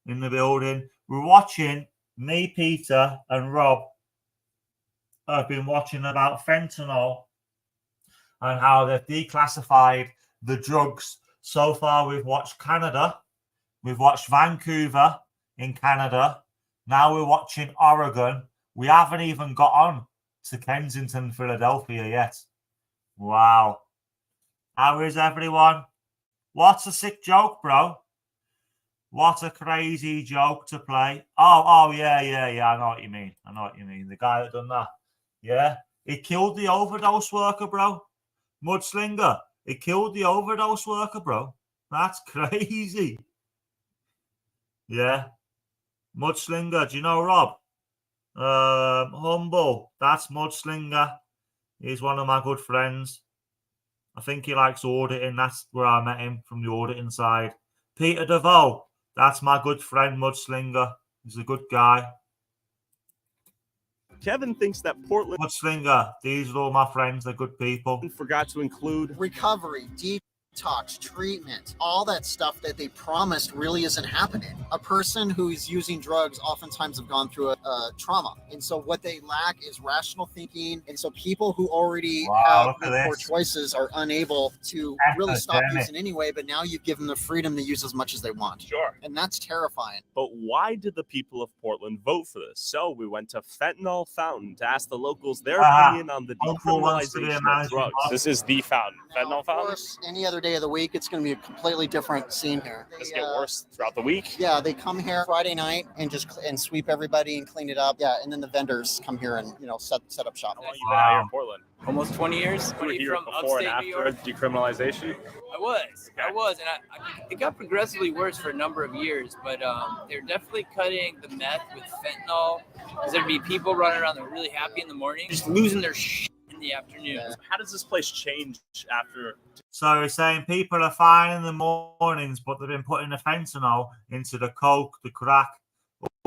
in the building. We're watching, me, Peter, and Rob have been watching about fentanyl and how they've declassified the drugs. So far, we've watched Canada. We've watched Vancouver in Canada. Now we're watching Oregon. We haven't even got on to Kensington, Philadelphia yet. Wow. How is everyone? What's a sick joke, bro? What a crazy joke to play. Oh, yeah. I know what you mean. The guy that done that. Yeah. He killed the overdose worker, bro. Mudslinger. He killed the overdose worker, bro. That's crazy. Yeah. Mudslinger. Do you know Rob? Humble. That's Mudslinger. He's one of my good friends. I think he likes auditing. That's where I met him, from the auditing side. Peter DeVoe. That's my good friend Mudslinger. He's a good guy. Kevin thinks that Portland Mudslinger, these are all my friends. They're good people. Forgot to include recovery, detox, treatment, all that stuff that they promised really isn't happening. A person who's using drugs oftentimes have gone through a trauma. And so what they lack is rational thinking. And so people who already have made poor choices are unable to really stop using anyway, but now you give them the freedom to use as much as they want. Sure. And that's terrifying. But why did the people of Portland vote for this? So we went to Fentanyl Fountain to ask the locals their opinion on the decriminalization of drugs. This is the fountain. Fentanyl Fountain? Of course, any other day of the week, it's going to be a completely different scene here. Does it get worse throughout the week? Yeah, they come here Friday night and just sweep everybody and clean it up. Yeah, and then the vendors come here and set up shop. How long you been out here in Portland? Almost 20 years. You were here before and after decriminalization? I was, and it got progressively worse for a number of years, but they're definitely cutting the meth with fentanyl, because there'd be people running around that were really happy in the morning, just losing their shit in the afternoon. Yeah. How does this place change after? So he's saying people are fine in the mornings, but they've been putting the fentanyl into the coke, the crack,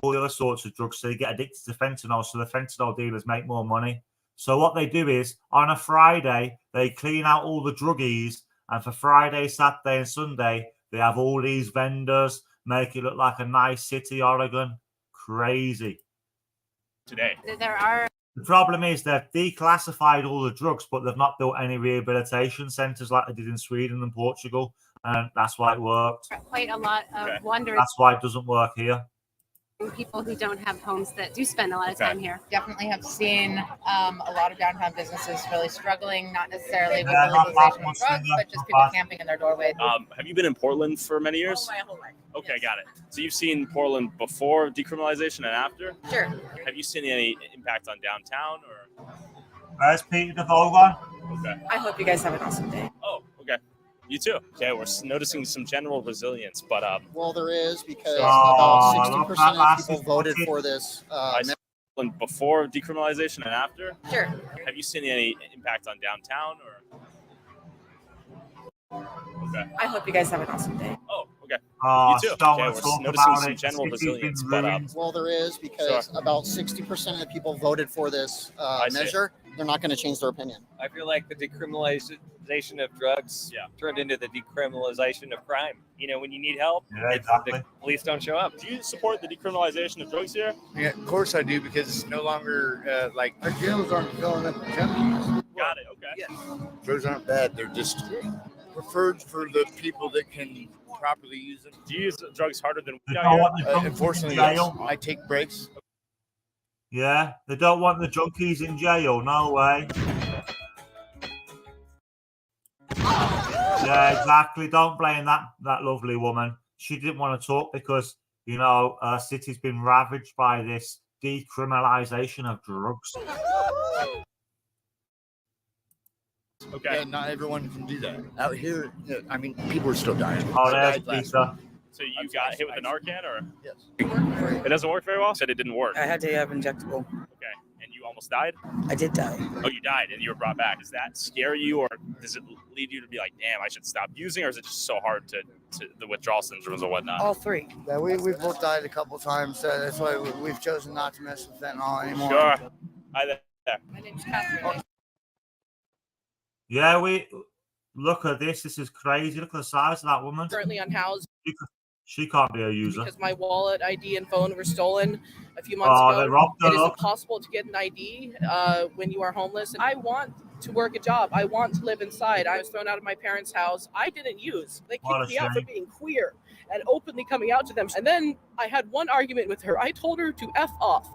all the other sorts of drugs, so they get addicted to fentanyl, so the fentanyl dealers make more money. So what they do is, on a Friday, they clean out all the druggies, and for Friday, Saturday, and Sunday, they have all these vendors, make it look like a nice city, Oregon. Crazy. Today. The problem is they've declassified all the drugs, but they've not built any rehabilitation centres like they did in Sweden and Portugal, and that's why it worked. Quite a lot of wonders. That's why it doesn't work here. People who don't have homes that do spend a lot of time here. Definitely have seen a lot of downtown businesses really struggling, not necessarily with the legalization of drugs, but just people camping in their doorway. Have you been in Portland for many years? My whole life. Okay, got it. So you've seen Portland before decriminalization and after? Sure. Have you seen any impact on downtown or? Where's Peter DeVogan? Okay. I hope you guys have an awesome day. Oh, okay. You too. Okay, we're noticing some general resilience, but well, there is because about 60% of people voted for this. Before decriminalization and after? Sure. Have you seen any impact on downtown or? Okay. I hope you guys have an awesome day. Oh, okay. You too. Okay, we're noticing some general resilience, but well, there is because about 60% of people voted for this measure. They're not going to change their opinion. I feel like the decriminalization of drugs turned into the decriminalization of crime. You know, when you need help, the police don't show up. Do you support the decriminalization of drugs here? Yeah, of course I do, because it's no longer like our jails aren't filling up with junkies. Got it. Okay. Yes. Drugs aren't bad. They're just preferred for the people that can properly use them. Do you use drugs harder than we unfortunately, yes. I take breaks. Yeah, they don't want the junkies in jail. No way. Yeah, exactly. Don't blame that lovely woman. She didn't want to talk because, our city's been ravaged by this decriminalization of drugs. Okay. Yeah, not everyone can do that. Out here, I mean, people are still dying. Oh, there's Peter. So you got hit with a Narcan, or? Yes. It doesn't work very well? Said it didn't work. I had to have injectable. Okay. And you almost died? I did die. Oh, you died and you were brought back. Does that scare you, or does it lead you to be like, damn, I should stop using, or is it just so hard to the withdrawal syndromes and whatnot? All three. Yeah, we've both died a couple times, so that's why we've chosen not to mess with fentanyl anymore. Sure. Hi there. My name's Catherine. Yeah, look at this. This is crazy. Look at the size of that woman. Currently unhoused. She can't be a user. Because my wallet, ID, and phone were stolen a few months ago. They robbed her. It is impossible to get an ID when you are homeless. And I want to work a job. I want to live inside. I was thrown out of my parents' house. I didn't use. They kicked me out for being queer and openly coming out to them. And then I had one argument with her. I told her to F off.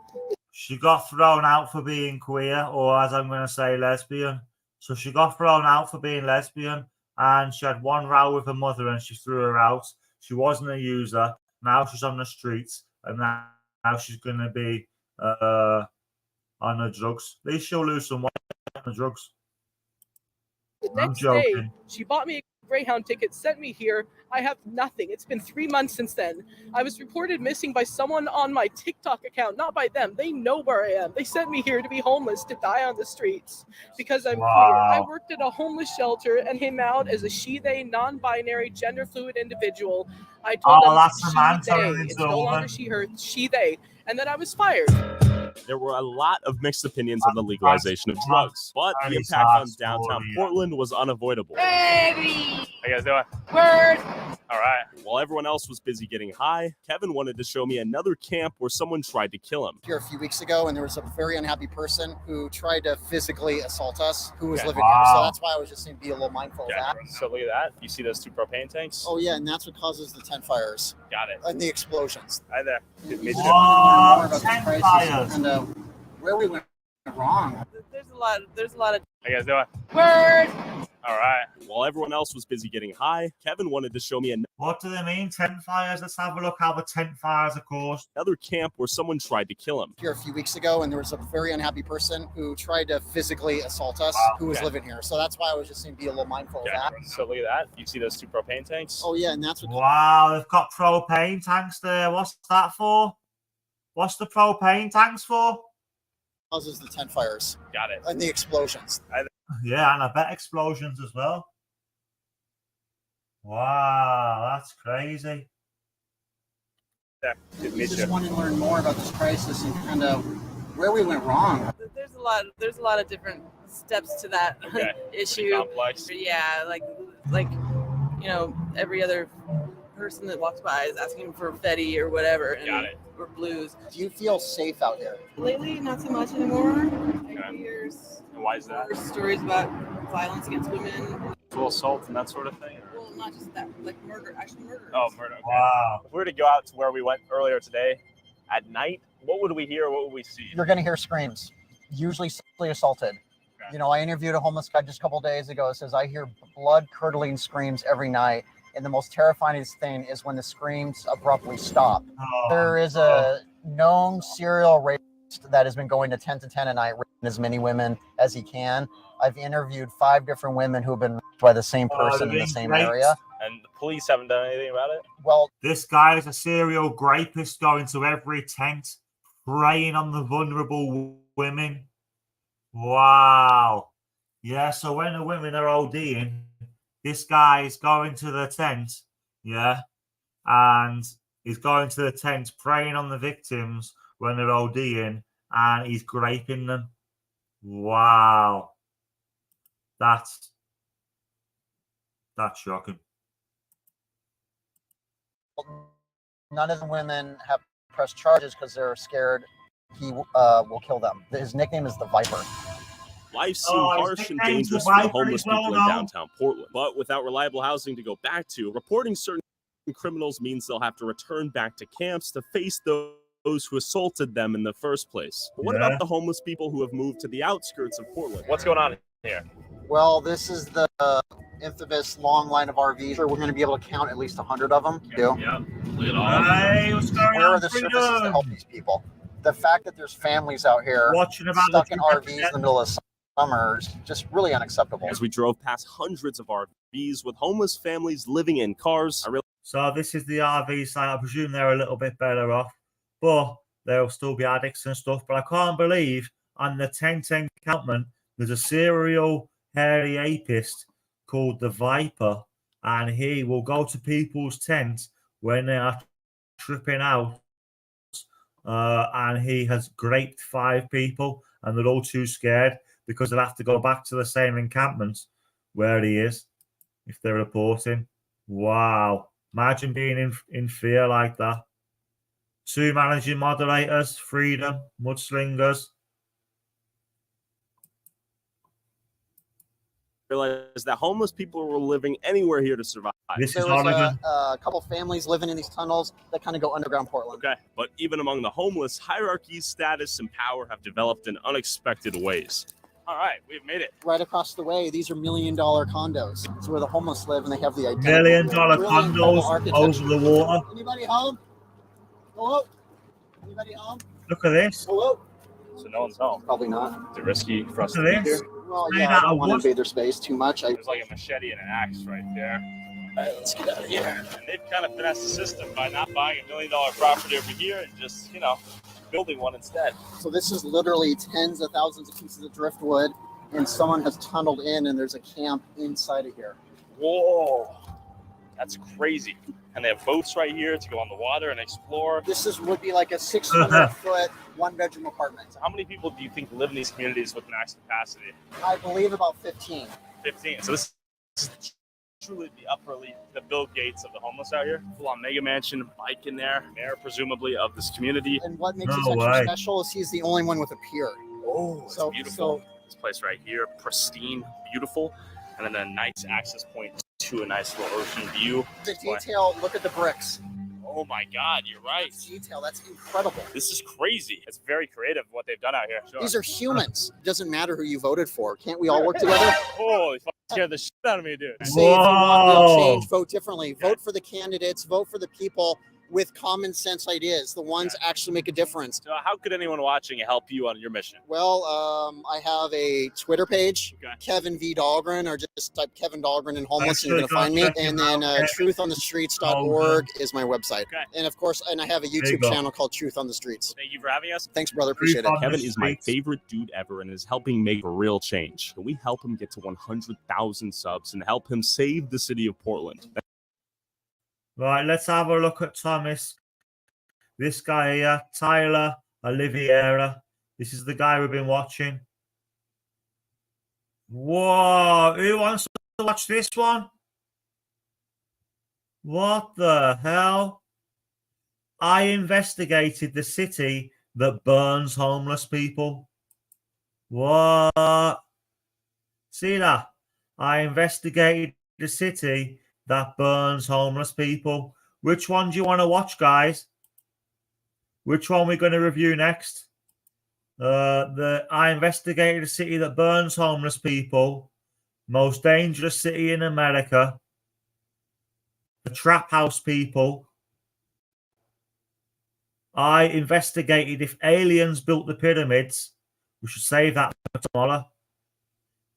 She got thrown out for being queer, or as I'm going to say, lesbian. So she got thrown out for being lesbian, and she had one row with her mother, and she threw her out. She wasn't a user. Now she's on the streets, and now she's going to be on the drugs. At least she'll lose some weight on the drugs. The next day, she bought me a Greyhound ticket, sent me here. I have nothing. It's been 3 months since then. I was reported missing by someone on my TikTok account, not by them. They know where I am. They sent me here to be homeless, to die on the streets because I'm queer. I worked at a homeless shelter and came out as a she, they, non-binary, gender fluid individual. I told them that's a man she, they. turning It's into a no woman. longer she, her, she, they. And then I was fired. There were a lot of mixed opinions on the legalization of drugs, but the impact on downtown Portland was unavoidable. How you guys doing? Word. All right. While everyone else was busy getting high, Kevin wanted to show me another camp where someone tried to kill him. Here a few weeks ago, and there was a very unhappy person who tried to physically assault us, who was Okay. living here. So that's why I was just saying be a little mindful of that. So look at that. You see those 2 propane tanks? Oh yeah, and that's what causes the tent fires. Got it. And the explosions. Hi there. Good to meet you. More about the crisis and where we went wrong. There's a lot of How you guys doing? Word. All right. While everyone else was busy getting high, Kevin wanted to show me What do they mean, tent fires? Let's have a look how the tent fires are caused. another camp where someone tried to kill him. Here a few weeks ago, and there was a very unhappy person who tried to physically assault us, who was Okay. living here. So that's why I was just saying be a little mindful of that. So look at that. You see those 2 propane tanks? Oh yeah, and that's what Wow, they've got propane tanks there. What's that for? What's the propane tanks for? causes the tent fires. Got it. And the explosions. Yeah, and I bet explosions as well. Wow, that's crazy. Yeah, good to meet Just you. want to learn more about this crisis and kind of where we went wrong. There's a lot of different steps to that Okay. issue. Complex. Yeah, like every other person that walks by is asking for Fetty or whatever. Got it. Or blues. Do you feel safe out here? Lately, not so much anymore. Okay. Years. And why is that? There's stories about violence against women. Full assault and that sort of thing? Well, not just that, like murder, actual murder. Oh, murder. Okay. Wow. If we were to go out to where we went earlier today at night, what would we hear? What would we see? You're going to hear screams, usually sexually assaulted. Okay. You know, I interviewed a homeless guy just a couple of days ago. It says, I hear blood-curdling screams every night. And the most terrifying thing is when the screams abruptly stop. There is a known serial rapist that has been going to 10 to 10 a night, raping as many women as he can. I've interviewed 5 different women who have been raped by the same person in the same area. And the police haven't done anything about it? Well, this guy is a serial rapist going to every tent, preying on the vulnerable women. Wow. Yeah, so when the women are ODing, this guy is going to the tent, yeah, and he's going to the tent, preying on the victims when they're ODing, and he's raping them. Wow. That's shocking. None of the women have pressed charges because they're scared he will kill them. His nickname is the Viper. Life seemed harsh and dangerous for the homeless people in downtown Portland. But without reliable housing to go back to, reporting certain criminals means they'll have to return back to camps to face those who assaulted them in the first place. But what about the homeless people who have moved to the outskirts of Portland? What's going on here? Well, this is the infamous long line of RVs. We're going to be able to count at least 100 of them. Yeah. Look at all. Hey, what's going Where on, are the services to help these people? The fact that there's families out here stuck in RVs in the middle of summer is just really unacceptable. As we drove past hundreds of RVs with homeless families living in cars, So this is the RV site. I presume they're a little bit better off, but they'll still be addicts and stuff. But I can't believe on the 1010 encampment, there's a serial hairy apist called the Viper, and he will go to people's tents when they are tripping out, and he has raped 5 people, and they're all too scared because they'll have to go back to the same encampment where he is if they're reporting. Wow. Imagine being in fear like that. 2 managing moderators, Freedom, Mudslingers. realized that homeless people were living anywhere here to survive. There was a couple families living in these tunnels that kind of go underground Portland. Okay, but even among the homeless, hierarchies, status, and power have developed in unexpected ways. All right, we've made it. Right across the way, these are $1 million condos. It's where the homeless live, and they have the $1 million condos over the water. Anybody home? Hello? Anybody home? Look at this. Hello? So no one's home. Probably not. Is it risky for us Look to at be this. here? Well, yeah, I don't want to invade their space too much. There's like a machete and an axe right there. All right, let's get out of here. And they've kind of finessed the system by not buying $1 million property over here and just, building one instead. So this is literally tens of thousands of pieces of driftwood, and someone has tunneled in, and there's a camp inside of here. Whoa, that's crazy. And they have boats right here to go on the water and explore. This would be like a 600-foot, one-bedroom apartment. So how many people do you think live in these communities with max capacity? I believe about 15. 15. So this is truly the Bill Gates of the homeless out here. Full-on mega mansion, bike in there, mayor presumably of this community. And what makes this extra special is he's the only one with a pier. Oh, so beautiful. This place right here, pristine, beautiful, and then a nice access point to a nice little ocean view. The detail, look at the bricks. Oh my God, you're right. Detail, that's incredible. This is crazy. It's very creative what they've done out here. Sure. These are humans. It doesn't matter who you voted for. Can't we all work together? Holy fuck, scared the shit out of me, dude. Say if you want real change, vote differently. Vote for the candidates, vote for the people with common sense ideas, the ones actually make a difference. So how could anyone watching help you on your mission? Well, I have a Twitter page, Kevin V. Dahlgren, or just type Kevin Dahlgren and homeless and you're going to find me. And then truthonthestreets.org is my website. And of course, and I have a YouTube channel called Truth on the Streets. Thank you for having us. Thanks, brother. Appreciate it. Kevin is my favorite dude ever and is helping make a real change. Can we help him get to 100,000 subs and help him save the city of Portland? Right, let's have a look at Thomas. This guy here, Tyler Oliveira. This is the guy we've been watching. Whoa, who wants to watch this one? What the hell? I investigated the city that burns homeless people. What? See that? I investigated the city that burns homeless people. Which one do you want to watch, guys? Which one we're going to review next? I investigated a city that burns homeless people. Most dangerous city in America. The trap house people. I investigated if aliens built the pyramids. We should save that for tomorrow.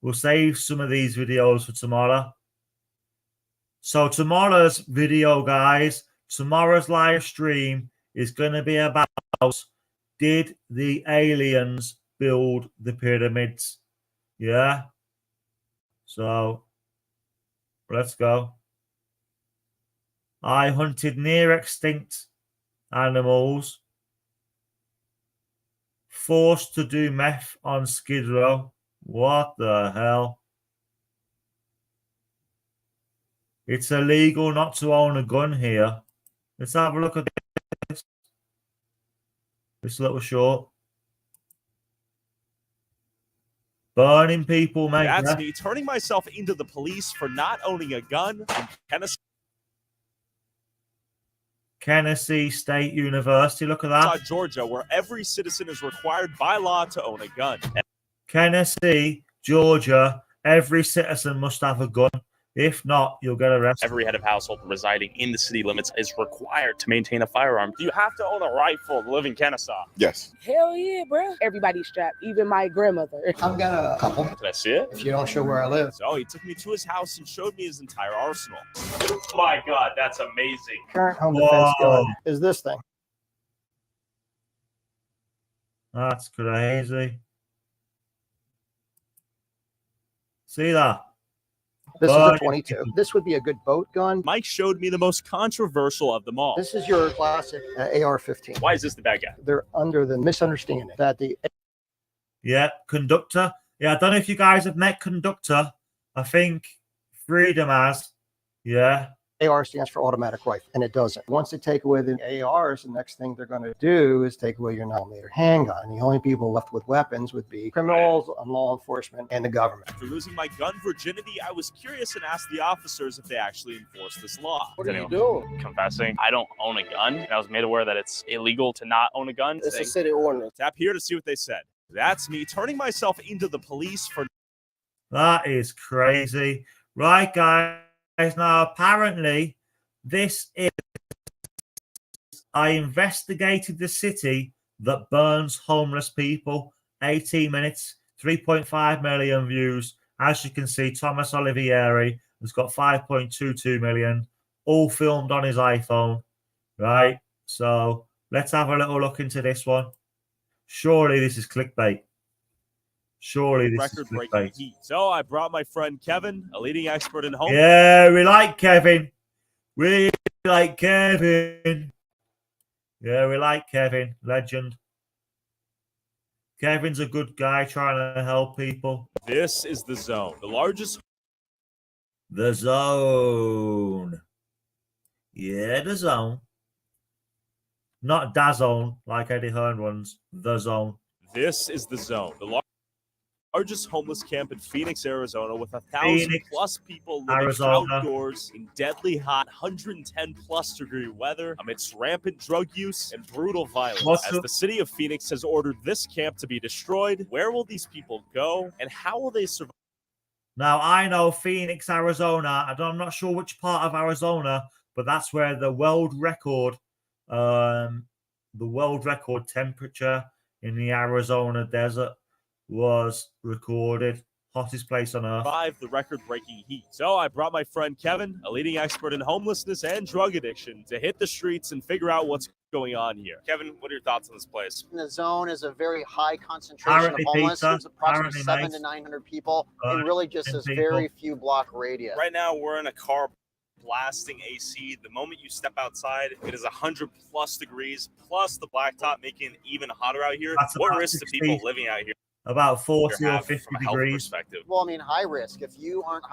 We'll save some of these videos for tomorrow. So tomorrow's video, guys, tomorrow's live stream is going to be about, did the aliens build the pyramids? Yeah. So let's go. I hunted near extinct animals. Forced to do meth on Skid Row. What the hell? It's illegal not to own a gun here. Let's have a look at this. This little short. Burning people, mate. That's me turning myself into the police for not owning a gun in Tennessee. Tennessee State University. Look at that. Georgia, where every citizen is required by law to own a gun. Tennessee, Georgia, every citizen must have a gun. If not, you'll get arrested. Every head of household residing in the city limits is required to maintain a firearm. You have to own a rifle to live in Kennesaw. Yes. Hell yeah, bro. Everybody's strapped, even my grandmother. I've got a couple. Can I see it? If you don't show where I live. So he took me to his house and showed me his entire arsenal. Oh my God, that's amazing. Current home defense gun is this thing. That's crazy. See that? This is a 22. This would be a good boat gun. Mike showed me the most controversial of them all. This is your classic AR-15. Why is this the bad guy? They're under the misunderstanding that the... Yeah, Conductor. Yeah, I don't know if you guys have met Conductor. I think Freedom has. Yeah. AR stands for automatic rifle, and it doesn't. Once they take away the ARs, the next thing they're going to do is take away your 9mm handgun. The only people left with weapons would be criminals, law enforcement, and the government. After losing my gun virginity, I was curious and asked the officers if they actually enforce this law. What are you doing? Confessing, I don't own a gun, and I was made aware that it's illegal to not own a gun. It's a city ordinance. Tap here to see what they said. That's me turning myself into the police for... That is crazy. Right, guys. Now, apparently, this is... I investigated the city that burns homeless people. 18 minutes, 3.5 million views. As you can see, Thomas Olivieri has got 5.22 million, all filmed on his iPhone, right? So let's have a little look into this one. Surely this is clickbait. Surely this is clickbait. Heat. So I brought my friend Kevin, a leading expert in home. Yeah, we like Kevin. We like Kevin. Yeah, we like Kevin. Legend. Kevin's a good guy trying to help people. This is The Zone, the largest. The Zone. Yeah, The Zone. Not Da Zone, like Eddie Hearn runs. The Zone. This is The Zone, the largest homeless camp in Phoenix, Arizona, with 1,000+ people living outdoors in deadly hot 110+ degree weather amidst rampant drug use and brutal violence. As the city of Phoenix has ordered this camp to be destroyed, where will these people go and how will they survive? Now, I know Phoenix, Arizona. I'm not sure which part of Arizona, but that's where the world record temperature in the Arizona desert was recorded. Hottest place on earth. Survive the record-breaking heat. So I brought my friend Kevin, a leading expert in homelessness and drug addiction, to hit the streets and figure out what's going on here. Kevin, what are your thoughts on this place? The Zone is a very high concentration of homeless. There's approximately 700 to 900 people in really just this very few block radius. Right now, we're in a car blasting AC. The moment you step outside, it is 100+ degrees, plus the blacktop making it even hotter out here. What risk to people living out here? About 40 or 50 degrees. Well, I mean, high risk. If you aren't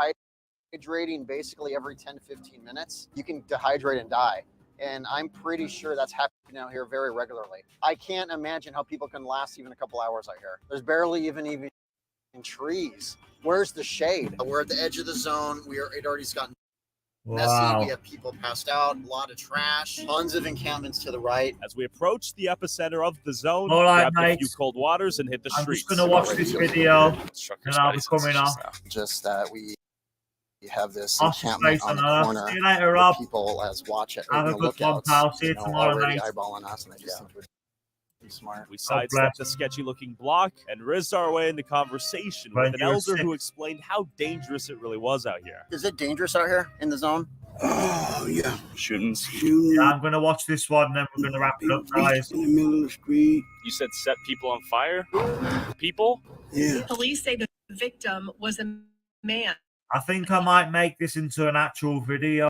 hydrating basically every 10 to 15 minutes, you can dehydrate and die. And I'm pretty sure that's happening out here very regularly. I can't imagine how people can last even a couple hours out here. There's barely even trees. Where's the shade? We're at the edge of the zone. It already's gotten messy. We have people passed out, a lot of trash, tons of encampments to the right. As we approach the epicenter of the zone, all right, grab a few cold waters and hit the streets. I'm just going to watch this video and I'll be coming off. Just that we have this encampment on the corner. See you later, Rob. People as watch it. Have a good one, pal. See you tomorrow night. Eyeballing us, and I just think we're smart. We sidestepped the sketchy-looking block and rizzed our way into conversation with an elder who explained how dangerous it really was out here. Is it dangerous out here in the zone? Oh, yeah. Shootings. Yeah, I'm going to watch this one and then we're going to wrap it up, guys. In the middle of the street. You said set people on fire? People? Yeah. Police say the victim was a man. I think I might make this into an actual video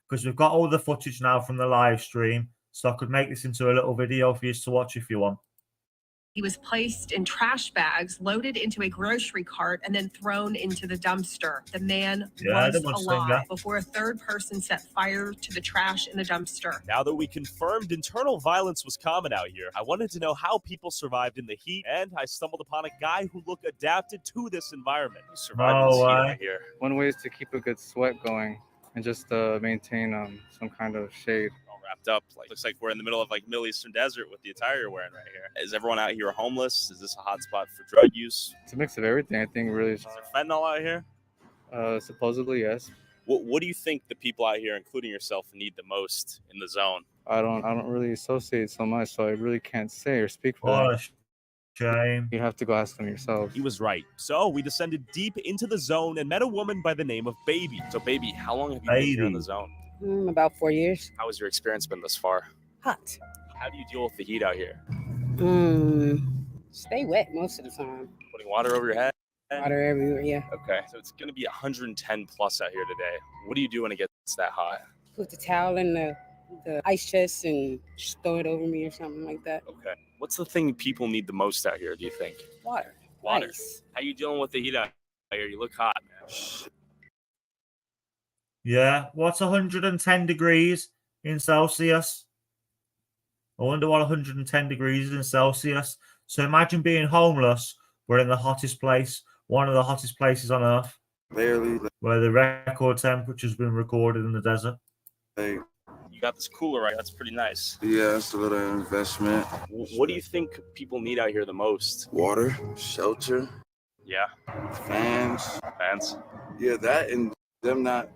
because we've got all the footage now from the live stream. So I could make this into a little video for you to watch if you want. He was placed in trash bags, loaded into a grocery cart, and then thrown into the dumpster. The man was alive before a third person set fire to the trash in the dumpster. Now that we confirmed internal violence was common out here, I wanted to know how people survived in the heat, and I stumbled upon a guy who looked adapted to this environment. He survived this heat out here. One way is to keep a good sweat going and just maintain some kind of shade. Wrapped up, looks like we're in the middle of Middle Eastern desert with the attire you're wearing right here. Is everyone out here homeless? Is this a hot spot for drug use? It's a mix of everything. I think really. Is there fentanyl out here? Supposedly, yes. What do you think the people out here, including yourself, need the most in the zone? I don't really associate so much, so I really can't say or speak for them. Shame. You have to go ask them yourself. He was right. So we descended deep into the zone and met a woman by the name of Baby. So Baby, how long have you been here in the zone? About 4 years. How has your experience been thus far? Hot. How do you deal with the heat out here? Stay wet most of the time. Putting water over your head? Water everywhere, yeah. Okay, so it's going to be 110 plus out here today. What do you do when it gets that hot? Put the towel in the ice chest and just throw it over me or something like that. Okay. What's the thing people need the most out here, do you think? Water. Water. Ice. How you dealing with the heat out here? You look hot, man. Yeah, what's 110 degrees in Celsius? I wonder what 110 degrees is in Celsius. So imagine being homeless. We're in the hottest place, one of the hottest places on Earth. Barely. Where the record temperature has been recorded in the desert. Hey. You got this cooler, right? That's pretty nice. Yeah, it's a little investment. What do you think people need out here the most? Water, shelter. Yeah. Fans. Fans. Yeah, that and them not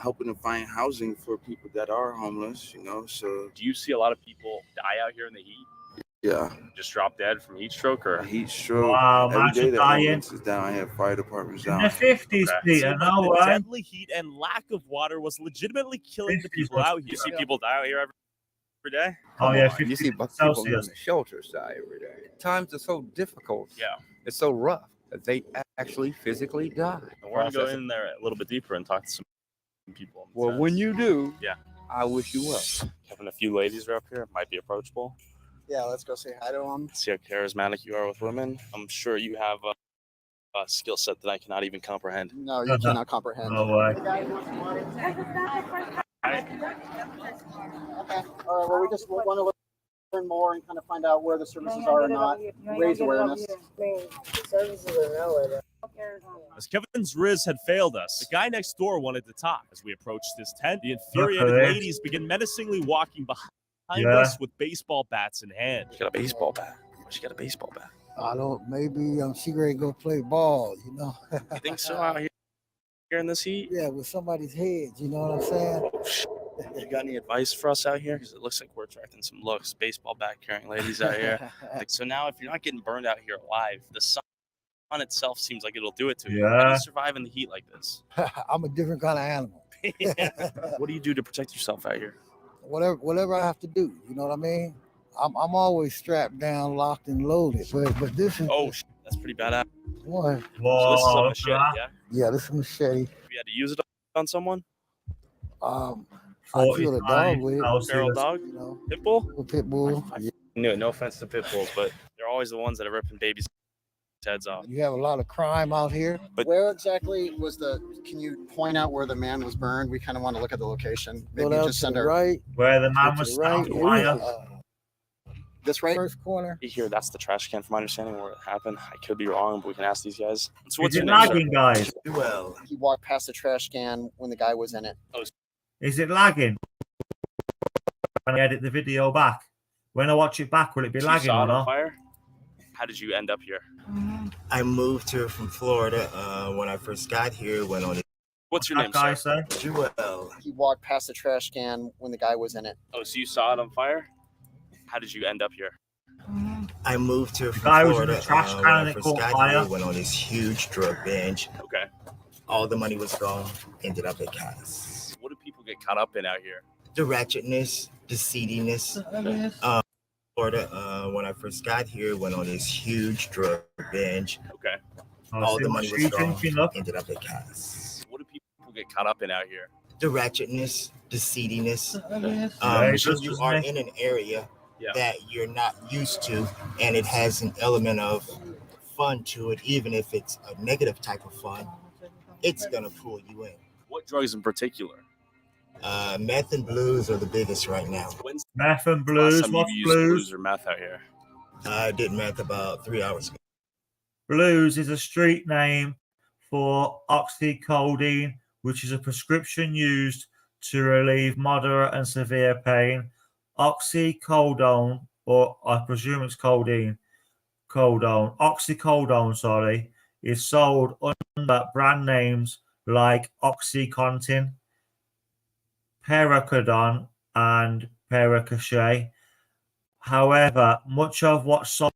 helping to find housing for people that are homeless, so. Do you see a lot of people die out here in the heat? Yeah. Just drop dead from heat stroke or heat stroke. Wow, Every day imagine the dying ambulance is down. I have fire departments in down. the 50s, Okay. Peter. Seemed like No the way. deadly heat and lack of water was legitimately killing the 50s people must out be here. You see bad. people die out here every day? Oh, yeah, You 50 see people Celsius. in the shelters die every day. Times are so difficult. Yeah. It's so rough that they actually physically die. We're going to go in there a little bit deeper and talk to some people. Well, when you do, yeah, I wish you well. having a few ladies are up here. It might be approachable. Yeah, let's go say hi to them. See how charismatic you are with women. I'm sure you have a skill set that I cannot even comprehend. No, you cannot comprehend. No way. Okay. All right. Well, we just want to learn more and kind of find out where the services are or not. Raise awareness. Services are nowhere. As Kevin's Riz had failed us, the guy next door wanted to talk. As we approached his tent, the infuriated Okay. ladies began menacingly walking behind us with baseball bats in hand. She got a baseball bat. She got a baseball bat. I don't. Maybe she ready to go play ball. You know. You think so out here in this heat? Yeah, with somebody's head. You know what I'm saying? You got any advice for us out here? Because it looks like we're attracting some looks. Baseball bat carrying ladies out here. So now, if you're not getting burned out here alive, the sun itself seems like it'll do it to you. How do Yeah. you survive in the heat like this? I'm a different kind of animal. What do you do to protect yourself out here? Whatever I have to do. You know what I mean? I'm always strapped down, locked and loaded. But this is That's pretty badass. what? So this is a machete, yeah? Yeah, this is a machete. Have you had to use it on someone? I killed a dog with it. Feral dog? You know, Pit bull? a pit bull. Yeah. No offense to pit bulls, but they're always the ones that are ripping babies' heads off. You have a lot of crime out here. Where exactly was the? Can you point out where the man was burned? We kind of want to look at the location. Maybe Go down just to send the our right. Where the Go man to was the right. stabbed fire. This right? First corner. You hear that's the trash can, from my understanding, where it happened. I could be wrong, but we can ask these guys. So what's Is your it name, sir? lagging, guys? Well, he walked past the trash can when the guy was in it. Is it lagging? When I edit the video back, when I watch it back, will it be You lagging saw or it on not? fire? How did you end up here? I moved here from Florida when I first got here. Went on. What's your name, sir? Joel. He walked past the trash can when the guy was in it. Oh, so you saw it on fire? How did you end up here? I moved here from guy was in Florida the trash when can I and it first caught got fire. here. Went on this huge drug binge. Okay. All the money was gone. Ended up at Cass. What do people get caught up in out here? The ratchetness, the seediness. Florida when I first got here. Went on this huge drug binge. Okay. All the money was gone. Ended up at Cass. What do people get caught up in out here? The ratchetness, the seediness. Yeah, Because you are in an area that you're not used to, and it has an element of fun to it, even if it's a negative type of fun, it's gonna pull you in. What drugs in particular? Meth and blues are the biggest right now. Meth and Last blues. time What's you used blues? blues or meth out here? I did meth about 3 hours ago. Blues is a street name for oxycodone, which is a prescription used to relieve moderate and severe pain. Oxycodone, or I presume it's oxycodone, is sold under brand names like OxyContin, Percodon, and Percochet. However, much of what's sold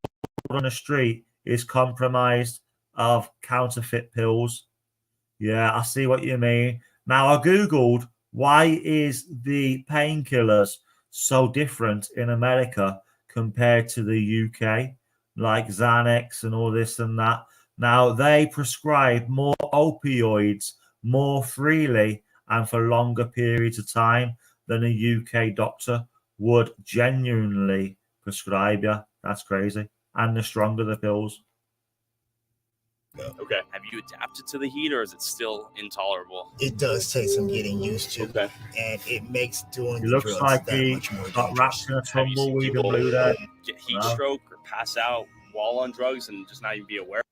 on the street is comprised of counterfeit pills. Yeah, I see what you mean. Now, I Googled why is the painkillers so different in America compared to the UK, like Xanax and all this and that. Now, they prescribe more opioids more freely and for longer periods of time than a UK doctor would genuinely prescribe you. That's crazy. And the stronger the pills. Okay. Have you adapted to the heat, or is it still intolerable? It does take some getting used to, and it makes doing It the looks drugs like that he much more got dangerous. wrapped in a Have you seen tumbleweed and people blew there. get heat No. stroke or pass out while on drugs and just not even be aware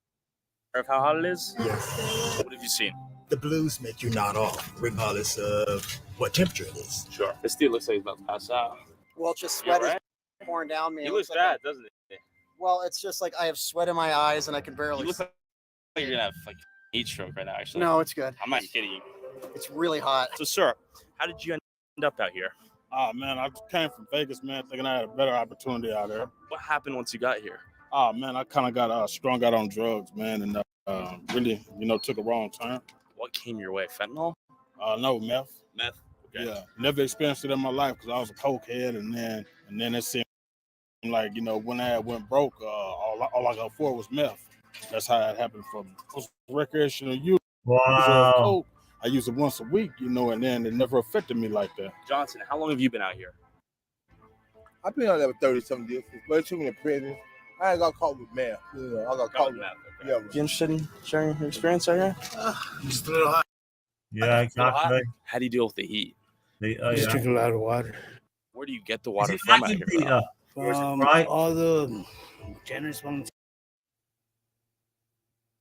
of how hot it is? Yes. What have you seen? The blues make you nod off, regardless of what temperature it is. Sure. This dude looks like he's about to pass out. Well, it's just You sweat alright? is pouring down me. He It looks like bad, doesn't he? Well, it's just like I have sweat in my eyes and I can barely. You look like you're gonna have like heat stroke right now. Actually, No, it's good. I'm not kidding you. It's really hot. So, sir, how did you end up out here? Oh man, I came from Vegas, man, thinking I had a better opportunity out there. What happened once you got here? Oh man, I kind of got strung out on drugs, man, and really, took a wrong turn. What came your way? Fentanyl? No, meth. Meth. Okay. Yeah, never experienced it in my life because I was a cokehead, and then it seemed like when I went broke, all I got for was meth. That's how it happened for me. It was recreational use of coke. I use it once a week, and then it never affected me like that. Johnson, how long have you been out here? I've been out there for 30-something years. But it took me to prison. I ain't got caught with meth. I got caught with meth. Okay. Yeah. You interested in sharing your experience out here? Just a little hot. Yeah, exactly. How do you deal with the heat? Just drink a lot of water. Where do you get the water from out here? Right? All the generous volunteers.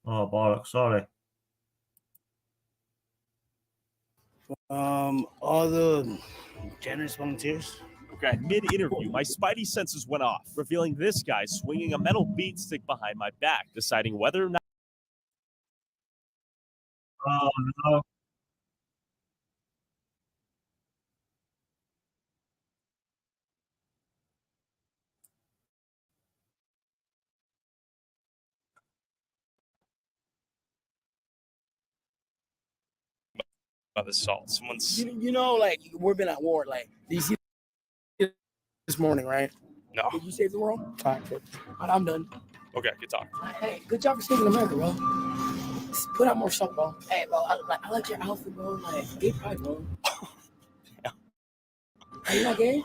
Oh, bollocks, sorry. All the generous volunteers. Okay. Mid-interview, my spidey senses went off, revealing this guy swinging a metal beat stick behind my back, deciding whether or not. Oh, no. About the salt. Someone's. Like we've been at war. Like, do you see this morning, right? No. Did you save the world? All right, I'm done. Okay, good talk. Hey, good job for saving America, bro. Just put out more salt, bro. Hey, bro, I like your outfit, bro. Like, gay pride, bro. Yeah. Are you not gay?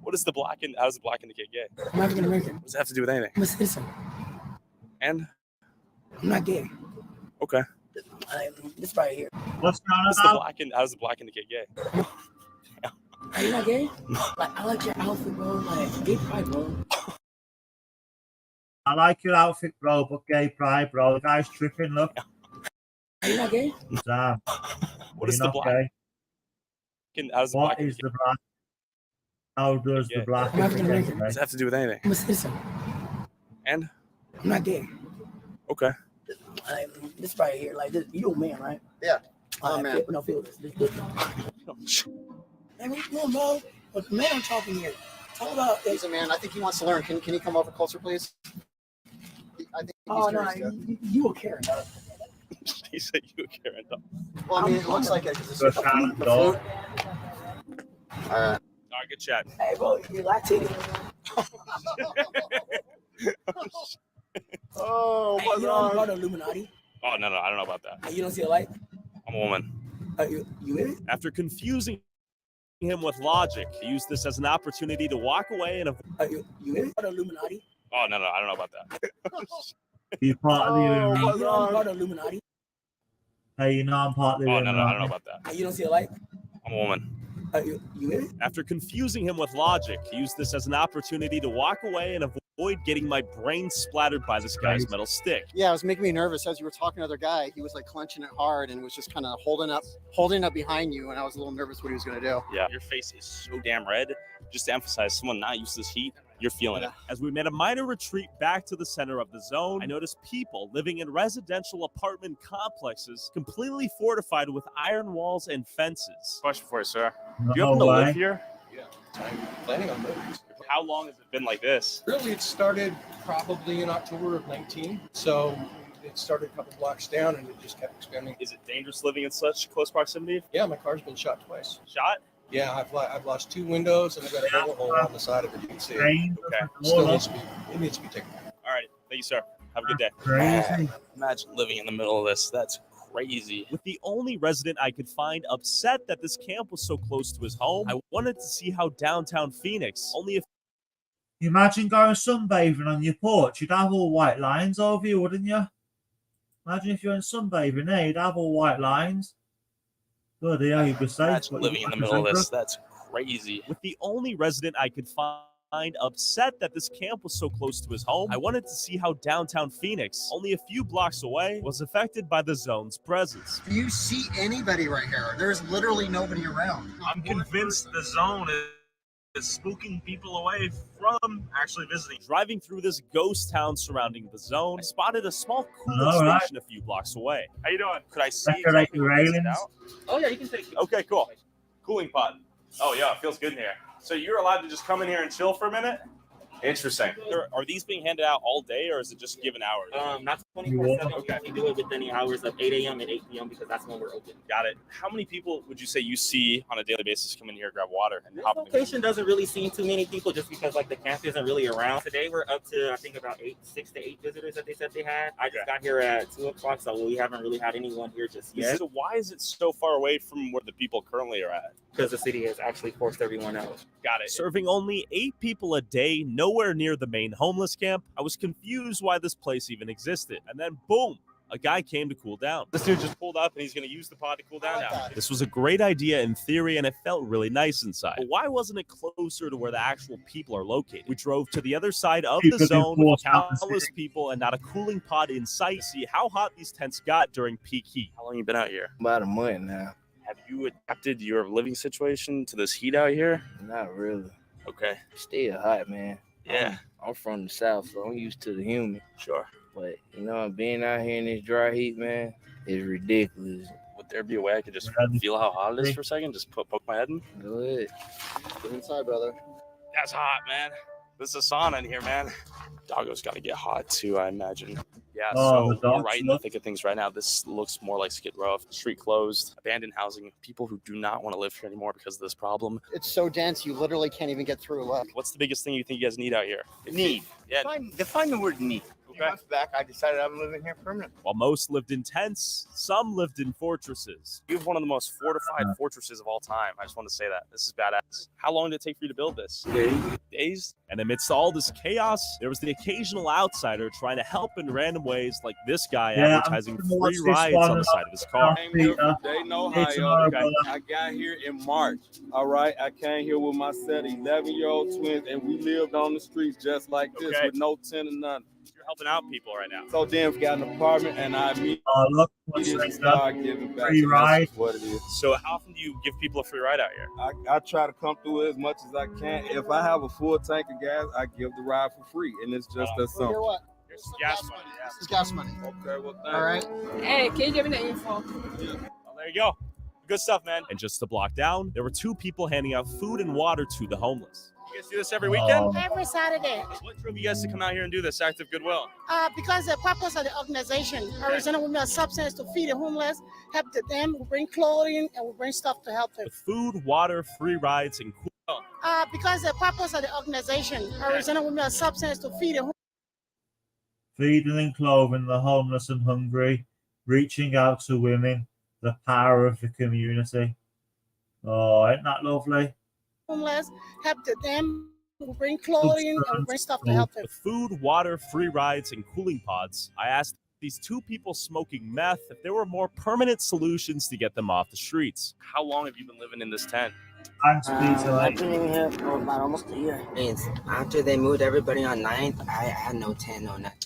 What is the black and how does the black indicate gay? I'm African American. What does it have to do with anything? I'm a citizen. And? I'm not gay. Okay. This right here. What's going on? How does the black indicate gay? Are you not gay? I like your outfit, bro. Like, gay pride, bro. I like your outfit, bro, but gay pride, bro. The guy's tripping, look. Are you not gay? Sam. What is the black? What is the black? How does the black? I'm African American. What does it have to do with anything? I'm a citizen. And? I'm not gay. Okay. This right here, like this, you a man, right? Yeah. Oh man. No, feel this. Man, what you doing, bro? But man, I'm talking here. Talk about. He's a man. I think he wants to learn. Can he come over closer, please? I think he's curious, you a Karen. He said you a Karen. Well, I mean, it looks like it because it's the flute. All right, good chat. Hey, bro, you lactating. Oh, hey, you know about the Illuminati? Oh, no, I don't know about that. Hey, you don't see a light? I'm a woman. You in it? After confusing him with logic, he used this as an opportunity to walk away and you in it? The Illuminati? Oh, no, I don't know about that. You part of the Illuminati? Hey, you know about the Illuminati? Hey, you know I'm part of the Illuminati. No, I don't know about that. Hey, you don't see a light? I'm a woman. You in it? After confusing him with logic, he used this as an opportunity to walk away and avoid getting my brain splattered by this guy's metal stick. Yeah, it was making me nervous as you were talking to the other guy. He was like clenching it hard and was just kind of holding up behind you, and I was a little nervous what he was going to do. Yeah, your face is so damn red. Just to emphasize, someone not used to this heat, you're feeling it. As we made a minor retreat back to the center of the zone, I noticed people living in residential apartment complexes completely fortified with iron walls and fences. Question for you, sir. Do you happen to live here? Yeah, I'm planning on moving. How long has it been like this? Really, it started probably in October of 19. So it started a couple blocks down and it just kept expanding. Is it dangerous living in such close proximity? Yeah, my car's been shot twice. Shot? Yeah, I've lost two windows and I've got a bullet hole on the side of it. You can see it. Okay. Still needs to be taken care All right. Thank you, sir. Have a good day. Crazy. Imagine living in the middle of this. That's crazy. With the only resident I could find upset that this camp was so close to his home, I wanted to see how downtown Phoenix, only if Imagine going sunbathing on your porch. You'd have all white lines over you, wouldn't you? Imagine if you're in sunbathing there, you'd have all white lines. Good, yeah, you'd be safe. Imagine living in the middle of this. That's crazy. With the only resident I could find upset that this camp was so close to his home, I wanted to see how downtown Phoenix, only a few blocks away, was affected by the zone's presence. Do you see anybody right here? There's literally nobody around. I'm convinced the zone is spooking people away from actually visiting. Driving through this ghost town surrounding the zone, I spotted a small cooling station a few blocks away. How you doing? Could I see Decorate the railings. Oh yeah, you can take it. Okay, cool. Cooling pod. Oh yeah, it feels good in here. So you're allowed to just come in here and chill for a minute? Interesting. Are these being handed out all day, or is it just given hours? Not 24/7. Okay. You do it within the hours of 8 a.m. and 8 p.m. because that's when we're open. Got it. How many people would you say you see on a daily basis come in here, grab water, and This hop in the location doesn't really see too many people just because like the camp isn't really around. Today we're up to I think about 6 to 8 visitors that they said they had. I just got here at 2 o'clock, so we haven't really had anyone here just yet. So why is it so far away from where the people currently are at? Because the city has actually forced everyone out. Got it. Serving only 8 people a day, nowhere near the main homeless camp, I was confused why this place even existed. And then boom, a guy came to cool down. This dude just pulled up and he's going to use the pod to cool down now. This was a great idea in theory, and it felt really nice inside. But why wasn't it closer to where the actual people are located? We drove to the other side of the zone with countless people and not a cooling pod in sight. See how hot these tents got during peak heat. How long have you been out here? About a month now. Have you adapted your living situation to this heat out here? Not really. Okay. Still hot, man. Yeah. I'm from the South, so I'm used to the humid. Sure. But, you know, being out here in this dry heat, man, is ridiculous. Would there be a way I could just feel how hot it is for a second? Just poke my head in? Go ahead. Get inside, brother. That's hot, man. This is a sauna in here, man. Doggo's got to get hot, too, I imagine. Yeah, so we're right in the thick of things right now. This looks more like Skid Row. Street closed, abandoned housing, people who do not want to live here anymore because of this problem. It's so dense, you literally can't even get through a left. What's the biggest thing you think you guys need out here? Need. Yeah. Define the word need. Months back, I decided I'm living here permanently. While most lived in tents, some lived in fortresses. You have one of the most fortified fortresses of all time. I just want to say that. This is badass. How long did it take for you to build this? Days? And amidst all this chaos, there was the occasional outsider trying to help in random ways, like this guy advertising free rides on the side of his car. They know how I got here in March. All right, I came here with my set of 11-year-old twins, and we lived on the streets just like this with no tent or nothing. You're helping out people right now. So then we got an apartment, and I immediately started giving back. Free ride. What it is. So how often do you give people a free ride out here? I try to come through as much as I can. If I have a full tank of gas, I give the ride for free, and it's just that simple. Hear what? Here's gas money. Yeah. This is gas money. Okay, well, thanks. All right. Hey, can you give me the info? Well, there you go. Good stuff, man. And just to block down, there were 2 people handing out food and water to the homeless. You guys do this every weekend? Every Saturday. What drove you guys to come out here and do this act of goodwill? Because the purpose of the organization, Arizona Women of Substance, to feed the homeless, help them, we bring clothing, and we bring stuff to help them. With food, water, free rides, and cool. Because the purpose of the organization, Arizona Women of Substance, to feed the Feeding and clothing the homeless and hungry, reaching out to women, the power of the community. Oh, isn't that lovely? homeless, help them, we bring clothing, and we bring stuff to help them. With food, water, free rides, and cooling pods, I asked these 2 people smoking meth if there were more permanent solutions to get them off the streets. How long have you been living in this tent? Thanks, Peter. I've been living here for about almost a year. After they moved everybody on 9th, I had no tent, no nothing.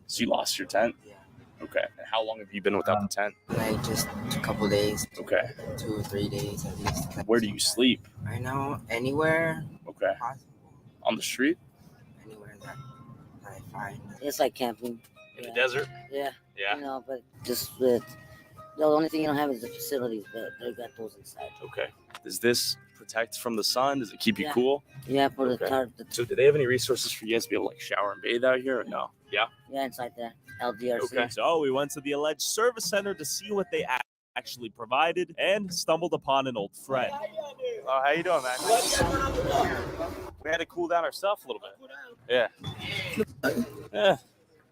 So you lost your tent? Yeah. Okay. And how long have you been without the tent? Like just a couple days. Okay. 2 or 3 days at least. Where do you sleep? Right now, anywhere. Okay. Possible. On the street? Anywhere that I find. It's like camping. In the desert? Yeah. Yeah. You know, but just with the only thing you don't have is the facilities, but they got those inside. Okay. Does this protect from the sun? Does it keep you cool? Yeah, for the Okay. So do they have any resources for you guys to be able to like shower and bathe out here or no? Yeah? Yeah, inside there. LDRC. Okay. So we went to the alleged service center to see what they actually provided and stumbled upon an old friend. Oh, how you doing, man? We had to cool down our stuff a little bit. Yeah. Yeah.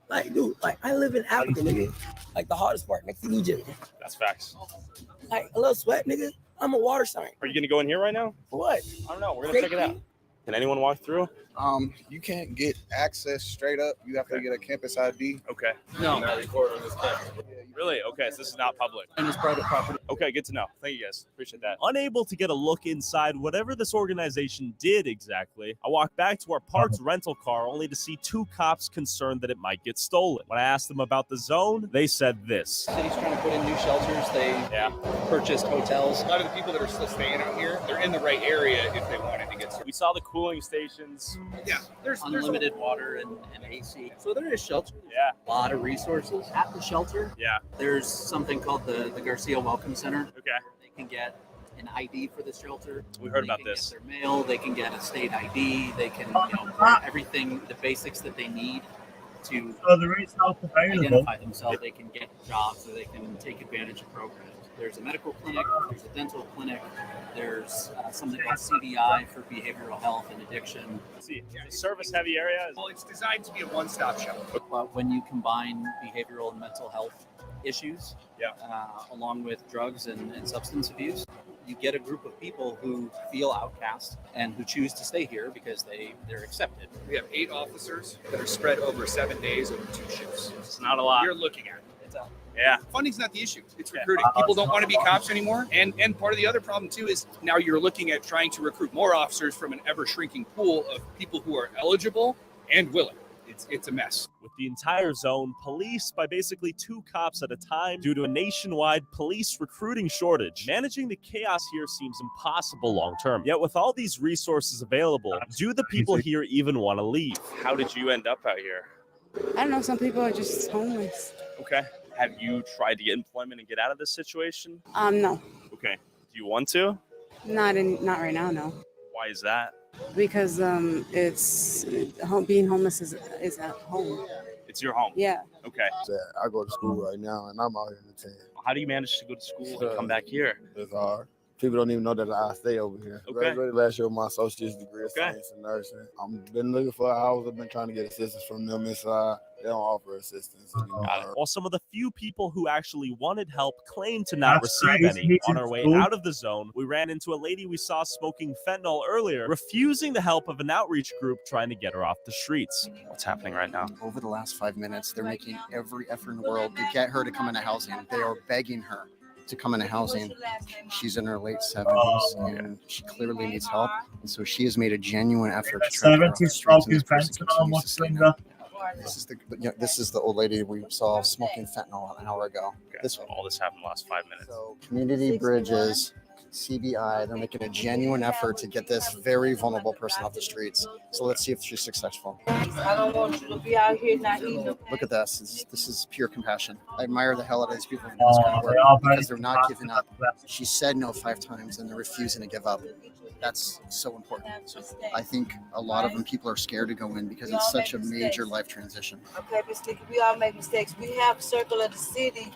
Like, dude, like I live in Africa, nigga. Like the hardest part next to Egypt. That's facts. Like a little sweat, nigga. I'm a water sign. Are you gonna go in here right now? For what? I don't know. We're gonna check it out. Can anyone walk through? You can't get access straight up. You have to get a campus ID. Okay. No. Really? Okay, so this is not public. And it's private property. Okay, good to know. Thank you guys. Appreciate that. Unable to get a look inside whatever this organization did exactly, I walked back to our parked rental car only to see 2 cops concerned that it might get stolen. When I asked them about the zone, they said this. The city's trying to put in new shelters. They purchased hotels. A lot of the people that are still staying out here, they're in the right area if they wanted to get started. We saw the cooling stations. Yeah, there's unlimited water and AC. So there is shelter. Yeah. A lot of resources at the shelter. Yeah. There's something called the Garcia Welcome Center. Okay. They can get an ID for the shelter. We heard They about can get this. their mail. They can get a state ID. They can, everything, the basics that they need to So there is help available. identify themselves. They can get jobs, or they can take advantage of programs. There's a medical clinic. There's a dental clinic. There's something called CBI for behavioral health and addiction. See, it's a service-heavy area. Well, it's designed to be a one-stop shop. But when you combine behavioral and mental health issues, along with drugs and substance abuse, you get a group of people who feel outcast and who choose to stay here because they're accepted. We have 8 officers that are spread over 7 days over 2 shifts. It's not a lot. You're looking at it. Yeah. Funding's not the issue. It's recruiting. People don't want to be cops anymore. And part of the other problem, too, is now you're looking at trying to recruit more officers from an ever-shrinking pool of people who are eligible and willing. It's a mess. With the entire zone policed by basically 2 cops at a time due to a nationwide police recruiting shortage. Managing the chaos here seems impossible long term. Yet with all these resources available, do the people here even want to leave? How did you end up out here? I don't know. Some people are just homeless. Okay. Have you tried to get employment and get out of this situation? No, Okay. Do you want to? not right now. No, Why is that? because it's being homeless is at home. It's your home. Yeah. Okay. I go to school right now, and I'm out here in the 10. How do you manage to go to school and come back here? It's hard. People don't even know that I stay over here. Okay. Graduated last year with my associate's degree in Okay. science and nursing. I've been looking for a house. I've been trying to get assistance from them inside. They don't offer assistance anymore. Got it. While some of the few people who actually wanted help claimed to not That's receive crazy. any, on our way Cool. out of the zone, we ran into a lady we saw smoking fentanyl earlier, refusing the help of an outreach group trying to get her off the streets. What's happening right now? Over the last 5 minutes, they're making every effort in the world to get her to come into housing. They are begging her to come into housing. She's in her late 70s and she clearly needs help. And so she has made a genuine effort to try to get her off the 70 streets, and smoking this person fentanyl, continues much to stay longer. there. This is the old lady we saw smoking fentanyl an hour ago. Okay. This one. All this happened in the last 5 minutes. Community Bridges, CBI, they're making a genuine effort to get this very vulnerable person off the streets. So let's see if she's successful. I don't want you to be out here not eating. Look at this. This is pure compassion. I admire the hell out of these people who do this kind of work because they're not giving up. She said no 5 times and they're refusing to give up. That's so important. I think a lot of them, people are scared to go in because it's such a major life transition. Okay, Miss Sticky, we all make mistakes. We have Circle of the City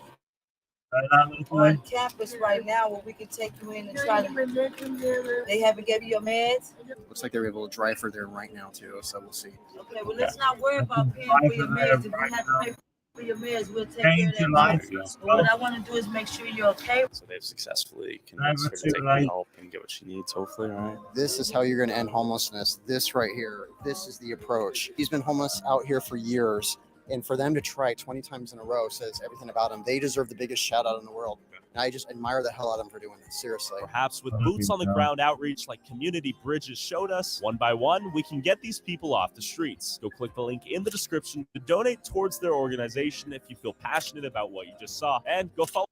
on campus right now where we can take you in and try to. They haven't given you your meds. Looks like they're able to drive her there right now too, so we'll see. Okay, well let's not worry about paying for your meds. If we have to pay for your meds, we'll take care of that. But what I want to do is make sure you're okay. So they've successfully convinced her to take the help and get what she needs, hopefully, right? This is how you're going to end homelessness. This right here, this is the approach. He's been homeless out here for years. And for them to try 20 times in a row says everything about him. They deserve the biggest shout out in the world. And I just admire the hell out of them for doing this. Seriously. Perhaps with boots on the ground outreach like Community Bridges showed us, one by one, we can get these people off the streets. Go click the link in the description to donate towards their organization if you feel passionate about what you just saw. And go follow.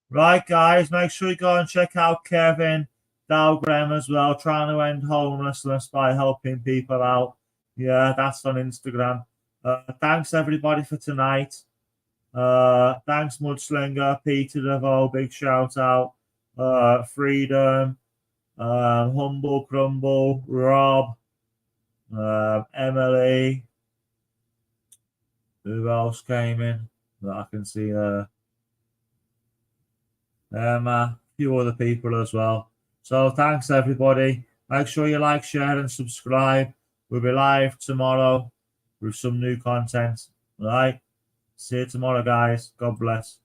Right, guys, make sure you go and check out Kevin Dahlgren as well, trying to end homelessness by helping people out. Yeah, that's on Instagram. Thanks, everybody, for tonight. Thanks, Mudslinger, Peter DeVoe, big shout out. Freedom, Humble Crumble, Rob, Emily. Who else came in that I can see there? A few other people as well. So thanks, everybody. Make sure you like, share, and subscribe. We'll be live tomorrow with some new content. All right. See you tomorrow, guys. God bless.